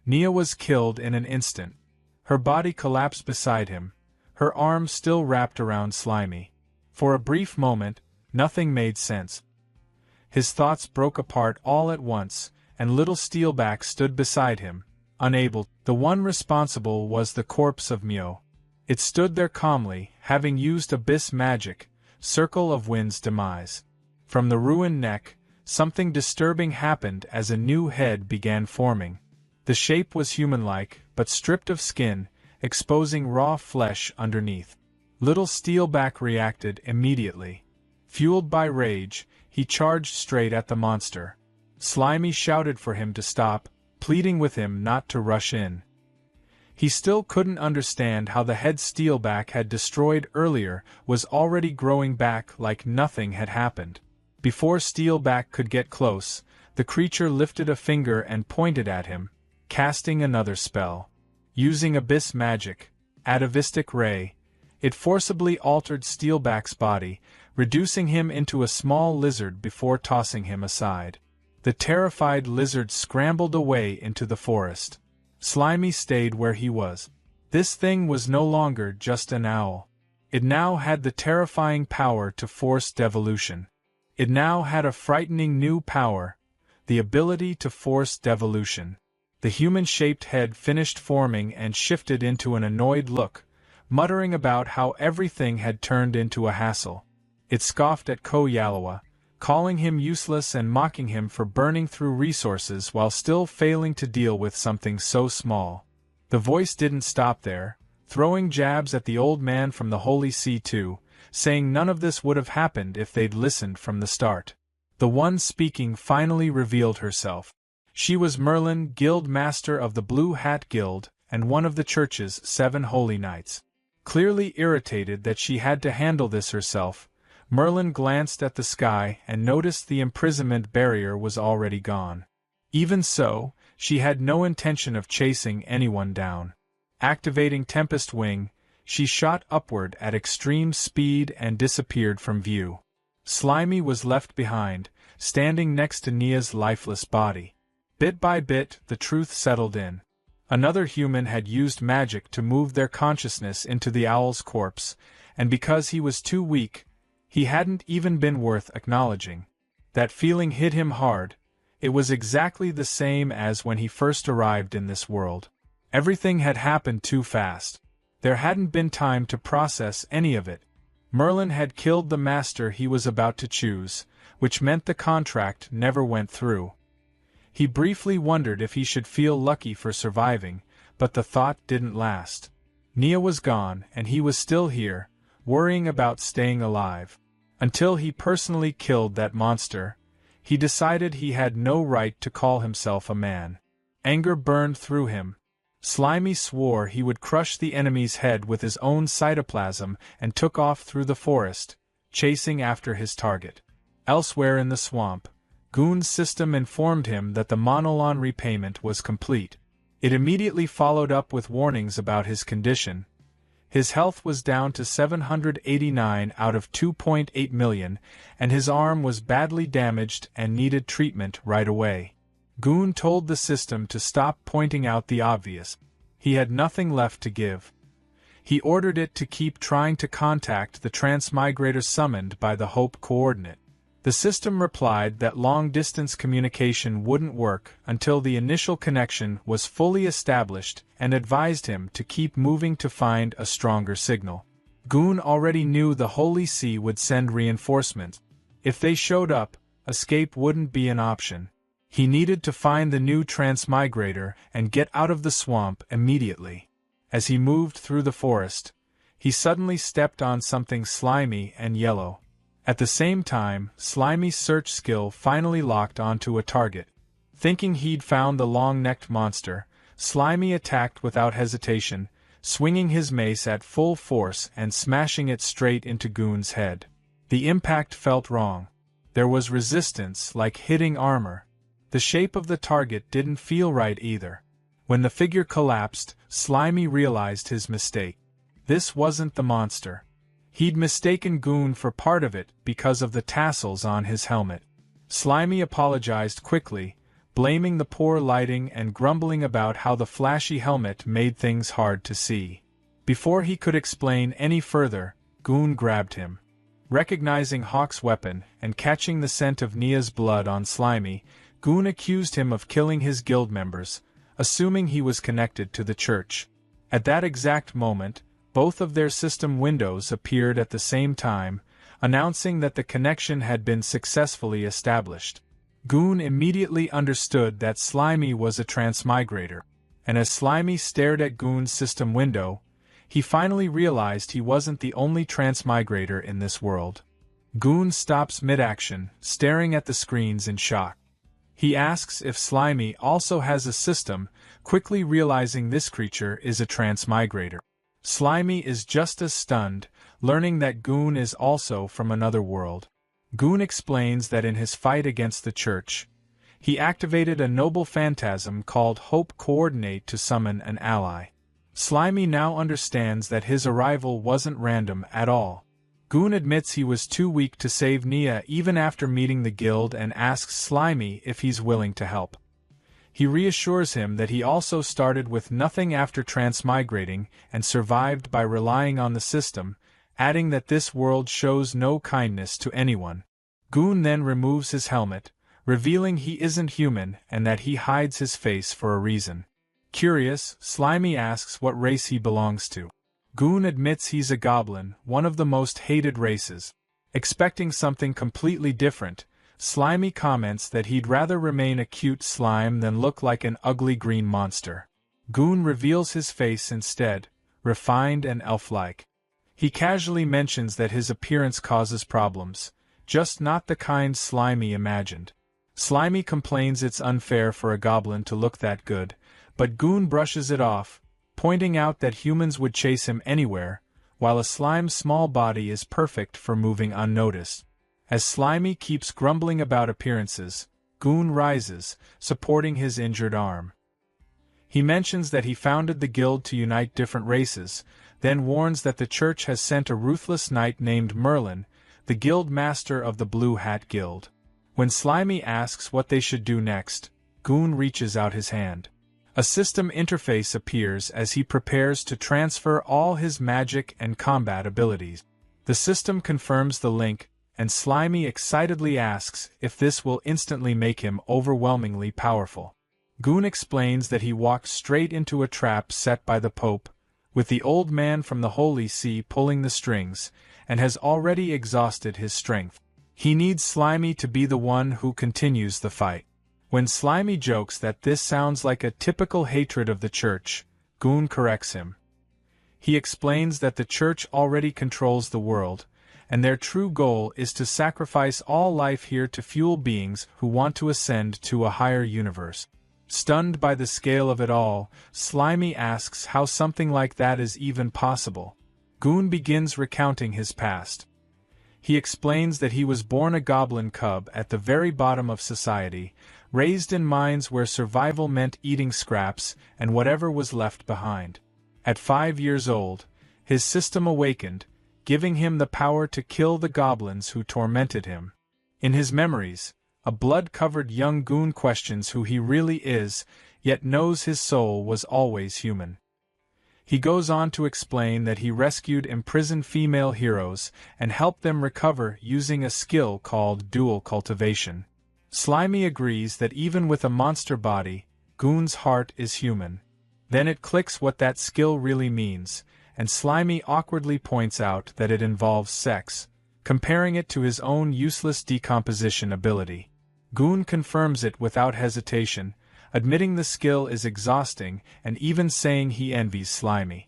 Nia was killed in an instant. Her body collapsed beside him, her arms still wrapped around Slimy. For a brief moment, nothing made sense. His thoughts broke apart all at once, and little Steelback stood beside him, unable. The one responsible was the corpse of Myo. It stood there calmly, having used abyss magic, Circle of Wind's demise. From the ruined neck, something disturbing happened as a new head began forming. The shape was human-like, but stripped of skin, exposing raw flesh underneath. Little Steelback reacted immediately. Fueled by rage, he charged straight at the monster. Slimy shouted for him to stop, pleading with him not to rush in. He still couldn't understand how the head Steelback had destroyed earlier was already growing back like nothing had happened. Before Steelback could get close, the creature lifted a finger and pointed at him, casting another spell. Using abyss magic, Atavistic Ray, it forcibly altered Steelback's body, reducing him into a small lizard before tossing him aside. The terrified lizard scrambled away into the forest. Slimy stayed where he was. This thing was no longer just an owl. It now had the terrifying power to force devolution. It now had a frightening new power, the ability to force devolution. The human-shaped head finished forming and shifted into an annoyed look, muttering about how everything had turned into a hassle. It scoffed at Yahello, calling him useless and mocking him for burning through resources while still failing to deal with something so small. The voice didn't stop there, throwing jabs at the old man from the Holy See too, saying none of this would have happened if they'd listened from the start. The one speaking finally revealed herself. She was Merlin, Guild Master of the Blue Hat Guild, and one of the church's 7 holy knights. Clearly irritated that she had to handle this herself, Merlin glanced at the sky and noticed the imprisonment barrier was already gone. Even so, she had no intention of chasing anyone down. Activating Tempest Wing, she shot upward at extreme speed and disappeared from view. Slimy was left behind, standing next to Nia's lifeless body. Bit by bit, the truth settled in. Another human had used magic to move their consciousness into the owl's corpse, and because he was too weak, he hadn't even been worth acknowledging. That feeling hit him hard. It was exactly the same as when he first arrived in this world. Everything had happened too fast. There hadn't been time to process any of it. Merlin had killed the master he was about to choose, which meant the contract never went through. He briefly wondered if he should feel lucky for surviving, but the thought didn't last. Nia was gone, and he was still here, worrying about staying alive. Until he personally killed that monster, he decided he had no right to call himself a man. Anger burned through him. Slimy swore he would crush the enemy's head with his own cytoplasm and took off through the forest, chasing after his target. Elsewhere in the swamp, Goon's system informed him that the Monolon repayment was complete. It immediately followed up with warnings about his condition. His health was down to 789 out of 2.8 million, and his arm was badly damaged and needed treatment right away. Goon told the system to stop pointing out the obvious. He had nothing left to give. He ordered it to keep trying to contact the transmigrator summoned by the Hope coordinate. The system replied that long-distance communication wouldn't work until the initial connection was fully established and advised him to keep moving to find a stronger signal. Goon already knew the Holy See would send reinforcements. If they showed up, escape wouldn't be an option. He needed to find the new transmigrator and get out of the swamp immediately. As he moved through the forest, he suddenly stepped on something slimy and yellow. At the same time, Slimy's search skill finally locked onto a target. Thinking he'd found the long-necked monster, Slimy attacked without hesitation, swinging his mace at full force and smashing it straight into Goon's head. The impact felt wrong. There was resistance, like hitting armor. The shape of the target didn't feel right either. When the figure collapsed, Slimy realized his mistake. This wasn't the monster. He'd mistaken Goon for part of it because of the tassels on his helmet. Slimy apologized quickly, blaming the poor lighting and grumbling about how the flashy helmet made things hard to see. Before he could explain any further, Goon grabbed him. Recognizing Hawk's weapon and catching the scent of Nia's blood on Slimy, Goon accused him of killing his guild members, assuming he was connected to the church. At that exact moment, both of their system windows appeared at the same time, announcing that the connection had been successfully established. Goon immediately understood that Slimy was a transmigrator, and as Slimy stared at Goon's system window, he finally realized he wasn't the only transmigrator in this world. Goon stops mid-action, staring at the screens in shock. He asks if Slimy also has a system, quickly realizing this creature is a transmigrator. Slimy is just as stunned, learning that Goon is also from another world. Goon explains that in his fight against the church, he activated a noble phantasm called Hope Coordinate to summon an ally. Slimy now understands that his arrival wasn't random at all. Goon admits he was too weak to save Nia even after meeting the guild and asks Slimy if he's willing to help. He reassures him that he also started with nothing after transmigrating and survived by relying on the system, adding that this world shows no kindness to anyone. Goon then removes his helmet, revealing he isn't human and that he hides his face for a reason. Curious, Slimy asks what race he belongs to. Goon admits he's a goblin, one of the most hated races. Expecting something completely different, Slimy comments that he'd rather remain a cute slime than look like an ugly green monster. Goon reveals his face instead, refined and elf-like. He casually mentions that his appearance causes problems, just not the kind Slimy imagined. Slimy complains it's unfair for a goblin to look that good, but Goon brushes it off, pointing out that humans would chase him anywhere, while a slime's small body is perfect for moving unnoticed. As Slimy keeps grumbling about appearances, Goon rises, supporting his injured arm. He mentions that he founded the guild to unite different races, then warns that the church has sent a ruthless knight named Merlin, the guild master of the Blue Hat Guild. When Slimy asks what they should do next, Goon reaches out his hand. A system interface appears as he prepares to transfer all his magic and combat abilities. The system confirms the link, and Slimy excitedly asks if this will instantly make him overwhelmingly powerful. Goon explains that he walked straight into a trap set by the Pope, with the old man from the Holy See pulling the strings, and has already exhausted his strength. He needs Slimy to be the one who continues the fight. When Slimy jokes that this sounds like a typical hatred of the church, Goon corrects him. He explains that the church already controls the world, and their true goal is to sacrifice all life here to fuel beings who want to ascend to a higher universe. Stunned by the scale of it all, Slimy asks how something like that is even possible. Goon begins recounting his past. He explains that he was born a goblin cub at the very bottom of society, raised in mines where survival meant eating scraps and whatever was left behind. At 5 years old, his system awakened, giving him the power to kill the goblins who tormented him. In his memories, a blood-covered young Goon questions who he really is, yet knows his soul was always human. He goes on to explain that he rescued imprisoned female heroes and helped them recover using a skill called dual cultivation. Slimy agrees that even with a monster body, Goon's heart is human. Then it clicks what that skill really means, and Slimy awkwardly points out that it involves sex, comparing it to his own useless decomposition ability. Goon confirms it without hesitation, admitting the skill is exhausting and even saying he envies Slimy.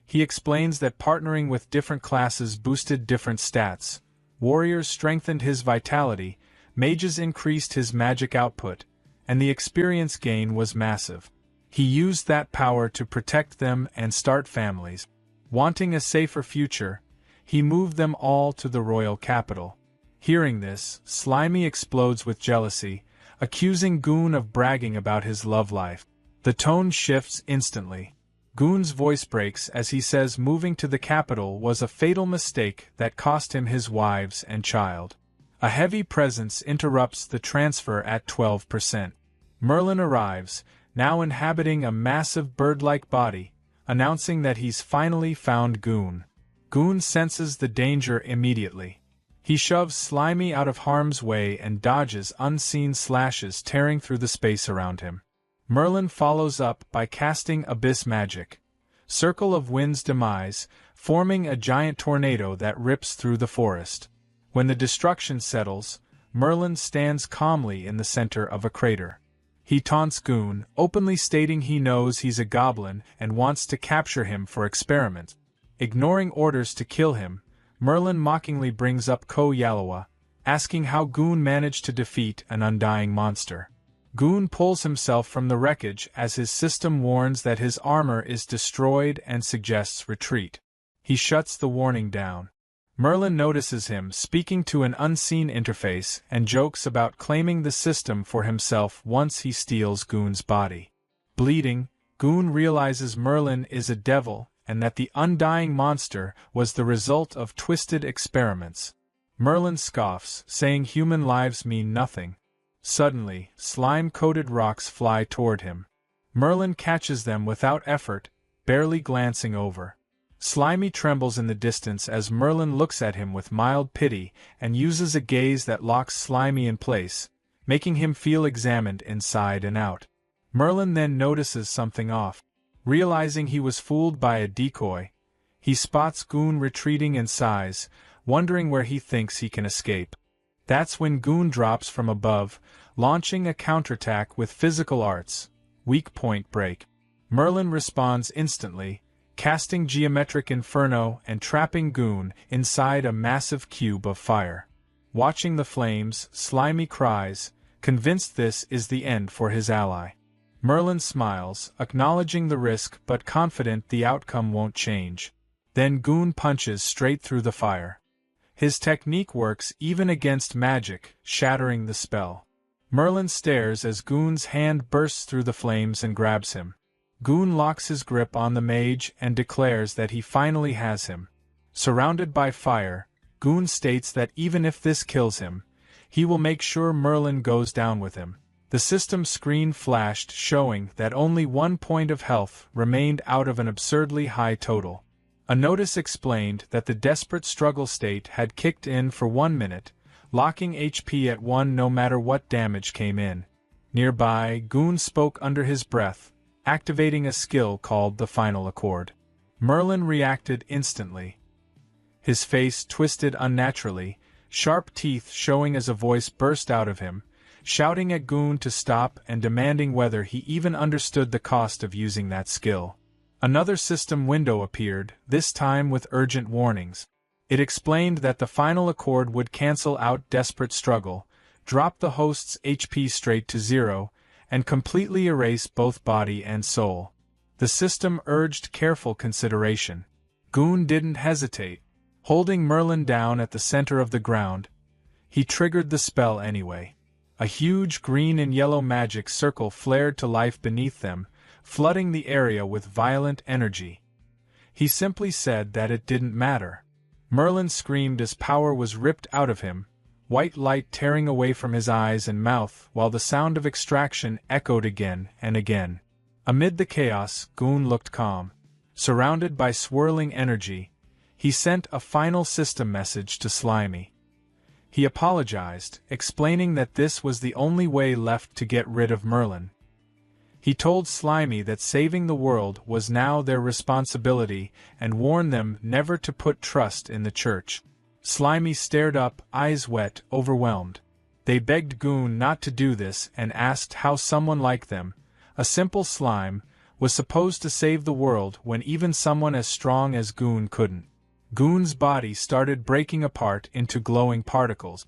He explains that partnering with different classes boosted different stats. Warriors strengthened his vitality, mages increased his magic output, and the experience gain was massive. He used that power to protect them and start families. Wanting a safer future, he moved them all to the royal capital. Hearing this, Slimy explodes with jealousy, accusing Goon of bragging about his love life. The tone shifts instantly. Goon's voice breaks as he says moving to the capital was a fatal mistake that cost him his wives and child. A heavy presence interrupts the transfer at 12%. Merlin arrives, now inhabiting a massive bird-like body, announcing that he's finally found Goon. Goon senses the danger immediately. He shoves Slimy out of harm's way and dodges unseen slashes tearing through the space around him. Merlin follows up by casting Abyss Magic, Circle of Wind's demise, forming a giant tornado that rips through the forest. When the destruction settles, Merlin stands calmly in the center of a crater. He taunts Goon, openly stating he knows he's a goblin and wants to capture him for experiment. Ignoring orders to kill him, Merlin mockingly brings up Yahello, asking how Goon managed to defeat an undying monster. Goon pulls himself from the wreckage as his system warns that his armor is destroyed and suggests retreat. He shuts the warning down. Merlin notices him speaking to an unseen interface and jokes about claiming the system for himself once he steals Goon's body. Bleeding, Goon realizes Merlin is a devil and that the undying monster was the result of twisted experiments. Merlin scoffs, saying human lives mean nothing. Suddenly, slime-coated rocks fly toward him. Merlin catches them without effort, barely glancing over. Slimy trembles in the distance as Merlin looks at him with mild pity and uses a gaze that locks Slimy in place, making him feel examined inside and out. Merlin then notices something off. Realizing he was fooled by a decoy, he spots Goon retreating in size, wondering where he thinks he can escape. That's when Goon drops from above, launching a counterattack with physical arts, Weak Point Break. Merlin responds instantly, casting Geometric Inferno and trapping Goon inside a massive cube of fire. Watching the flames, Slimy cries, convinced this is the end for his ally. Merlin smiles, acknowledging the risk but confident the outcome won't change. Then Goon punches straight through the fire. His technique works even against magic, shattering the spell. Merlin stares as Goon's hand bursts through the flames and grabs him. Goon locks his grip on the mage and declares that he finally has him. Surrounded by fire, Goon states that even if this kills him, He will make sure Merlin goes down with him. The system screen flashed showing that only 1 point of health remained out of an absurdly high total. A notice explained that the desperate struggle state had kicked in for 1 minute, locking HP at 1 no matter what damage came in. Nearby, Goon spoke under his breath, activating a skill called the Final Accord. Merlin reacted instantly. His face twisted unnaturally, sharp teeth showing as a voice burst out of him, shouting at Goon to stop and demanding whether he even understood the cost of using that skill. Another system window appeared, this time with urgent warnings. It explained that the Final Accord would cancel out desperate struggle, drop the host's HP straight to 0, and completely erase both body and soul. The system urged careful consideration. Goon didn't hesitate. Holding Merlin down at the center of the ground, he triggered the spell anyway. A huge green and yellow magic circle flared to life beneath them, flooding the area with violent energy. He simply said that it didn't matter. Merlin screamed as power was ripped out of him, white light tearing away from his eyes and mouth while the sound of extraction echoed again and again. Amid the chaos, Goon looked calm. Surrounded by swirling energy, he sent a final system message to Slimy. He apologized, explaining that this was the only way left to get rid of Merlin. He told Slimy that saving the world was now their responsibility and warned them never to put trust in the church. Slimy stared up, eyes wet, overwhelmed. They begged Goon not to do this and asked how someone like them, a simple slime, was supposed to save the world when even someone as strong as Goon couldn't. Goon's body started breaking apart into glowing particles.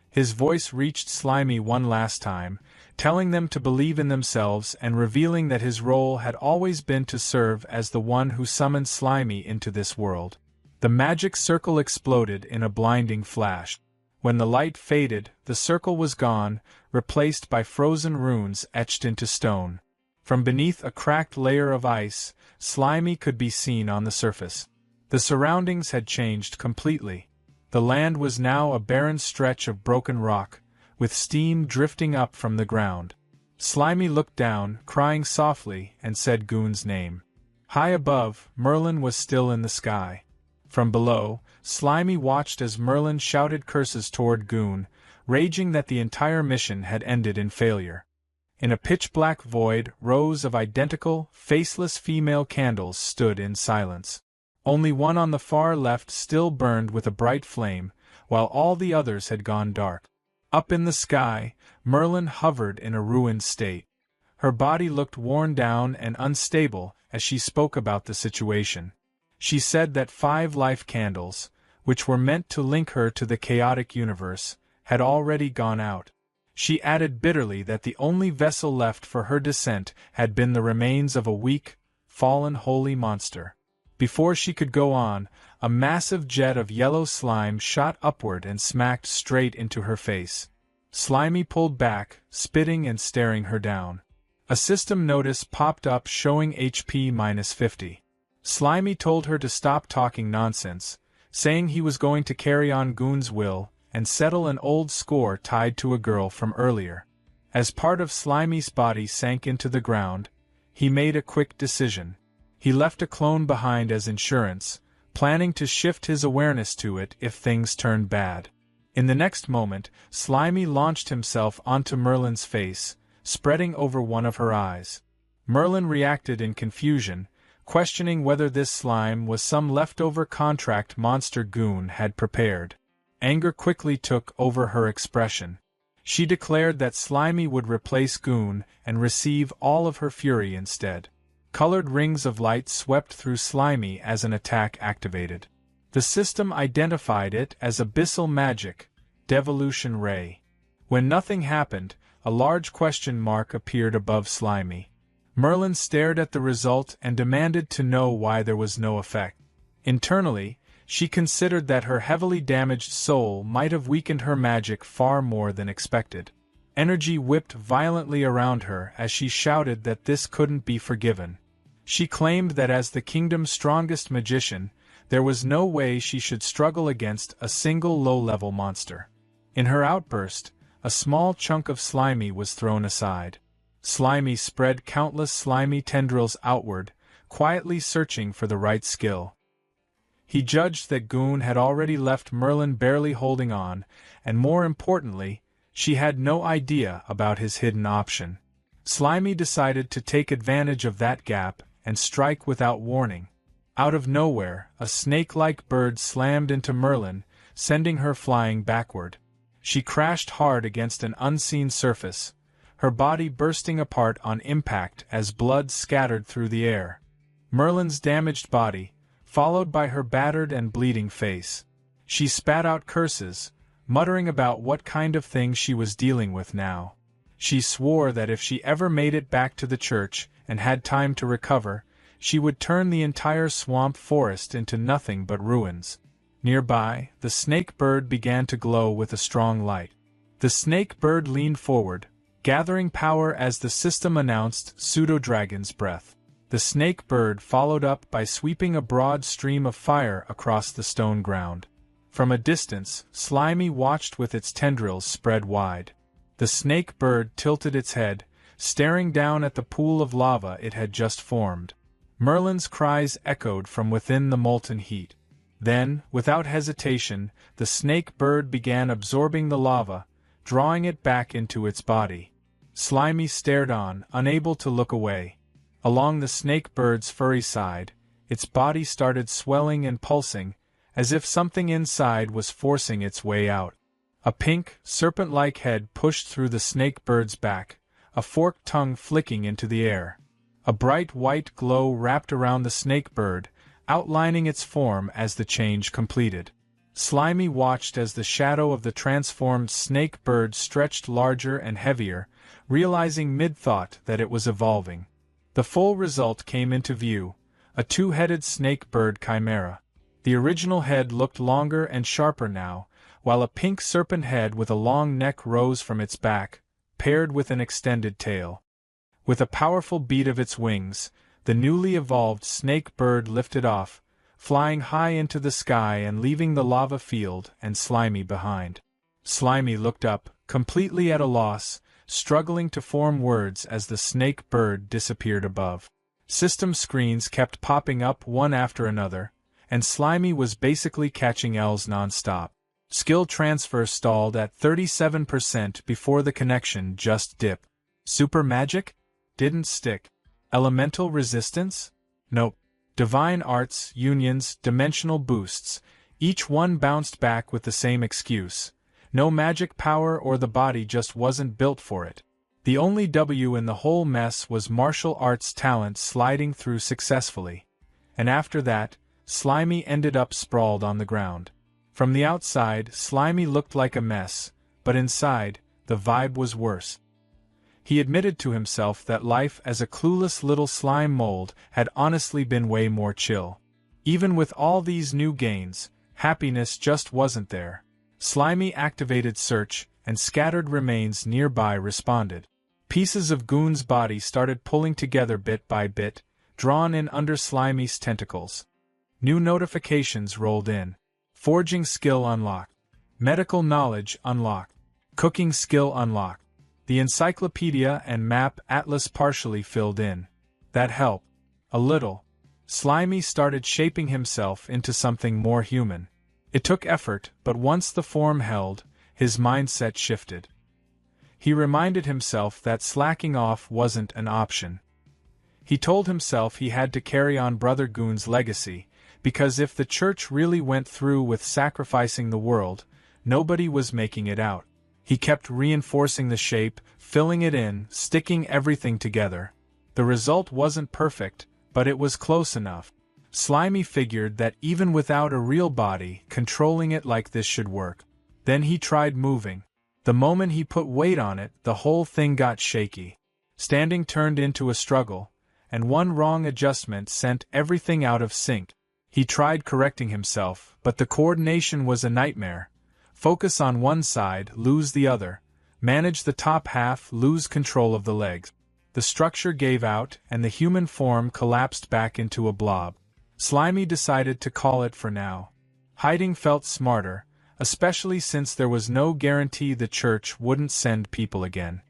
His voice reached Slimy one last time, telling them to believe in themselves and revealing that his role had always been to serve as the one who summoned Slimy into this world. The magic circle exploded in a blinding flash. When the light faded, the circle was gone, replaced by frozen runes etched into stone. From beneath a cracked layer of ice, Slimy could be seen on the surface. The surroundings had changed completely. The land was now a barren stretch of broken rock, with steam drifting up from the ground. Slimy looked down, crying softly, and said Goon's name. High above, Merlin was still in the sky. From below, Slimy watched as Merlin shouted curses toward Goon, raging that the entire mission had ended in failure. In a pitch-black void, rows of identical, faceless female candles stood in silence. Only one on the far left still burned with a bright flame, while all the others had gone dark. Up in the sky, Merlin hovered in a ruined state. Her body looked worn down and unstable as she spoke about the situation. She said that 5 life candles, which were meant to link her to the chaotic universe, had already gone out. She added bitterly that the only vessel left for her descent had been the remains of a weak, fallen holy monster. Before she could go on, a massive jet of yellow slime shot upward and smacked straight into her face. Slimy pulled back, spitting and staring her down. A system notice popped up showing HP -50. Slimy told her to stop talking nonsense, saying he was going to carry on Goon's will and settle an old score tied to a girl from earlier. As part of Slimy's body sank into the ground, he made a quick decision. He left a clone behind as insurance, planning to shift his awareness to it if things turned bad. In the next moment, Slimy launched himself onto Merlin's face, spreading over one of her eyes. Merlin reacted in confusion, questioning whether this slime was some leftover contract monster Goon had prepared. Anger quickly took over her expression. She declared that Slimy would replace Goon and receive all of her fury instead. Colored rings of light swept through Slimy as an attack activated. The system identified it as abyssal magic, devolution ray. When nothing happened, a large question mark appeared above Slimy. Merlin stared at the result and demanded to know why there was no effect. Internally, she considered that her heavily damaged soul might have weakened her magic far more than expected. Energy whipped violently around her as she shouted that this couldn't be forgiven. She claimed that as the kingdom's strongest magician, there was no way she should struggle against a single low-level monster. In her outburst, a small chunk of Slimy was thrown aside. Slimy spread countless slimy tendrils outward, quietly searching for the right skill. He judged that Goon had already left Merlin barely holding on, and more importantly, she had no idea about his hidden option. Slimy decided to take advantage of that gap and strike without warning. Out of nowhere, a snake-like bird slammed into Merlin, sending her flying backward. She crashed hard against an unseen surface, her body bursting apart on impact as blood scattered through the air. Merlin's damaged body, followed by her battered and bleeding face. She spat out curses, muttering about what kind of thing she was dealing with now. She swore that if she ever made it back to the church and had time to recover, she would turn the entire swamp forest into nothing but ruins. Nearby, the snake bird began to glow with a strong light. The snake bird leaned forward, gathering power as the system announced Pseudo-Dragon's breath. The snake bird followed up by sweeping a broad stream of fire across the stone ground. From a distance, Slimy watched with its tendrils spread wide. The snake bird tilted its head, staring down at the pool of lava it had just formed. Merlin's cries echoed from within the molten heat. Then, without hesitation, the snake bird began absorbing the lava, drawing it back into its body. Slimy stared on, unable to look away. Along the snake bird's furry side, its body started swelling and pulsing, as if something inside was forcing its way out. A pink, serpent-like head pushed through the snake bird's back, a forked tongue flicking into the air. A bright white glow wrapped around the snake bird, outlining its form as the change completed. Slimy watched as the shadow of the transformed snake bird stretched larger and heavier, realizing mid-thought that it was evolving. The full result came into view, a two-headed snake bird chimera. The original head looked longer and sharper now, while a pink serpent head with a long neck rose from its back, paired with an extended tail. With a powerful beat of its wings, the newly evolved snake bird lifted off, flying high into the sky and leaving the lava field and Slimy behind. Slimy looked up, completely at a loss, struggling to form words as the snake bird disappeared above. System screens kept popping up one after another, and Slimy was basically catching L's non-stop. Skill transfer stalled at 37% before the connection just dipped. Super magic? Didn't stick. Elemental resistance? Nope. Divine arts, unions, dimensional boosts, each one bounced back with the same excuse. No magic power or the body just wasn't built for it. The only W in the whole mess was martial arts talent sliding through successfully. And after that, Slimy ended up sprawled on the ground. From the outside, Slimy looked like a mess, but inside, the vibe was worse. He admitted to himself that life as a clueless little slime mold had honestly been way more chill. Even with all these new gains, happiness just wasn't there. Slimy activated search, and scattered remains nearby responded. Pieces of Goon's body started pulling together bit by bit, drawn in under Slimy's tentacles. New notifications rolled in. Forging skill unlocked. Medical knowledge unlocked. Cooking skill unlocked. The encyclopedia and map atlas partially filled in. That helped. A little. Slimy started shaping himself into something more human. It took effort, but once the form held, his mindset shifted. He reminded himself that slacking off wasn't an option. He told himself he had to carry on Brother Goon's legacy, because if the church really went through with sacrificing the world, nobody was making it out. He kept reinforcing the shape, filling it in, sticking everything together. The result wasn't perfect, but it was close enough. Slimy figured that even without a real body, controlling it like this should work. Then he tried moving. The moment he put weight on it, the whole thing got shaky. Standing turned into a struggle, and one wrong adjustment sent everything out of sync. He tried correcting himself, but the coordination was a nightmare. Focus on one side, lose the other. Manage the top half, lose control of the legs. The structure gave out, and the human form collapsed back into a blob. Slimy decided to call it for now. Hiding felt smarter, especially since there was no guarantee the church wouldn't send people again.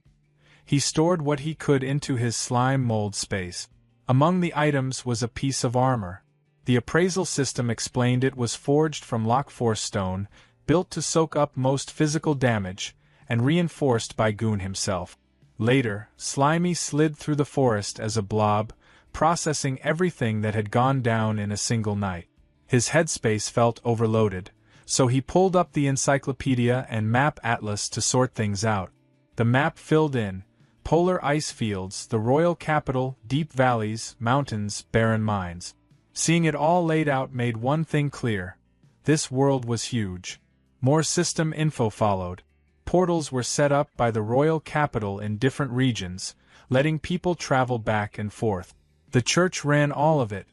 He stored what he could into his slime mold space. Among the items was a piece of armor. The appraisal system explained it was forged from lock-force stone, built to soak up most physical damage, and reinforced by Goon himself. Later, Slimy slid through the forest as a blob, processing everything that had gone down in a single night. His headspace felt overloaded, so he pulled up the encyclopedia and map atlas to sort things out. The map filled in polar ice fields, the royal capital, deep valleys, mountains, barren mines. Seeing it all laid out made one thing clear. This world was huge. More system info followed. Portals were set up by the royal capital in different regions, letting people travel back and forth. The church ran all of it.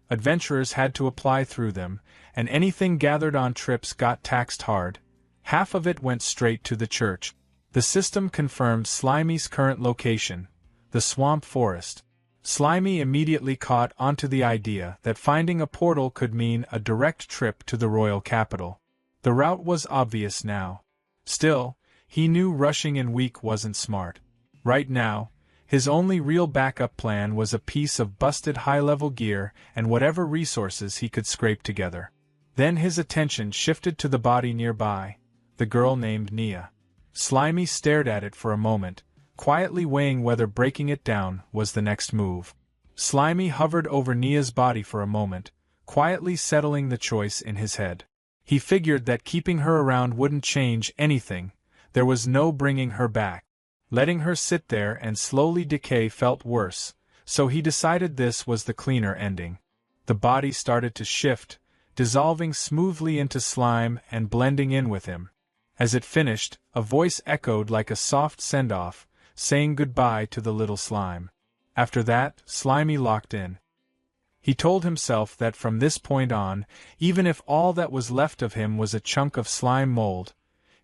Adventurers had to apply through them, and anything gathered on trips got taxed hard. Half of it went straight to the church. The system confirmed Slimy's current location, the swamp forest. Slimy immediately caught onto the idea that finding a portal could mean a direct trip to the royal capital. The route was obvious now. Still, he knew rushing in weak wasn't smart. Right now, his only real backup plan was a piece of busted high-level gear and whatever resources he could scrape together. Then his attention shifted to the body nearby, the girl named Nia. Slimy stared at it for a moment, quietly weighing whether breaking it down was the next move. Slimy hovered over Nia's body for a moment, quietly settling the choice in his head. He figured that keeping her around wouldn't change anything. There was no bringing her back. Letting her sit there and slowly decay felt worse, so he decided this was the cleaner ending. The body started to shift, dissolving smoothly into slime and blending in with him. As it finished, a voice echoed like a soft send-off, saying goodbye to the little slime. After that, Slimy locked in. He told himself that from this point on, even if all that was left of him was a chunk of slime mold,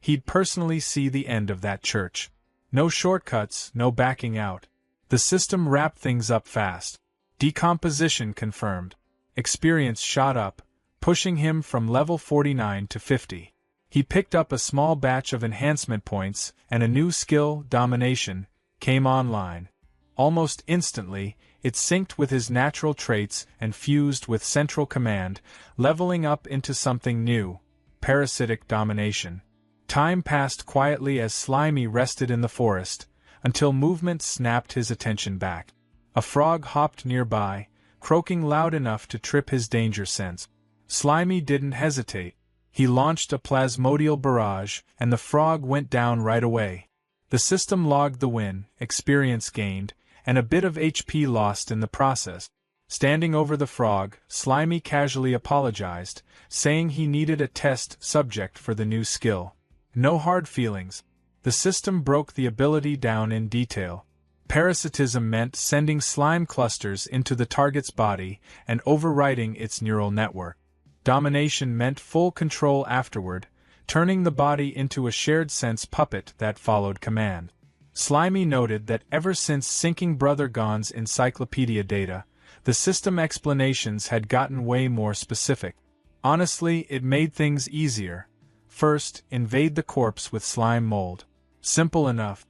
he'd personally see the end of that church. No shortcuts, no backing out. The system wrapped things up fast. Decomposition confirmed. Experience shot up, pushing him from level 49 to 50. He picked up a small batch of enhancement points, and a new skill, Domination, came online. Almost instantly, it synced with his natural traits and fused with Central Command, leveling up into something new, Parasitic Domination. Time passed quietly as Slimy rested in the forest, until movement snapped his attention back. A frog hopped nearby, croaking loud enough to trip his danger sense. Slimy didn't hesitate. He launched a plasmodial barrage, and the frog went down right away. The system logged the win, experience gained, and a bit of HP lost in the process. Standing over the frog, Slimy casually apologized, saying he needed a test subject for the new skill. No hard feelings. The system broke the ability down in detail. Parasitism meant sending slime clusters into the target's body and overriding its neural network. Domination meant full control afterward, turning the body into a shared sense puppet that followed command. Slimy noted that ever since syncing Brother Gon's encyclopedia data, the system explanations had gotten way more specific. Honestly, it made things easier. First, invade the corpse with slime mold. Simple enough.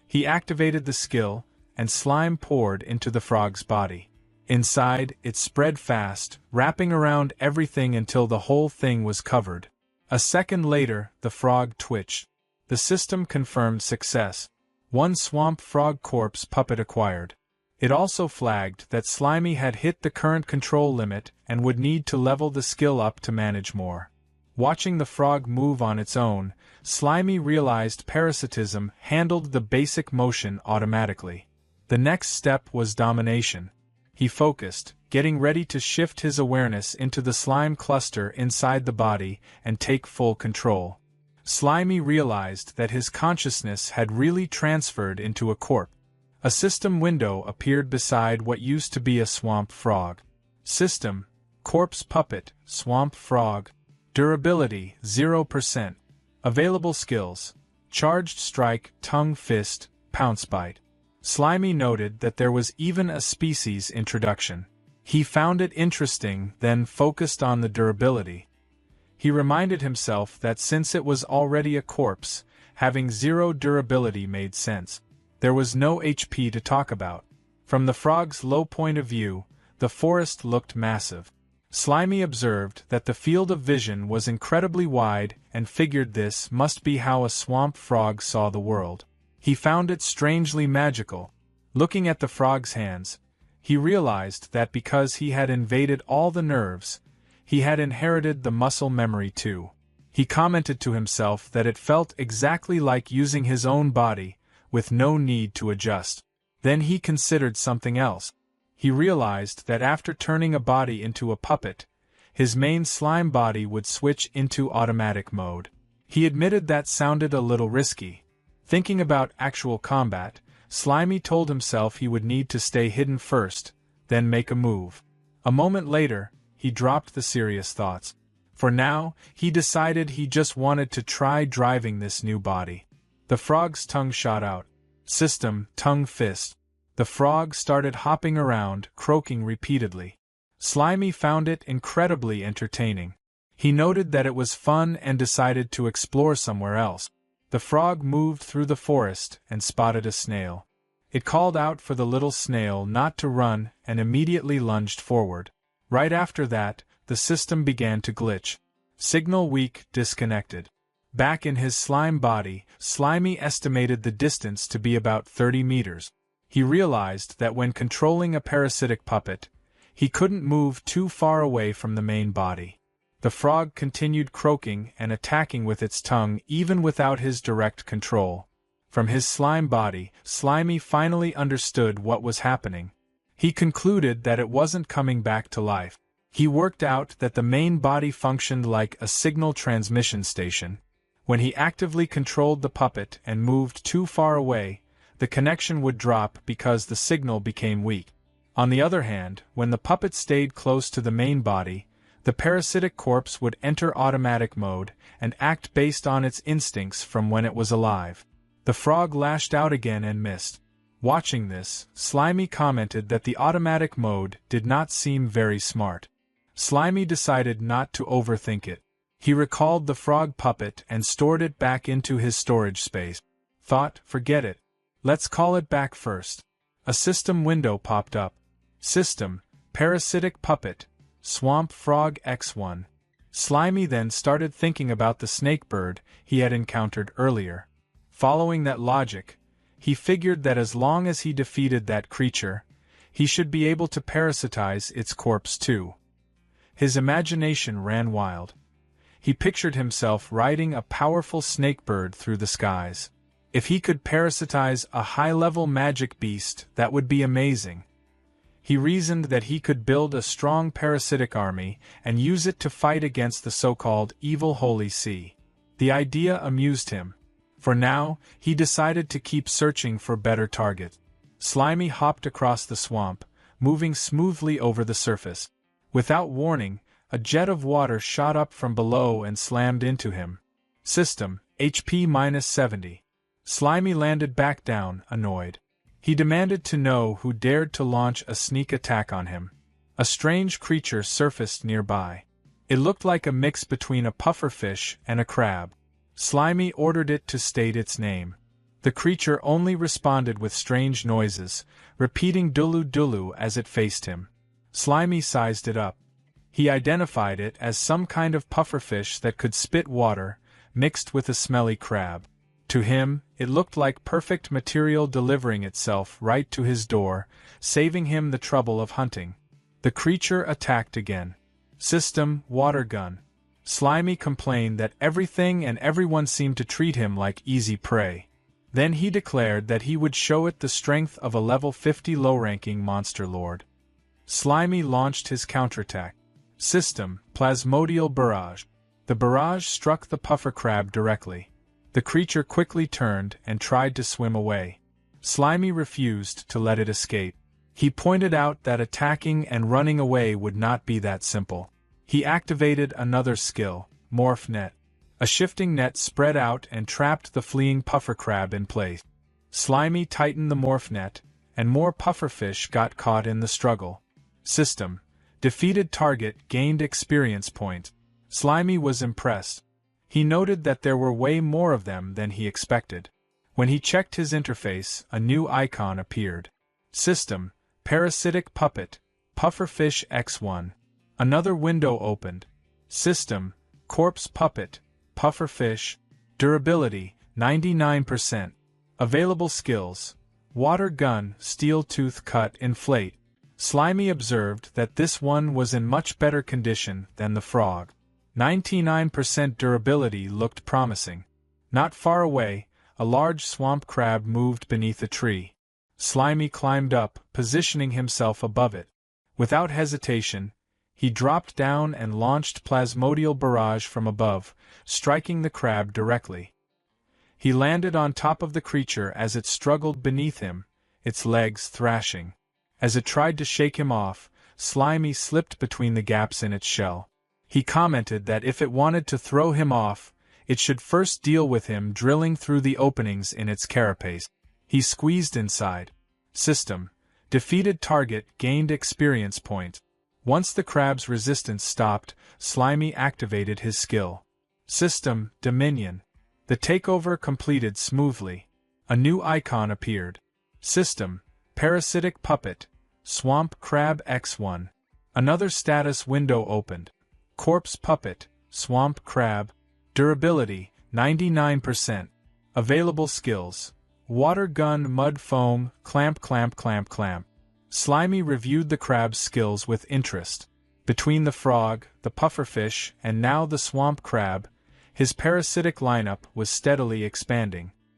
He activated the skill, and slime poured into the frog's body. Inside, it spread fast, wrapping around everything until the whole thing was covered. A second later, the frog twitched. The system confirmed success. One swamp frog corpse puppet acquired. It also flagged that Slimy had hit the current control limit and would need to level the skill up to manage more. Watching the frog move on its own, Slimy realized parasitism handled the basic motion automatically. The next step was domination. He focused, getting ready to shift his awareness into the slime cluster inside the body and take full control. Slimy realized that his consciousness had really transferred into a corpse. A system window appeared beside what used to be a swamp frog. System: Corpse Puppet, Swamp Frog. Durability, 0%. Available skills: Charged Strike, Tongue Fist, Pounce Bite. Slimy noted that there was even a species introduction. He found it interesting, then focused on the durability. He reminded himself that since it was already a corpse, having zero durability made sense. There was no HP to talk about. From the frog's low point of view, the forest looked massive. Slimy observed that the field of vision was incredibly wide and figured this must be how a swamp frog saw the world. He found it strangely magical. Looking at the frog's hands, he realized that because he had invaded all the nerves, he had inherited the muscle memory too. He commented to himself that it felt exactly like using his own body, with no need to adjust. Then he considered something else. He realized that after turning a body into a puppet, his main slime body would switch into automatic mode. He admitted that sounded a little risky. Thinking about actual combat, Slimy told himself he would need to stay hidden first, then make a move. A moment later, he dropped the serious thoughts. For now, he decided he just wanted to try driving this new body. The frog's tongue shot out. System, tongue fist. The frog started hopping around, croaking repeatedly. Slimy found it incredibly entertaining. He noted that it was fun and decided to explore somewhere else. The frog moved through the forest and spotted a snail. It called out for the little snail not to run and immediately lunged forward. Right after that, the system began to glitch. Signal weak, disconnected. Back in his slime body, Slimy estimated the distance to be about 30 meters. He realized that when controlling a parasitic puppet, he couldn't move too far away from the main body. The frog continued croaking and attacking with its tongue even without his direct control. From his slime body, Slimy finally understood what was happening. He concluded that it wasn't coming back to life. He worked out that the main body functioned like a signal transmission station. When he actively controlled the puppet and moved too far away, the connection would drop because the signal became weak. On the other hand, when the puppet stayed close to the main body, the parasitic corpse would enter automatic mode and act based on its instincts from when it was alive. The frog lashed out again and missed. Watching this, Slimy commented that the automatic mode did not seem very smart. Slimy decided not to overthink it. He recalled the frog puppet and stored it back into his storage space. Thought, forget it. Let's call it back first. A system window popped up. System, parasitic puppet, swamp frog X1. Slimy then started thinking about the snake bird he had encountered earlier. Following that logic, he figured that as long as he defeated that creature, he should be able to parasitize its corpse too. His imagination ran wild. He pictured himself riding a powerful snake bird through the skies. If he could parasitize a high-level magic beast, that would be amazing. He reasoned that he could build a strong parasitic army and use it to fight against the so-called evil Holy See. The idea amused him. For now, he decided to keep searching for better targets. Slimy hopped across the swamp, moving smoothly over the surface. Without warning, a jet of water shot up from below and slammed into him. System, HP -70. Slimy landed back down, annoyed. He demanded to know who dared to launch a sneak attack on him. A strange creature surfaced nearby. It looked like a mix between a pufferfish and a crab. Slimy ordered it to state its name. The creature only responded with strange noises, repeating dulu dulu as it faced him. Slimy sized it up. He identified it as some kind of pufferfish that could spit water, mixed with a smelly crab. To him, it looked like perfect material delivering itself right to his door, saving him the trouble of hunting. The creature attacked again. System, water gun. Slimy complained that everything and everyone seemed to treat him like easy prey. Then he declared that he would show it the strength of a level 50 low-ranking monster lord. Slimy launched his counterattack. System, plasmodial barrage. The barrage struck the puffer crab directly. The creature quickly turned and tried to swim away. Slimy refused to let it escape. He pointed out that attacking and running away would not be that simple. He activated another skill, Morph Net. A shifting net spread out and trapped the fleeing puffer crab in place. Slimy tightened the morph net, and more pufferfish got caught in the struggle. System, defeated target gained experience points. Slimy was impressed. He noted that there were way more of them than he expected. When he checked his interface, a new icon appeared. System, Parasitic Puppet, Pufferfish X1. Another window opened. System, Corpse Puppet, Pufferfish. Durability, 99%. Available skills, Water Gun, Steel Tooth Cut, Inflate. Slimy observed that this one was in much better condition than the frog. 99% durability looked promising. Not far away, a large swamp crab moved beneath a tree. Slimy climbed up, positioning himself above it. Without hesitation, he dropped down and launched Plasmodial Barrage from above, striking the crab directly. He landed on top of the creature as it struggled beneath him, its legs thrashing. As it tried to shake him off, Slimy slipped between the gaps in its shell. He commented that if it wanted to throw him off, it should first deal with him drilling through the openings in its carapace. He squeezed inside. System, Defeated target gained experience points. Once the crab's resistance stopped, Slimy activated his skill. System, Dominion. The takeover completed smoothly. A new icon appeared. System, Parasitic Puppet, Swamp Crab X1. Another status window opened. Corpse Puppet, Swamp Crab. Durability, 99%. Available skills, Water Gun, Mud Foam, Clamp Clamp Clamp Clamp. Slimy reviewed the crab's skills with interest. Between the frog, the pufferfish, and now the swamp crab, his parasitic lineup was steadily expanding.